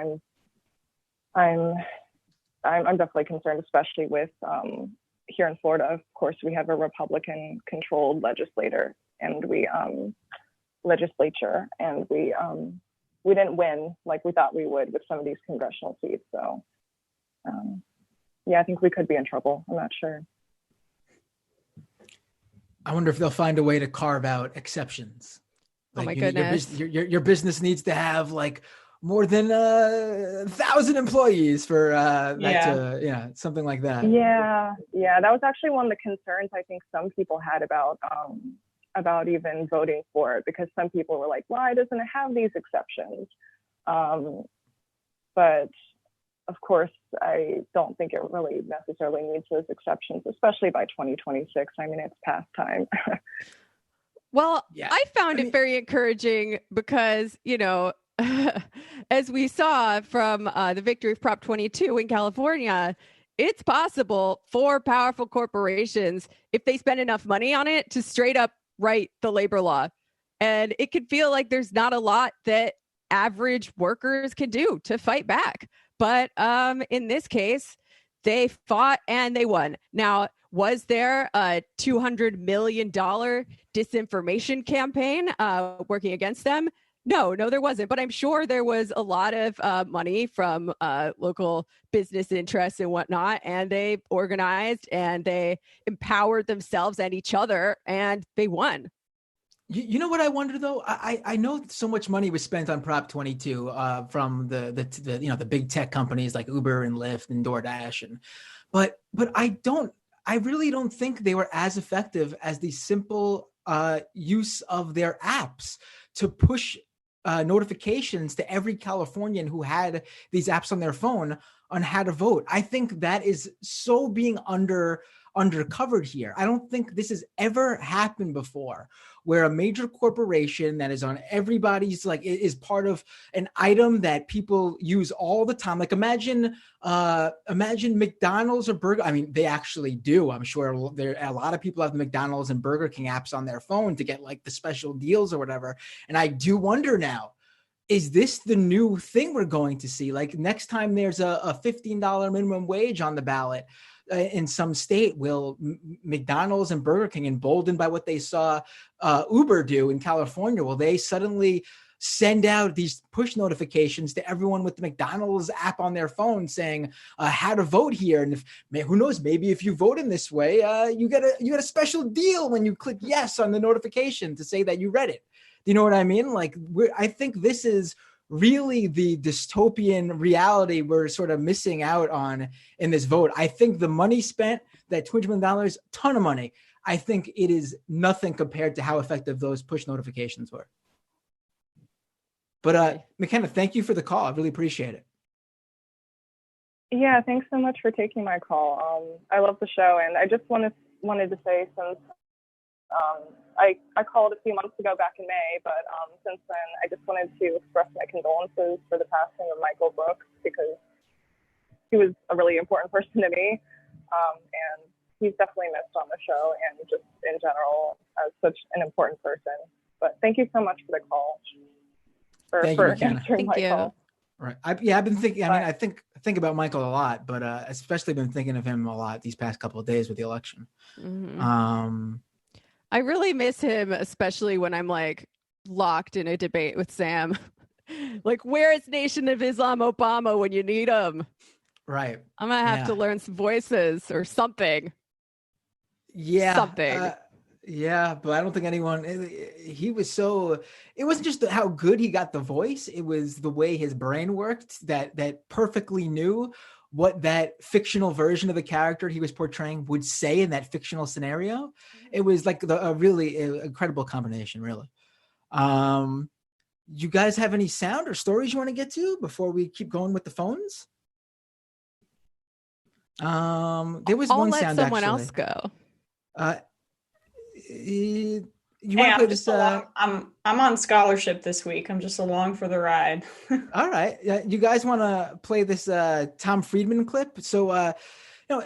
I'm definitely concerned, especially with here in Florida. Of course, we have a Republican-controlled legislature, and we didn't win like we thought we would with some of these congressional seats. So, I think we could be in trouble. I'm not sure. I wonder if they'll find a way to carve out exceptions. Oh my goodness! Your business needs to have more than 1,000 employees for something like that. Yeah, that was actually one of the concerns I think some people had about even voting for it, because some people were like, why doesn't it have these exceptions? But of course, I don't think it really necessarily needs those exceptions, especially by 2026. It's past time. Well, yeah. I found it very encouraging because, as we saw from the victory of Prop 22 in California, it's possible for powerful corporations, if they spend enough money on it, to straight up write the labor law. And it could feel like there's not a lot that average workers can do to fight back. But in this case, they fought and they won. Now, was there a $200 million disinformation campaign working against them? No, there wasn't. But I'm sure there was a lot of money from local business interests and whatnot. And they organized and they empowered themselves and each other, and they won. You know what I wonder though? I know so much money was spent on Prop 22 from the big tech companies like Uber and Lyft and DoorDash, but I really don't think they were as effective as the simple use of their apps to push notifications to every Californian who had these apps on their phone on how to vote. I think that is so being undercovered here. I don't think this has ever happened before, where a major corporation that is on everybody's is part of an item that people use all the time. Imagine McDonald's or Burger. They actually do. I'm sure there a lot of people have McDonald's and Burger King apps on their phone to get the special deals or whatever. And I do wonder now, is this the new thing we're going to see? Next time there's a $15 minimum wage on the ballot in some state, will McDonald's and Burger King, emboldened by what they saw Uber do in California, will they suddenly send out these push notifications to everyone with the McDonald's app on their phone saying how to vote here. And who knows, maybe if you vote in this way, you get a special deal when you click yes on the notification to say that you read it. Do you know what I mean? Like, I think this is really the dystopian reality we're sort of missing out on in this vote. I think the money spent, that $200 million, ton of money, I think it is nothing compared to how effective those push notifications were. But McKenna, thank you for the call. I really appreciate it. Yeah, thanks so much for taking my call. I love the show, and I just wanted to say, since I called a few months ago back in May, but since then I just wanted to express my condolences for the passing of Michael Brooks, because he was a really important person to me, and he's definitely missed on the show and just in general as such an important person. But thank you so much for the call. For answering my call. Right. I've been thinking. I mean, I think about Michael a lot, but especially been thinking of him a lot these past couple of days with the election. Mm-hmm. I really miss him, especially when I'm like locked in a debate with Sam. Like, where is Nation of Islam Obama when you need him? Right. I'm gonna have to learn some voices or something. Yeah. Something. Yeah, but I don't think anyone, he was so, it wasn't just how good he got the voice, it was the way his brain worked that perfectly knew what that fictional version of the character he was portraying would say in that fictional scenario. It was like a really incredible combination, really. You guys have any sound or stories you want to get to before we keep going with the phones? There was one sound, someone actually. else go. You want to play this? I'm on scholarship this week. I'm just along for the ride. All right. You guys want to play this Tom Friedman clip? So, I don't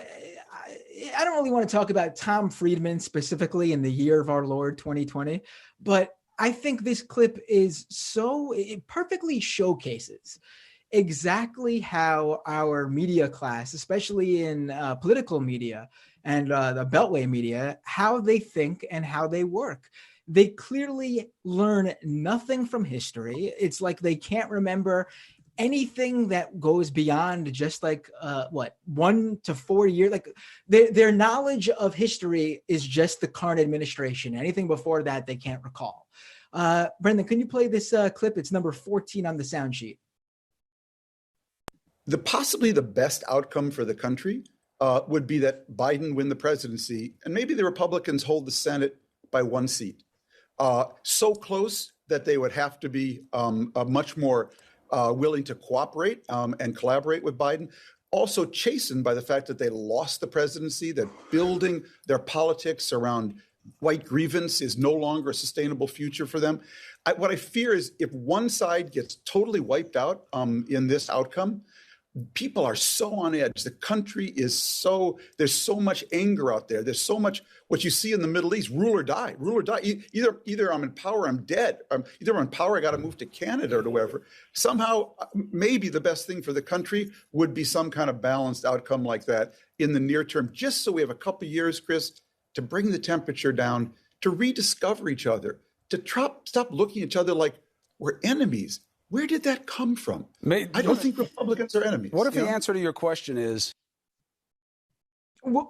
really want to talk about Tom Friedman specifically in the year of our Lord 2020, but I think this clip is it perfectly showcases exactly how our media class, especially in political media and the Beltway media, how they think and how they work. They clearly learn nothing from history. It's like they can't remember anything that goes beyond just like 1 to 4 years. Like their knowledge of history is just the current administration. Anything before that, they can't recall. Brendan, can you play this clip? It's number 14 on the sound sheet. Possibly the best outcome for the country would be that Biden win the presidency and maybe the Republicans hold the Senate by 1 seat. So close that they would have to be much more willing to cooperate and collaborate with Biden. Also chastened by the fact that they lost the presidency, that building their politics around white grievance is no longer a sustainable future for them. What I fear is if one side gets totally wiped out in this outcome, people are so on edge. The country is there's so much anger out there. There's so much what you see in the Middle East, rule or die, rule or die. Either I'm in power, I'm dead. Either I'm in power, I got to move to Canada or wherever. Somehow, maybe the best thing for the country would be some kind of balanced outcome like that in the near term, just so we have a couple of years, Chris, to bring the temperature down, to rediscover each other, to stop looking at each other like we're enemies. Where did that come from? I don't think Republicans are enemies. What if the answer to your question is? What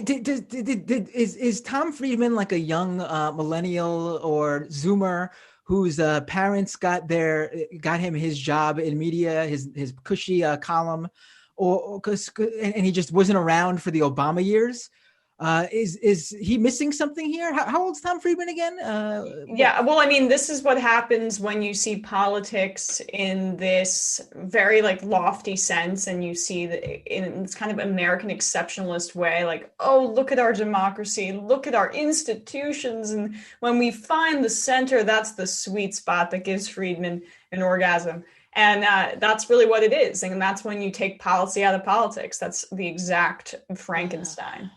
is Tom Friedman like a young millennial or Zoomer whose parents got him his job in media, his cushy column, and he just wasn't around for the Obama years? Is he missing something here? How old's Tom Friedman again? Yeah, well, I mean, this is what happens when you see politics in this very lofty sense, and you see in this kind of American exceptionalist way, like, oh, look at our democracy, look at our institutions, and when we find the center, that's the sweet spot that gives Friedman an orgasm. And that's really what it is, and that's when you take policy out of politics. That's the exact Frankenstein.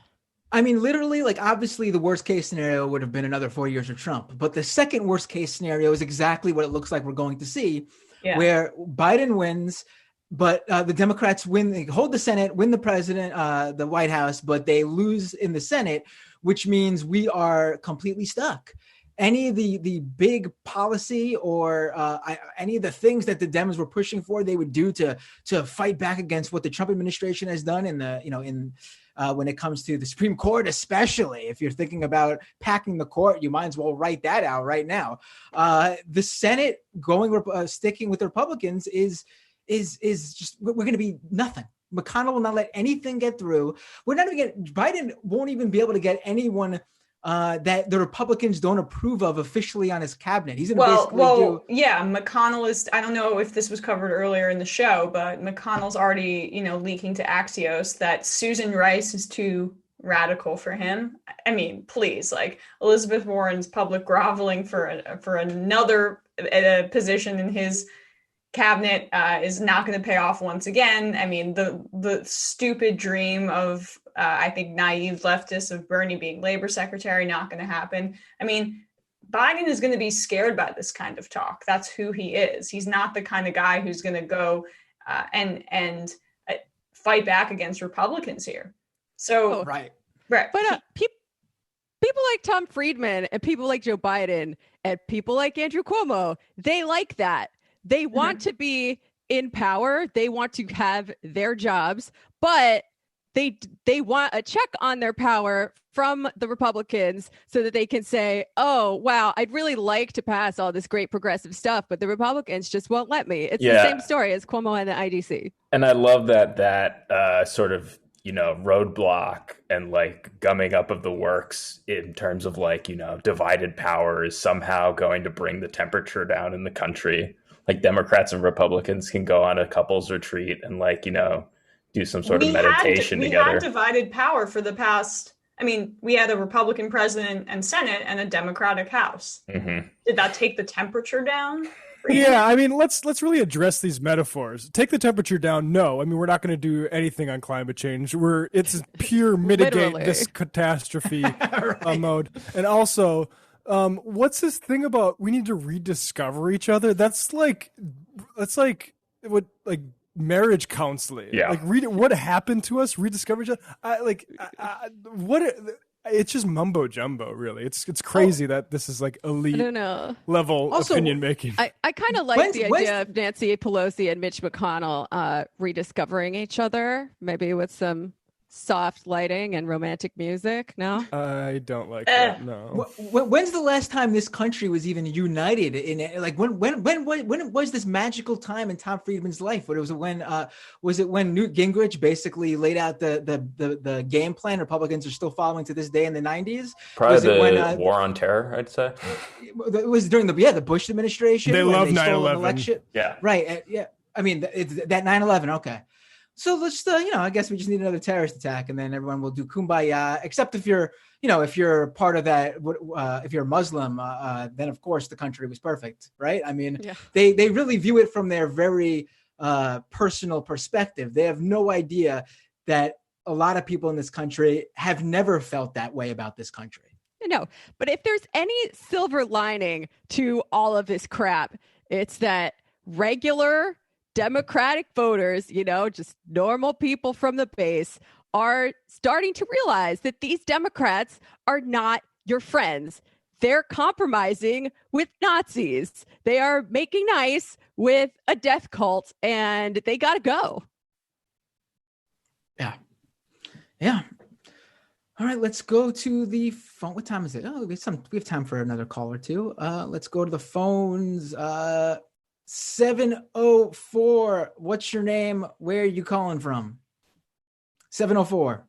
I mean, literally, obviously the worst case scenario would have been another 4 years of Trump. But the second worst case scenario is exactly what it looks like we're going to see, where Biden wins, but the Democrats win, they hold the Senate, win the president, the White House, but they lose in the Senate, which means we are completely stuck. any of the big policy or any of the things that the Dems were pushing for, they would do to fight back against what the Trump administration has done when it comes to the Supreme Court, especially if you're thinking about packing the court, you might as well write that out right now. The Senate sticking with the Republicans is just, we're going to be nothing. McConnell will not let anything get through. Biden won't even be able to get anyone that the Republicans don't approve of officially on his cabinet. He's going to McConnell is, I don't know if this was covered earlier in the show, but McConnell's already, leaking to Axios that Susan Rice is too radical for him. I mean, please, like Elizabeth Warren's public groveling for another position in his cabinet is not going to pay off once again. I mean, the stupid dream of I think naive leftists of Bernie being labor secretary, not going to happen. I mean, Biden is going to be scared by this kind of talk. That's who he is. He's not the kind of guy who's going to go and fight back against Republicans here. So right. But people like Tom Friedman and people like Joe Biden and people like Andrew Cuomo, they like that. They want to be in power. They want to have their jobs, but they want a check on their power from the Republicans so that they can say, oh, wow, I'd really like to pass all this great progressive stuff, but the Republicans just won't let me. It's the same story as Cuomo and the IDC. And I love that sort of, roadblock and like gumming up of the works in terms of like, divided power is somehow going to bring the temperature down in the country. Like Democrats and Republicans can go on a couples retreat and like, do some sort of meditation together. We had divided power for the past. I mean, we had a Republican president and Senate and a Democratic House. Mm-hmm. Did that take the temperature down? Yeah, I mean, let's really address these metaphors. Take the temperature down. No, I mean, we're not going to do anything on climate change. It's pure mitigate this catastrophe mode. And also, what's this thing about we need to rediscover each other? That's like what marriage counseling. Yeah. Like what happened to us, rediscover each other. It's just mumbo jumbo, really. It's crazy that this is like elite level also, opinion making. I kind of like the idea of Nancy Pelosi and Mitch McConnell rediscovering each other, maybe with some soft lighting and romantic music. No, I don't like that. No. When's the last time this country was even united? When was this magical time in Tom Friedman's life? Was it when Newt Gingrich basically laid out the game plan Republicans are still following to this day in the 90s? Probably war on terror, I'd say. It was during the Bush administration. They love 9/11. Yeah, right. Yeah, I mean it's that 9/11. Okay. So let's, I guess we just need another terrorist attack, and then everyone will do kumbaya. Except if you're part of that, if you're Muslim, then of course the country was perfect, right? I mean, they really view it from their very personal perspective. They have no idea that a lot of people in this country have never felt that way about this country. No, but if there's any silver lining to all of this crap, it's that regular Democratic voters, just normal people from the base, are starting to realize that these Democrats are not your friends. They're compromising with Nazis. They are making nice with a death cult, and they got to go. Yeah. Yeah. All right, let's go to the phone. What time is it? Oh, we have time for another call or two. Let's go to the phones. 704. What's your name? Where are you calling from? 704.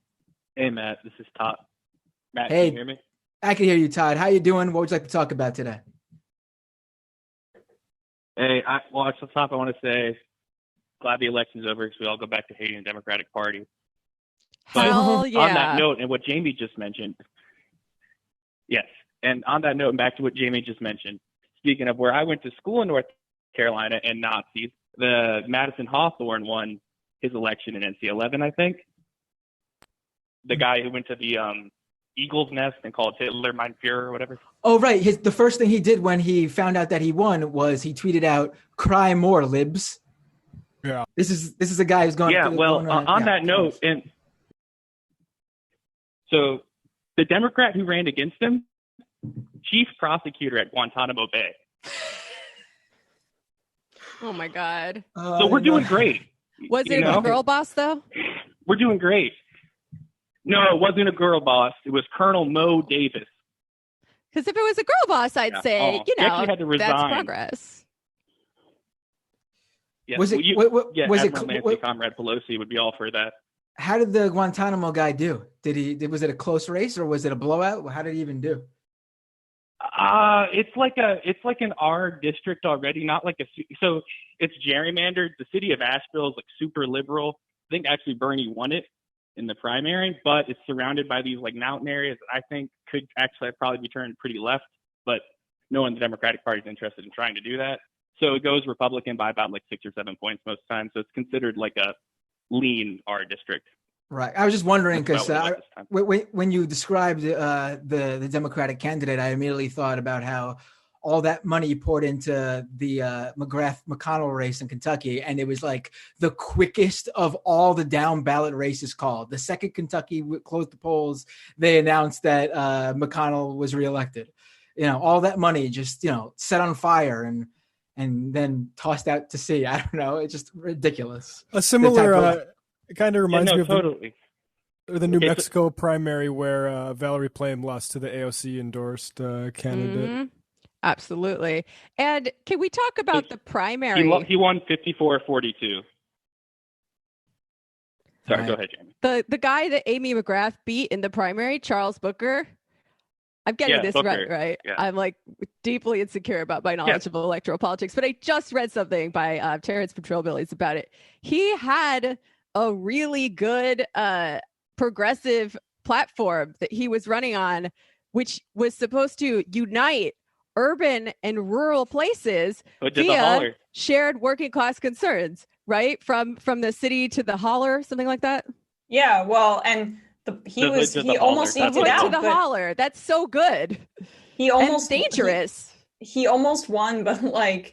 Hey, Matt. This is Todd. Matt, hey, can you hear me? I can hear you, Todd. How you doing? What would you like to talk about today? Hey, at the top, I want to say glad the election's over because we all go back to hating the Democratic Party. But Hell yeah. On that note, and what Jamie just mentioned, yes, and on that note, and back to what Jamie just mentioned, speaking of where I went to school in North Carolina and Nazis, the Madison Hawthorne won his election in NC-11, I think. The guy who went to the Eagle's Nest and called Hitler Mein Führer or whatever. Oh, right. The first thing he did when he found out that he won was he tweeted out, "Cry more, libs." Yeah. This is a guy who's going. Yeah. On that note, and so the Democrat who ran against him chief prosecutor at Guantanamo Bay. Oh my God. So we're doing great. Was it a girl boss though? We're doing great. No, it wasn't a girl boss. It was Colonel Mo Davis. Because if it was a girl boss, I'd say, He actually had to resign. That's progress. Yeah. Was it? Admiral Nancy Comrade Pelosi would be all for that. How did the Guantanamo guy do? Was it a close race or was it a blowout? How did he even do? It's like an R district already, not like so it's gerrymandered. The city of Asheville is like super liberal. I think actually Bernie won it in the primary, but it's surrounded by these like mountain areas that I think could actually probably be turned pretty left, but no one in the Democratic Party is interested in trying to do that. So it goes Republican by about like 6 or 7 points most times. So it's considered like a lean R district. Right. I was just wondering because when you described the Democratic candidate, I immediately thought about how all that money poured into the McGrath-McConnell race in Kentucky, and it was like the quickest of all the down ballot races called. The second Kentucky closed the polls, they announced that McConnell was reelected. All that money just set on fire and then tossed out to sea. I don't know. It's just ridiculous. A similar. It kind of reminds me of the New Mexico primary where Valerie Plame lost to the AOC endorsed candidate. Mm-hmm. Absolutely. And can we talk about the primary? He won 54-42. Sorry, go ahead, Jamie. The guy that Amy McGrath beat in the primary, Charles Booker. I'm getting this Booker. right? Yeah. I'm like deeply insecure about my knowledge of electoral politics, but I just read something by Terrence Petrobillies about it. He had a really good progressive platform that he was running on, which was supposed to unite urban and rural places via shared working class concerns, right? From the city to the holler, something like that. Yeah, well, and he almost eked it out. To the holler. That's so good. He almost and dangerous. He almost won, but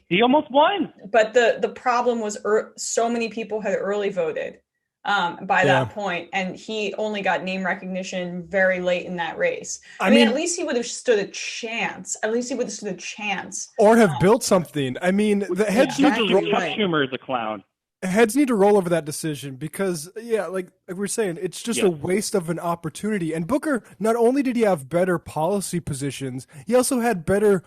he almost won. But the problem was so many people had early voted by that point, and he only got name recognition very late in that race. I mean, at least he would have stood a chance. Or have built something. I mean, the heads need to roll. Schumer is a clown. Heads need to roll over that decision because, like we're saying, it's just a waste of an opportunity. And Booker, not only did he have better policy positions, he also had better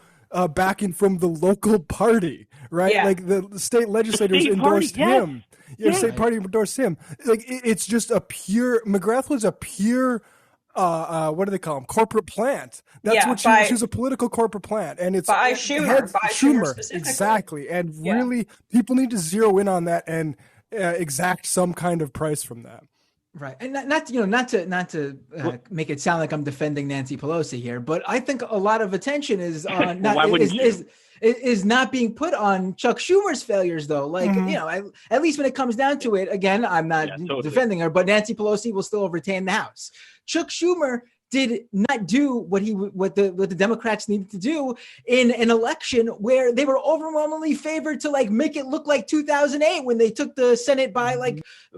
backing from the local party, right? Yeah. Like the state legislators endorsed him. State party endorsed him. Like it's just a pure. McGrath was a pure. What do they call him? Corporate plant. That's what she was a political corporate plant, and it's by Schumer exactly. And really, people need to zero in on that and exact some kind of price from that. Right, and not to make it sound like I'm defending Nancy Pelosi here, but I think a lot of attention is on is not being put on Chuck Schumer's failures, though. Like at least when it comes down to it, again, I'm not defending her, but Nancy Pelosi will still retain the House. Chuck Schumer did not do what the Democrats needed to do in an election where they were overwhelmingly favored to make it look like 2008 when they took the Senate by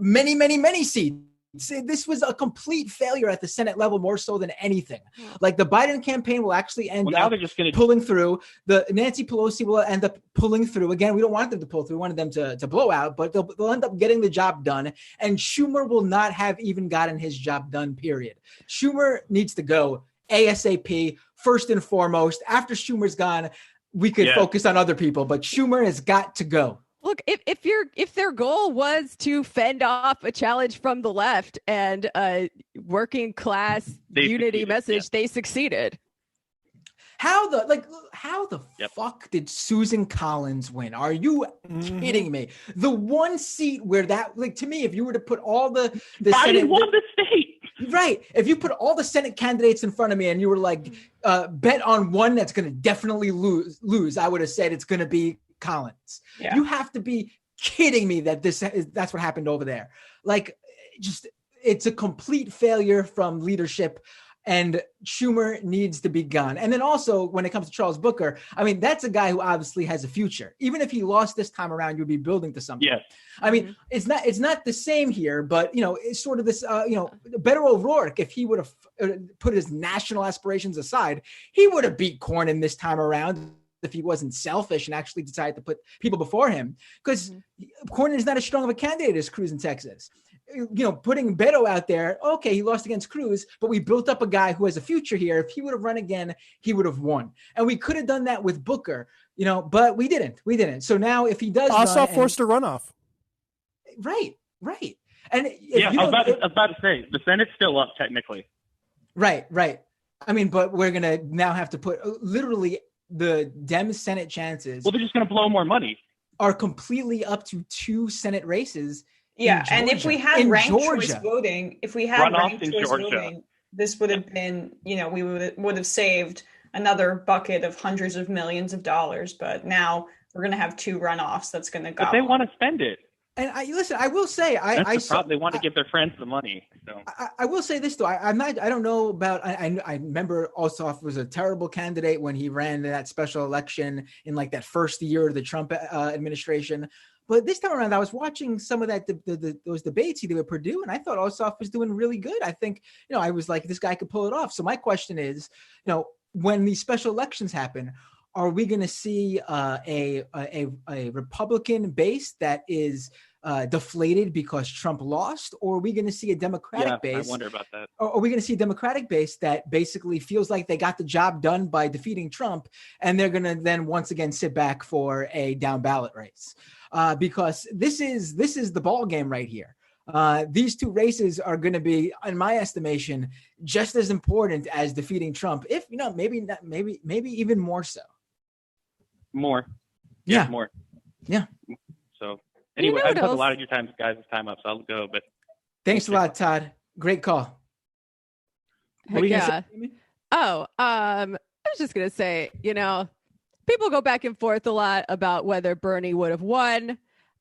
many, many, many seats. This was a complete failure at the Senate level, more so than anything. Like the Biden campaign will actually end up pulling through. The Nancy Pelosi will end up pulling through. Again, we don't want them to pull through. We wanted them to blow out, but they'll end up getting the job done. And Schumer will not have even gotten his job done, period. Schumer needs to go ASAP, first and foremost. After Schumer's gone, we could focus on other people, but Schumer has got to go. Look, if their goal was to fend off a challenge from the left and a working class unity message, they succeeded. How the fuck did Susan Collins win? Are you kidding me? The one seat where that, to me, if you were to put all the Biden won the state. Right. If you put all the Senate candidates in front of me and you were bet on one that's going to definitely lose, I would have said it's going to be Collins. You have to be kidding me that that's what happened over there. It's a complete failure from leadership. And Schumer needs to be gone. And then also when it comes to Charles Booker, I mean, that's a guy who obviously has a future. Even if he lost this time around, you'd be building to something. Yes. I mean, it's not the same here, but it's sort of this, Beto O'Rourke, if he would have put his national aspirations aside, he would have beat Cornyn this time around if he wasn't selfish and actually decided to put people before him, because Cornyn is not as strong of a candidate as Cruz in Texas. Putting Beto out there, okay, he lost against Cruz, but we built up a guy who has a future here. If he would have run again, he would have won. And we could have done that with Booker, but we didn't. So now if he does Ossoff forced a runoff. Right. And I was about to say, the Senate's still up technically. Right. I mean, but we're going to now have to put literally the Dem Senate chances. Well, they're just going to blow more money. Are completely up to 2 Senate races. Yeah, and if we had ranked choice voting, this would have been, we would have saved another bucket of hundreds of millions of dollars. But now we're going to have 2 runoffs. That's going to go. But they want to spend it. And I will say, they want to give their friends the money. So. I will say this though, I don't know about. I remember Ossoff was a terrible candidate when he ran that special election in like that first year of the Trump administration. But this time around, I was watching some of that those debates he did with Purdue, and I thought Ossoff was doing really good. I think I was like, this guy could pull it off. So my question is, when these special elections happen, are we going to see a Republican base that is deflated because Trump lost, or are we going to see a Democratic base? I wonder about that. Or are we going to see a Democratic base that basically feels like they got the job done by defeating Trump, and they're going to then once again sit back for a down ballot race? Because this is the ball game right here. These 2 races are going to be, in my estimation, just as important as defeating Trump, if maybe even more so. More. Yeah. More. Yeah. So anyway, I've put a lot of your time up, so I'll go. But thanks a lot, Todd. Great call. I was just gonna say, people go back and forth a lot about whether Bernie would have won.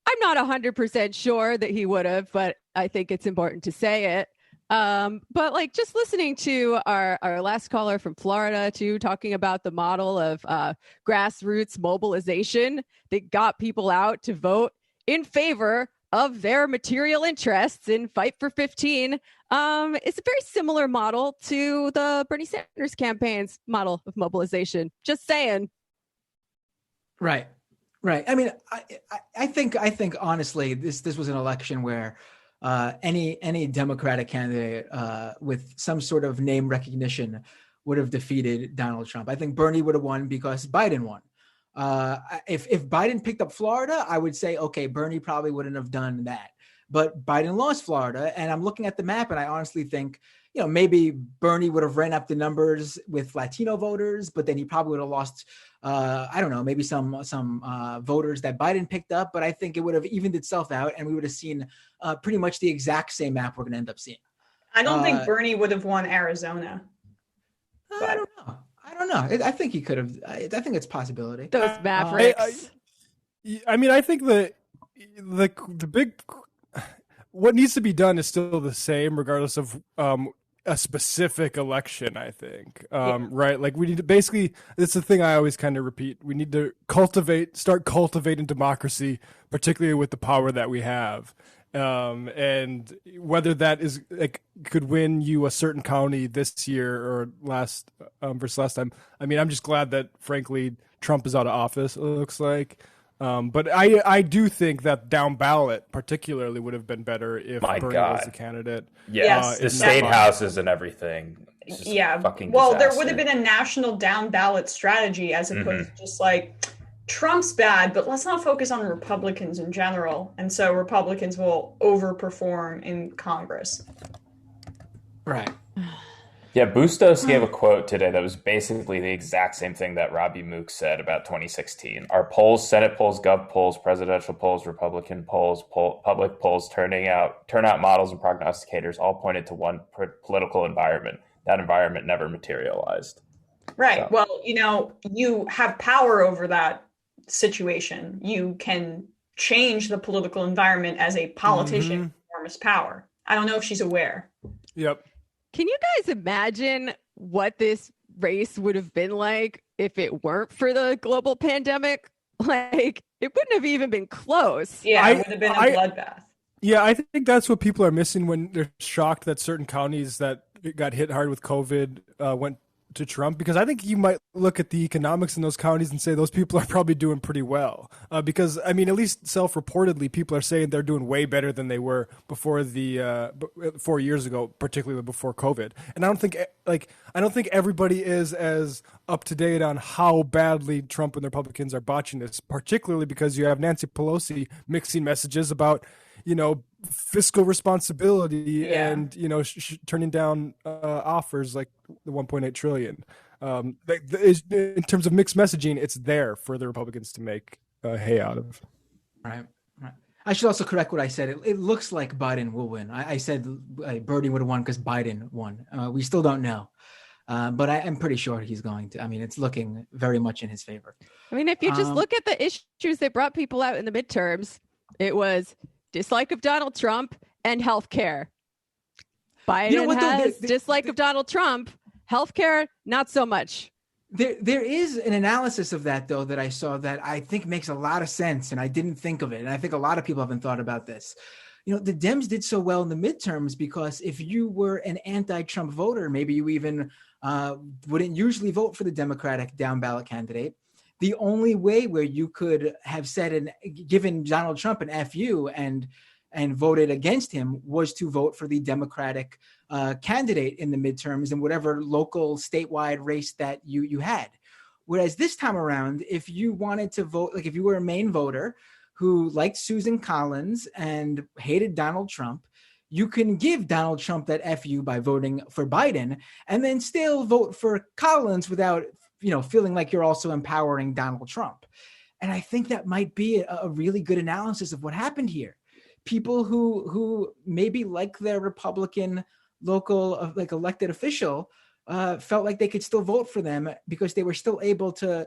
I'm not 100% sure that he would have, but I think it's important to say it. But like just listening to our last caller from Florida too, talking about the model of grassroots mobilization that got people out to vote in favor of their material interests in Fight for 15. It's a very similar model to the Bernie Sanders campaign's model of mobilization. Just saying. Right. I mean, I think honestly, this was an election where any Democratic candidate with some sort of name recognition would have defeated Donald Trump. I think Bernie would have won because Biden won. If Biden picked up Florida, I would say, okay, Bernie probably wouldn't have done that. But Biden lost Florida, and I'm looking at the map, and I honestly think, maybe Bernie would have ran up the numbers with Latino voters, but then he probably would have lost, I don't know, maybe some voters that Biden picked up. But I think it would have evened itself out, and we would have seen pretty much the exact same map we're going to end up seeing. I don't think Bernie would have won Arizona. I don't know. I think he could have. I think it's a possibility. Those Mavericks. I mean, I think the big what needs to be done is still the same, regardless of a specific election. I think, right? Like we need to basically. It's the thing I always kind of repeat. We need to start cultivating democracy, particularly with the power that we have. And whether that is could win you a certain county this year or last versus last time. I mean, I'm just glad that frankly Trump is out of office. It looks like, but I do think that down ballot particularly would have been better if Bernie was the candidate. Yes, the state houses and everything. Yeah, well, there would have been a national down ballot strategy as opposed to just like. Trump's bad, but let's not focus on Republicans in general. And so Republicans will overperform in Congress. Right. Yeah, Bustos gave a quote today that was basically the exact same thing that Robbie Mook said about 2016. Our polls, Senate polls, Gov polls, presidential polls, Republican polls, public polls, turnout models and prognosticators all pointed to one political environment. That environment never materialized. Right. So. Well, you have power over that situation. You can change the political environment as a politician with enormous power. I don't know if she's aware. Yep. Can you guys imagine what this race would have been like if it weren't for the global pandemic? Like, it wouldn't have even been close. Yeah, it would have been a bloodbath. Yeah, I think that's what people are missing when they're shocked that certain counties that got hit hard with COVID went to Trump, because I think you might look at the economics in those counties and say those people are probably doing pretty well. Because, I mean, at least self-reportedly, people are saying they're doing way better than they were before the 4 years ago, particularly before COVID. And I don't think everybody is as up to date on how badly Trump and the Republicans are botching this, particularly because you have Nancy Pelosi mixing messages about, fiscal responsibility and, turning down offers like the $1.8 trillion. In terms of mixed messaging, it's there for the Republicans to make hay out of. Right. I should also correct what I said. It looks like Biden will win. I said Bernie would have won because Biden won. We still don't know. But I'm pretty sure he's going to. I mean, it's looking very much in his favor. I mean, if you just look at the issues that brought people out in the midterms, it was dislike of Donald Trump and healthcare. Biden has dislike of Donald Trump, healthcare, not so much. There is an analysis of that, though, that I saw that I think makes a lot of sense, and I didn't think of it. And I think a lot of people haven't thought about this. The Dems did so well in the midterms because if you were an anti-Trump voter, maybe you even wouldn't usually vote for the Democratic down-ballot candidate. The only way where you could have said and given Donald Trump an FU and voted against him was to vote for the Democratic candidate in the midterms in whatever local statewide race that you had. Whereas this time around, if you wanted to vote, like if you were a Maine voter who liked Susan Collins and hated Donald Trump, you can give Donald Trump that FU by voting for Biden and then still vote for Collins without feeling like you're also empowering Donald Trump. And I think that might be a really good analysis of what happened here. People who maybe like their Republican local elected official felt like they could still vote for them because they were still able to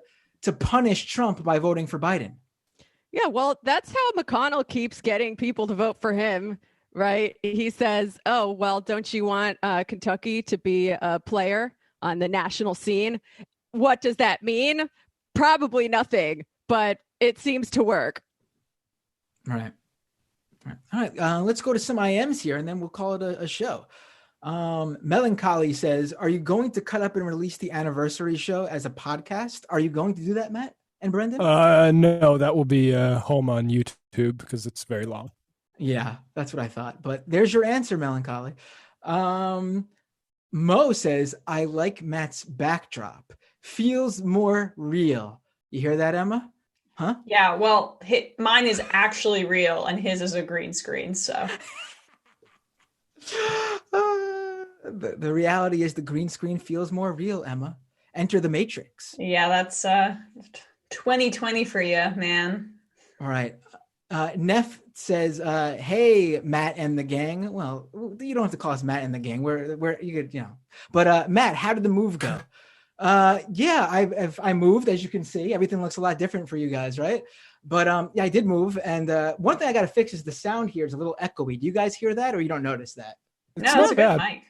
punish Trump by voting for Biden. Yeah, well, that's how McConnell keeps getting people to vote for him, right? He says, oh, well, don't you want Kentucky to be a player on the national scene? What does that mean? Probably nothing, but it seems to work. Right. All right. Let's go to some IMs here, and then we'll call it a show. Melancholy says, are you going to cut up and release the anniversary show as a podcast? Are you going to do that, Matt and Brendan? No, that will be home on YouTube because it's very long. Yeah, that's what I thought. But there's your answer, Melancholy. Mo says, I like Matt's backdrop. Feels more real. You hear that, Emma? Huh? Yeah, well, mine is actually real and his is a green screen, so. The reality is the green screen feels more real, Emma. Enter the Matrix. Yeah, that's 2020 for you, man. All right. Neff says, hey, Matt and the gang. Well, you don't have to call us Matt and the gang. We're you could, But Matt, how did the move go? Yeah, I moved, as you can see. Everything looks a lot different for you guys, right? But yeah, I did move. And one thing I got to fix is the sound here is a little echoey. Do you guys hear that or you don't notice that? No, it's a good mic.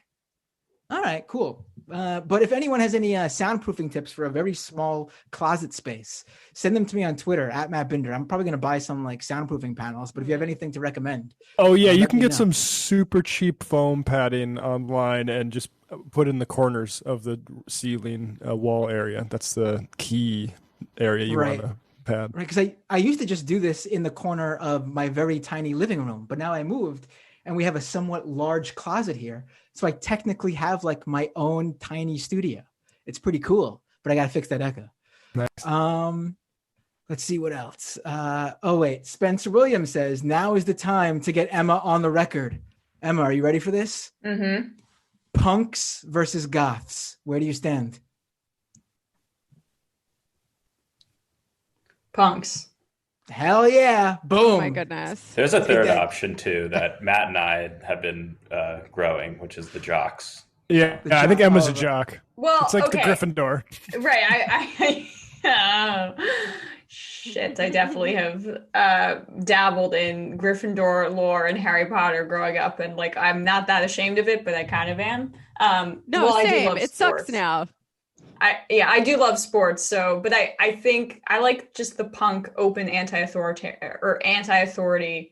All right, cool. But if anyone has any soundproofing tips for a very small closet space, send them to me on Twitter at Matt Binder. I'm probably going to buy some soundproofing panels, but if you have anything to recommend. Oh yeah, you can get some super cheap foam padding online and just put in the corners of the ceiling wall area. That's the key area you want to pad. Right, because I used to just do this in the corner of my very tiny living room, but now I moved and we have a somewhat large closet here. So I technically have my own tiny studio. It's pretty cool, but I got to fix that echo. Nice. Let's see what else. Oh wait, Spencer Williams says, now is the time to get Emma on the record. Emma, are you ready for this? Mm-hmm. Punks versus goths. Where do you stand? Punks. Hell yeah. Boom. Oh my goodness. There's a third option too that Matt and I have been growing, which is the jocks. Yeah, I think Emma's a jock. Well, it's like okay. the Gryffindor. Right. Shit, I definitely have dabbled in Gryffindor lore and Harry Potter growing up, and like I'm not that ashamed of it, but I kind of am. No, I do same. love It sports. sucks now. I do love sports, but I think I like just the punk open anti-authority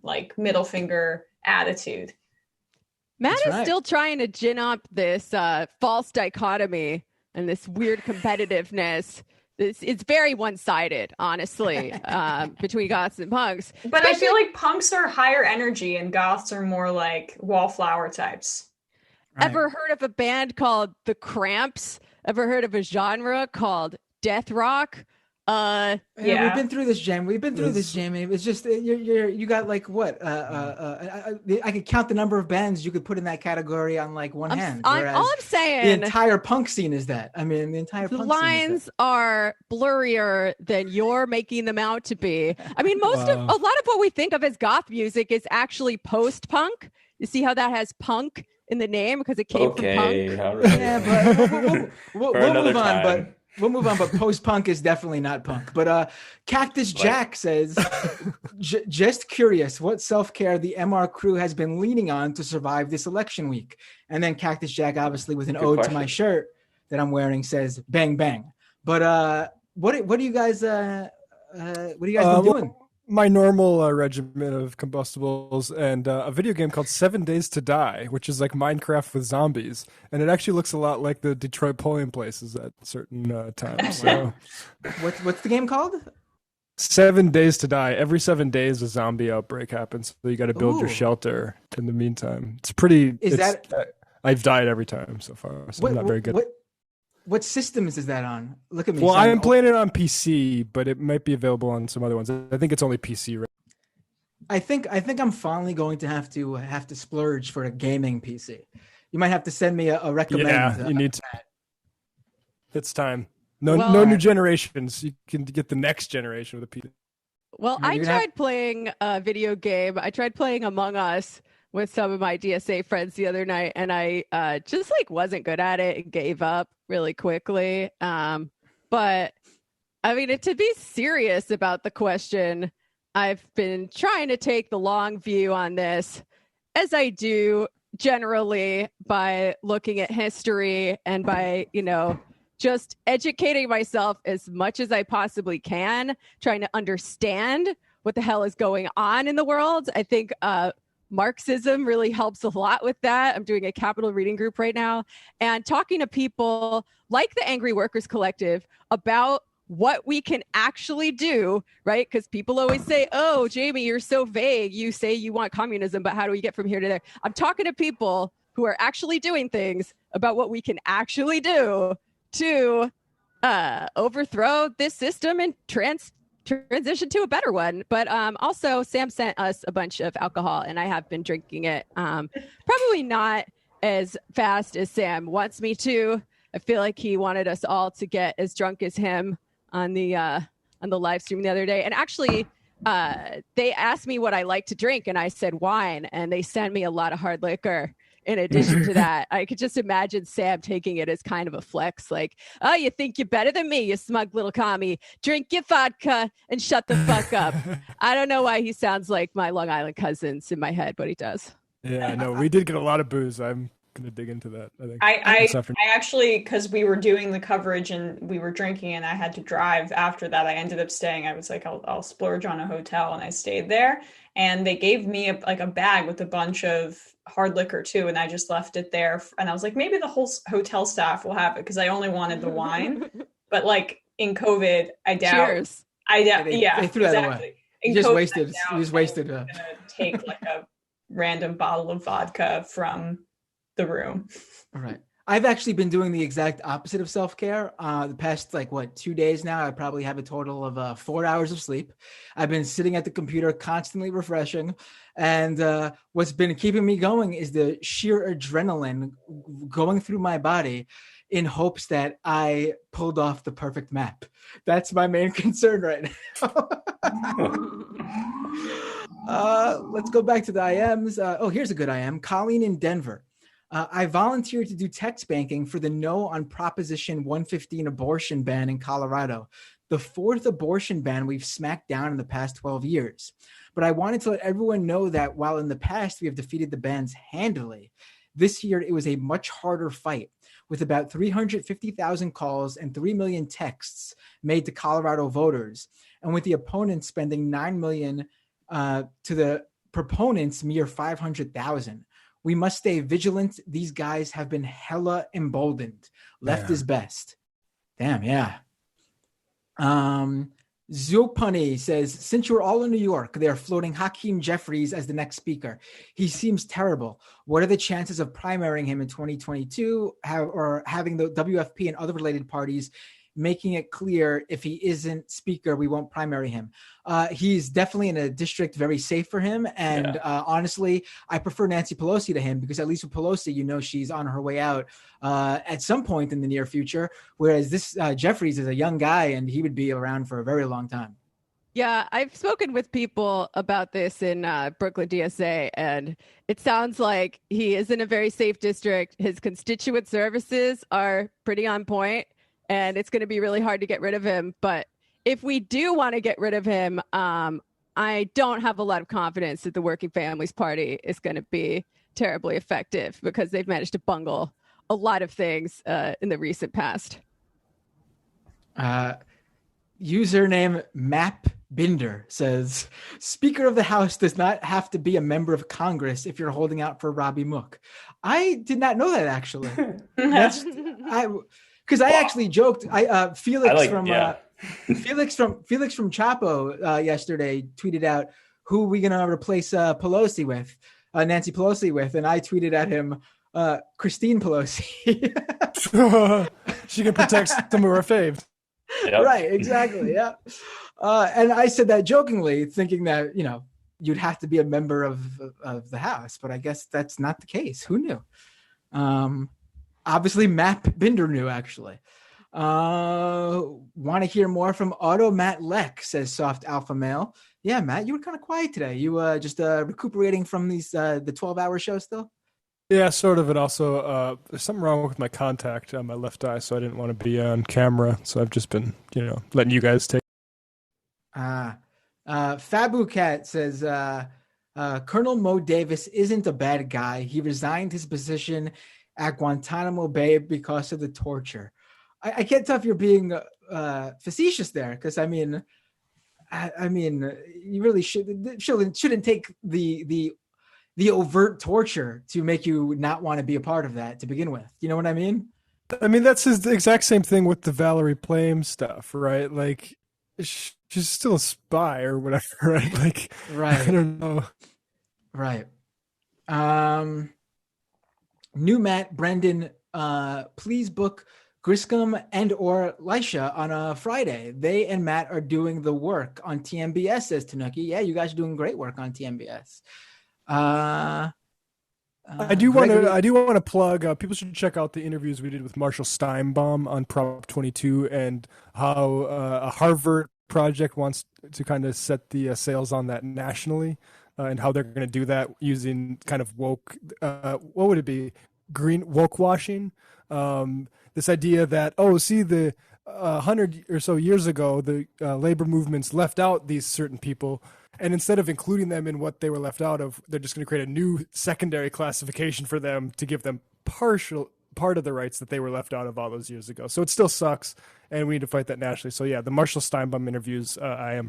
like middle finger attitude. Matt That's is right. still trying to gin up this false dichotomy and this weird competitiveness. It's very one-sided, honestly, between goths and punks. But I feel like punks are higher energy and goths are more like wallflower types. Ever heard of a band called The Cramps? Ever heard of a genre called death rock? Yeah, we've been through this, Jamie. It's just you got like what? I could count the number of bands you could put in that category on like one hand. All I'm saying, the entire punk scene is that. I mean, the entire the punk lines are blurrier than you're making them out to be. I mean, a lot of what we think of as goth music is actually post-punk. You see how that has punk in the name because it came from punk. All right. Yeah, but we'll another move on. time. We'll move on, but post-punk is definitely not punk. But Cactus Jack says, just curious what self-care the MR crew has been leaning on to survive this election week. And then Cactus Jack, obviously with an Good ode question. to my shirt that I'm wearing, says, bang, bang. But what do you guys been doing? My normal regimen of combustibles and a video game called 7 Days to Die, which is like Minecraft with zombies, and it actually looks a lot like the Detroit polling places at certain times. So, what's the game called? 7 Days to Die. Every 7 days, a zombie outbreak happens, so you got to build your shelter in the meantime. It's pretty. I've died every time so far, so I'm not very good. What systems is that on? Look at me. Well, I'm playing it on PC, but it might be available on some other ones. I think it's only PC. Right? I think I'm finally going to have to splurge for a gaming PC. You might have to send me a recommend. Yeah, you need to. It's time. No new generations. You can get the next generation with a PC. Well, I tried playing a video game. I tried playing Among Us with some of my DSA friends the other night, and I just like wasn't good at it and gave up really quickly. But I mean, to be serious about the question, I've been trying to take the long view on this, as I do generally by looking at history and by, just educating myself as much as I possibly can, trying to understand what the hell is going on in the world. I think Marxism really helps a lot with that. I'm doing a Capital reading group right now and talking to people like the Angry Workers Collective about what we can actually do, right? Because people always say, oh, Jamie, you're so vague. You say you want communism, but how do we get from here to there? I'm talking to people who are actually doing things about what we can actually do to overthrow this system and transition to a better one. But also Sam sent us a bunch of alcohol and I have been drinking it. Probably not as fast as Sam wants me to. I feel like he wanted us all to get as drunk as him on the live stream the other day. And actually they asked me what I like to drink and I said wine, and they sent me a lot of hard liquor. In addition to that, I could just imagine Sam taking it as kind of a flex, like, oh, you think you're better than me, you smug little commie. Drink your vodka and shut the fuck up. I don't know why he sounds like my Long Island cousins in my head, but he does. Yeah, no, we did get a lot of booze. I'm going to dig into that, I think. I actually, because we were doing the coverage and we were drinking and I had to drive after that, I ended up staying. I was like, I'll splurge on a hotel, and I stayed there. And they gave me a bag with a bunch of hard liquor too, and I just left it there. And I was like, maybe the whole hotel staff will have it because I only wanted the wine. But like in COVID, I doubt. Cheers. They threw that away. You just wasted. Gonna take like a random bottle of vodka from the room. All right. I've actually been doing the exact opposite of self-care. The past 2 days now, I probably have a total of 4 hours of sleep. I've been sitting at the computer, constantly refreshing. And what's been keeping me going is the sheer adrenaline going through my body in hopes that I pulled off the perfect map. That's my main concern right now. Let's go back to the IMs. Here's a good IM. Colleen in Denver. I volunteered to do text banking for the no on Proposition 115 abortion ban in Colorado. the fourth abortion ban we've smacked down in the past 12 years. But I wanted to let everyone know that while in the past we have defeated the bans handily, this year it was a much harder fight, with about 350,000 calls and 3 million texts made to Colorado voters, and with the opponents spending $9 million to the proponents mere 500,000. We must stay vigilant. These guys have been hella emboldened. Left is best. Damn, yeah. Zopani says, since you're all in New York, they are floating Hakeem Jeffries as the next speaker. He seems terrible. What are the chances of primarying him in 2022 or having the WFP and other related parties making it clear if he isn't speaker, we won't primary him? He's definitely in a district very safe for him. And honestly, I prefer Nancy Pelosi to him, because at least with Pelosi, you know, she's on her way out at some point in the near future. Whereas this Jeffries is a young guy and he would be around for a very long time. Yeah, I've spoken with people about this in Brooklyn DSA, and it sounds like he is in a very safe district. His constituent services are pretty on point, and it's going to be really hard to get rid of him. But if we do want to get rid of him, I don't have a lot of confidence that the Working Families Party is going to be terribly effective, because they've managed to bungle a lot of things in the recent past. Username Map Binder says, Speaker of the House does not have to be a member of Congress if you're holding out for Robbie Mook. I did not know that, actually. Because I actually joked. Felix from Chapo yesterday tweeted out, who are we going to replace Pelosi with, Nancy Pelosi with, and I tweeted at him, Christine Pelosi. She can protect some of our faves. Yep. Right, exactly. Yeah. And I said that jokingly, thinking that, you know, you'd have to be a member of the House, but I guess that's not the case. Who knew? Obviously, Map Binder knew, actually. Want to hear more from Matt Leck, says Soft Alpha Male. Yeah, Matt, you were kind of quiet today. You just recuperating from these the 12-hour show still? Yeah, sort of. And also, there's something wrong with my contact on my left eye, so I didn't want to be on camera. So I've just been, letting you guys take. Fabu Cat says, Colonel Mo Davis isn't a bad guy. He resigned his position at Guantanamo Bay because of the torture. I can't tell if you're being facetious there, because I mean, you really shouldn't take the overt torture to make you not want to be a part of that to begin with. You know what I mean? I mean, that's the exact same thing with the Valerie Plame stuff, right? Like, she's still a spy or whatever, right? Like, right. I don't know. Right. New Matt, Brendan, please book Griscom and or Lisha on a Friday. They and Matt are doing the work on TMBS, says Tanuki. Yeah, you guys are doing great work on TMBS. I do want to plug. People should check out the interviews we did with Marshall Steinbaum on Prop 22 and how a Harvard project wants to kind of set the sails on that nationally, and how they're going to do that using kind of woke. What would it be? Green woke washing. This idea that the 100 or so years ago, the labor movements left out these certain people. And instead of including them in what they were left out of, they're just going to create a new secondary classification for them to give them part of the rights that they were left out of all those years ago. So it still sucks, and we need to fight that nationally. So yeah, the Marshall Steinbaum interviews, I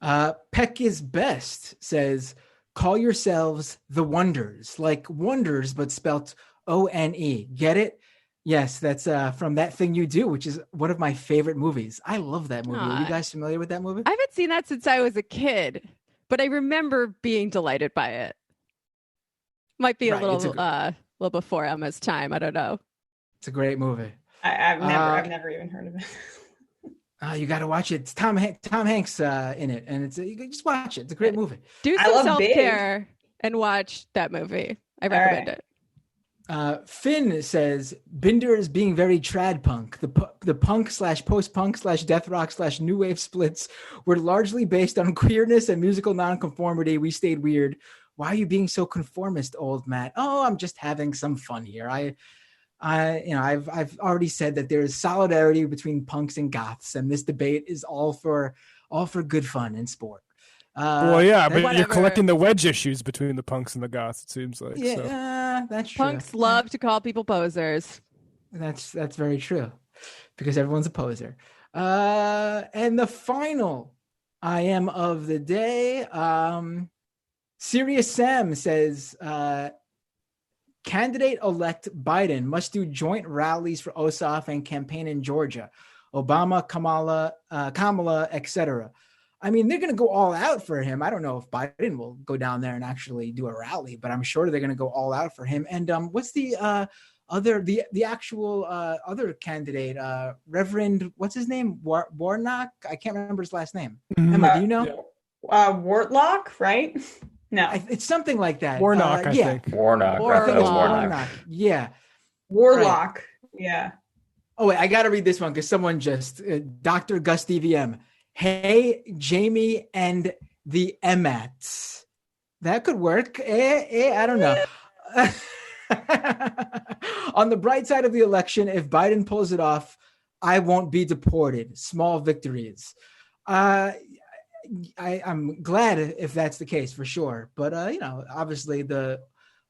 am. Peck is Best says, call yourselves the Wonders, like wonders, but spelt O-N-E. Get it? Yes, that's from That Thing You Do, which is one of my favorite movies. I love that movie. Are you guys familiar with that movie? I haven't seen that since I was a kid, but I remember being delighted by it. Might be a little before Emma's time. I don't know. It's a great movie. I've never even heard of it. You got to watch it. It's Tom Hanks in it, and you can just watch it. It's a great movie. Do some self-care and watch that movie. I recommend it. Finn says, Binder is being very trad punk. The punk / post-punk / death rock / new wave splits were largely based on queerness and musical nonconformity. We stayed weird. Why are you being so conformist, old Matt? Oh, I'm just having some fun here. I've already said that there is solidarity between punks and goths, and this debate is all for good fun and sport. But you're collecting the wedge issues between the punks and the goths, it seems like. Yeah, so. That's true. Punks love to call people posers. That's very true, because everyone's a poser. And the final IM of the day, Serious Sam says, candidate-elect Biden must do joint rallies for Ossoff and campaign in Georgia. Obama, Kamala, etc. I mean, they're going to go all out for him. I don't know if Biden will go down there and actually do a rally, but I'm sure they're going to go all out for him. And what's the actual other candidate? Reverend, what's his name? Warnock? I can't remember his last name. Emma, do you know? Wortlock, right? No, it's something like that. Warnock, I think. Warnock. I think it's Warnock. Yeah. Warlock. Right. Yeah. Oh wait, I got to read this one because someone just Dr. Gus DVM. Hey, Jamie and the Emmets. That could work. I don't know. On the bright side of the election, if Biden pulls it off, I won't be deported. Small victories. I'm glad if that's the case for sure. But, obviously the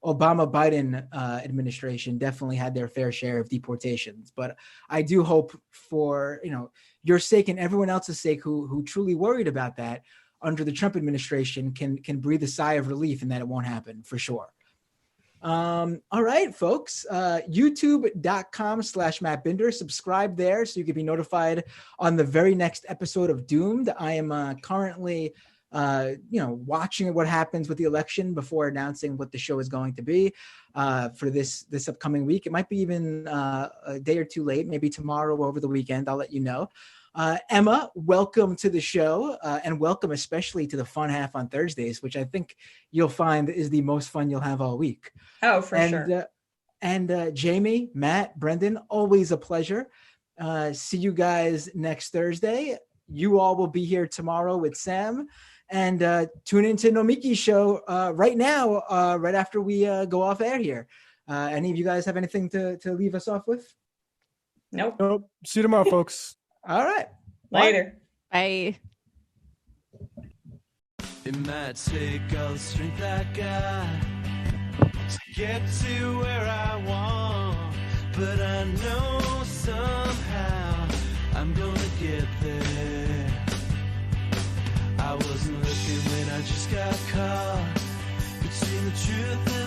Obama-Biden administration definitely had their fair share of deportations. But I do hope for, your sake and everyone else's sake who truly worried about that under the Trump administration can breathe a sigh of relief and that it won't happen for sure. All right, folks, youtube.com/Matt Binder. Subscribe there so you can be notified on the very next episode of Doomed. I am currently, watching what happens with the election before announcing what the show is going to be for this upcoming week. It might be even a day or two late, maybe tomorrow or over the weekend. I'll let you know. Emma, welcome to the show, and welcome especially to the fun half on Thursdays, which I think you'll find is the most fun you'll have all week. Oh, for sure. And Jamie, Matt, Brendan, always a pleasure. See you guys next Thursday. You all will be here tomorrow with Sam. And tune into Nomiki's show right now, right after we go off air here. Any of you guys have anything to leave us off with? Nope. See you tomorrow, folks. All right. Later. Bye. It might take all the strength I got to get to where I want, but I know somehow I'm gonna get there. I wasn't looking when I just got caught between the truth and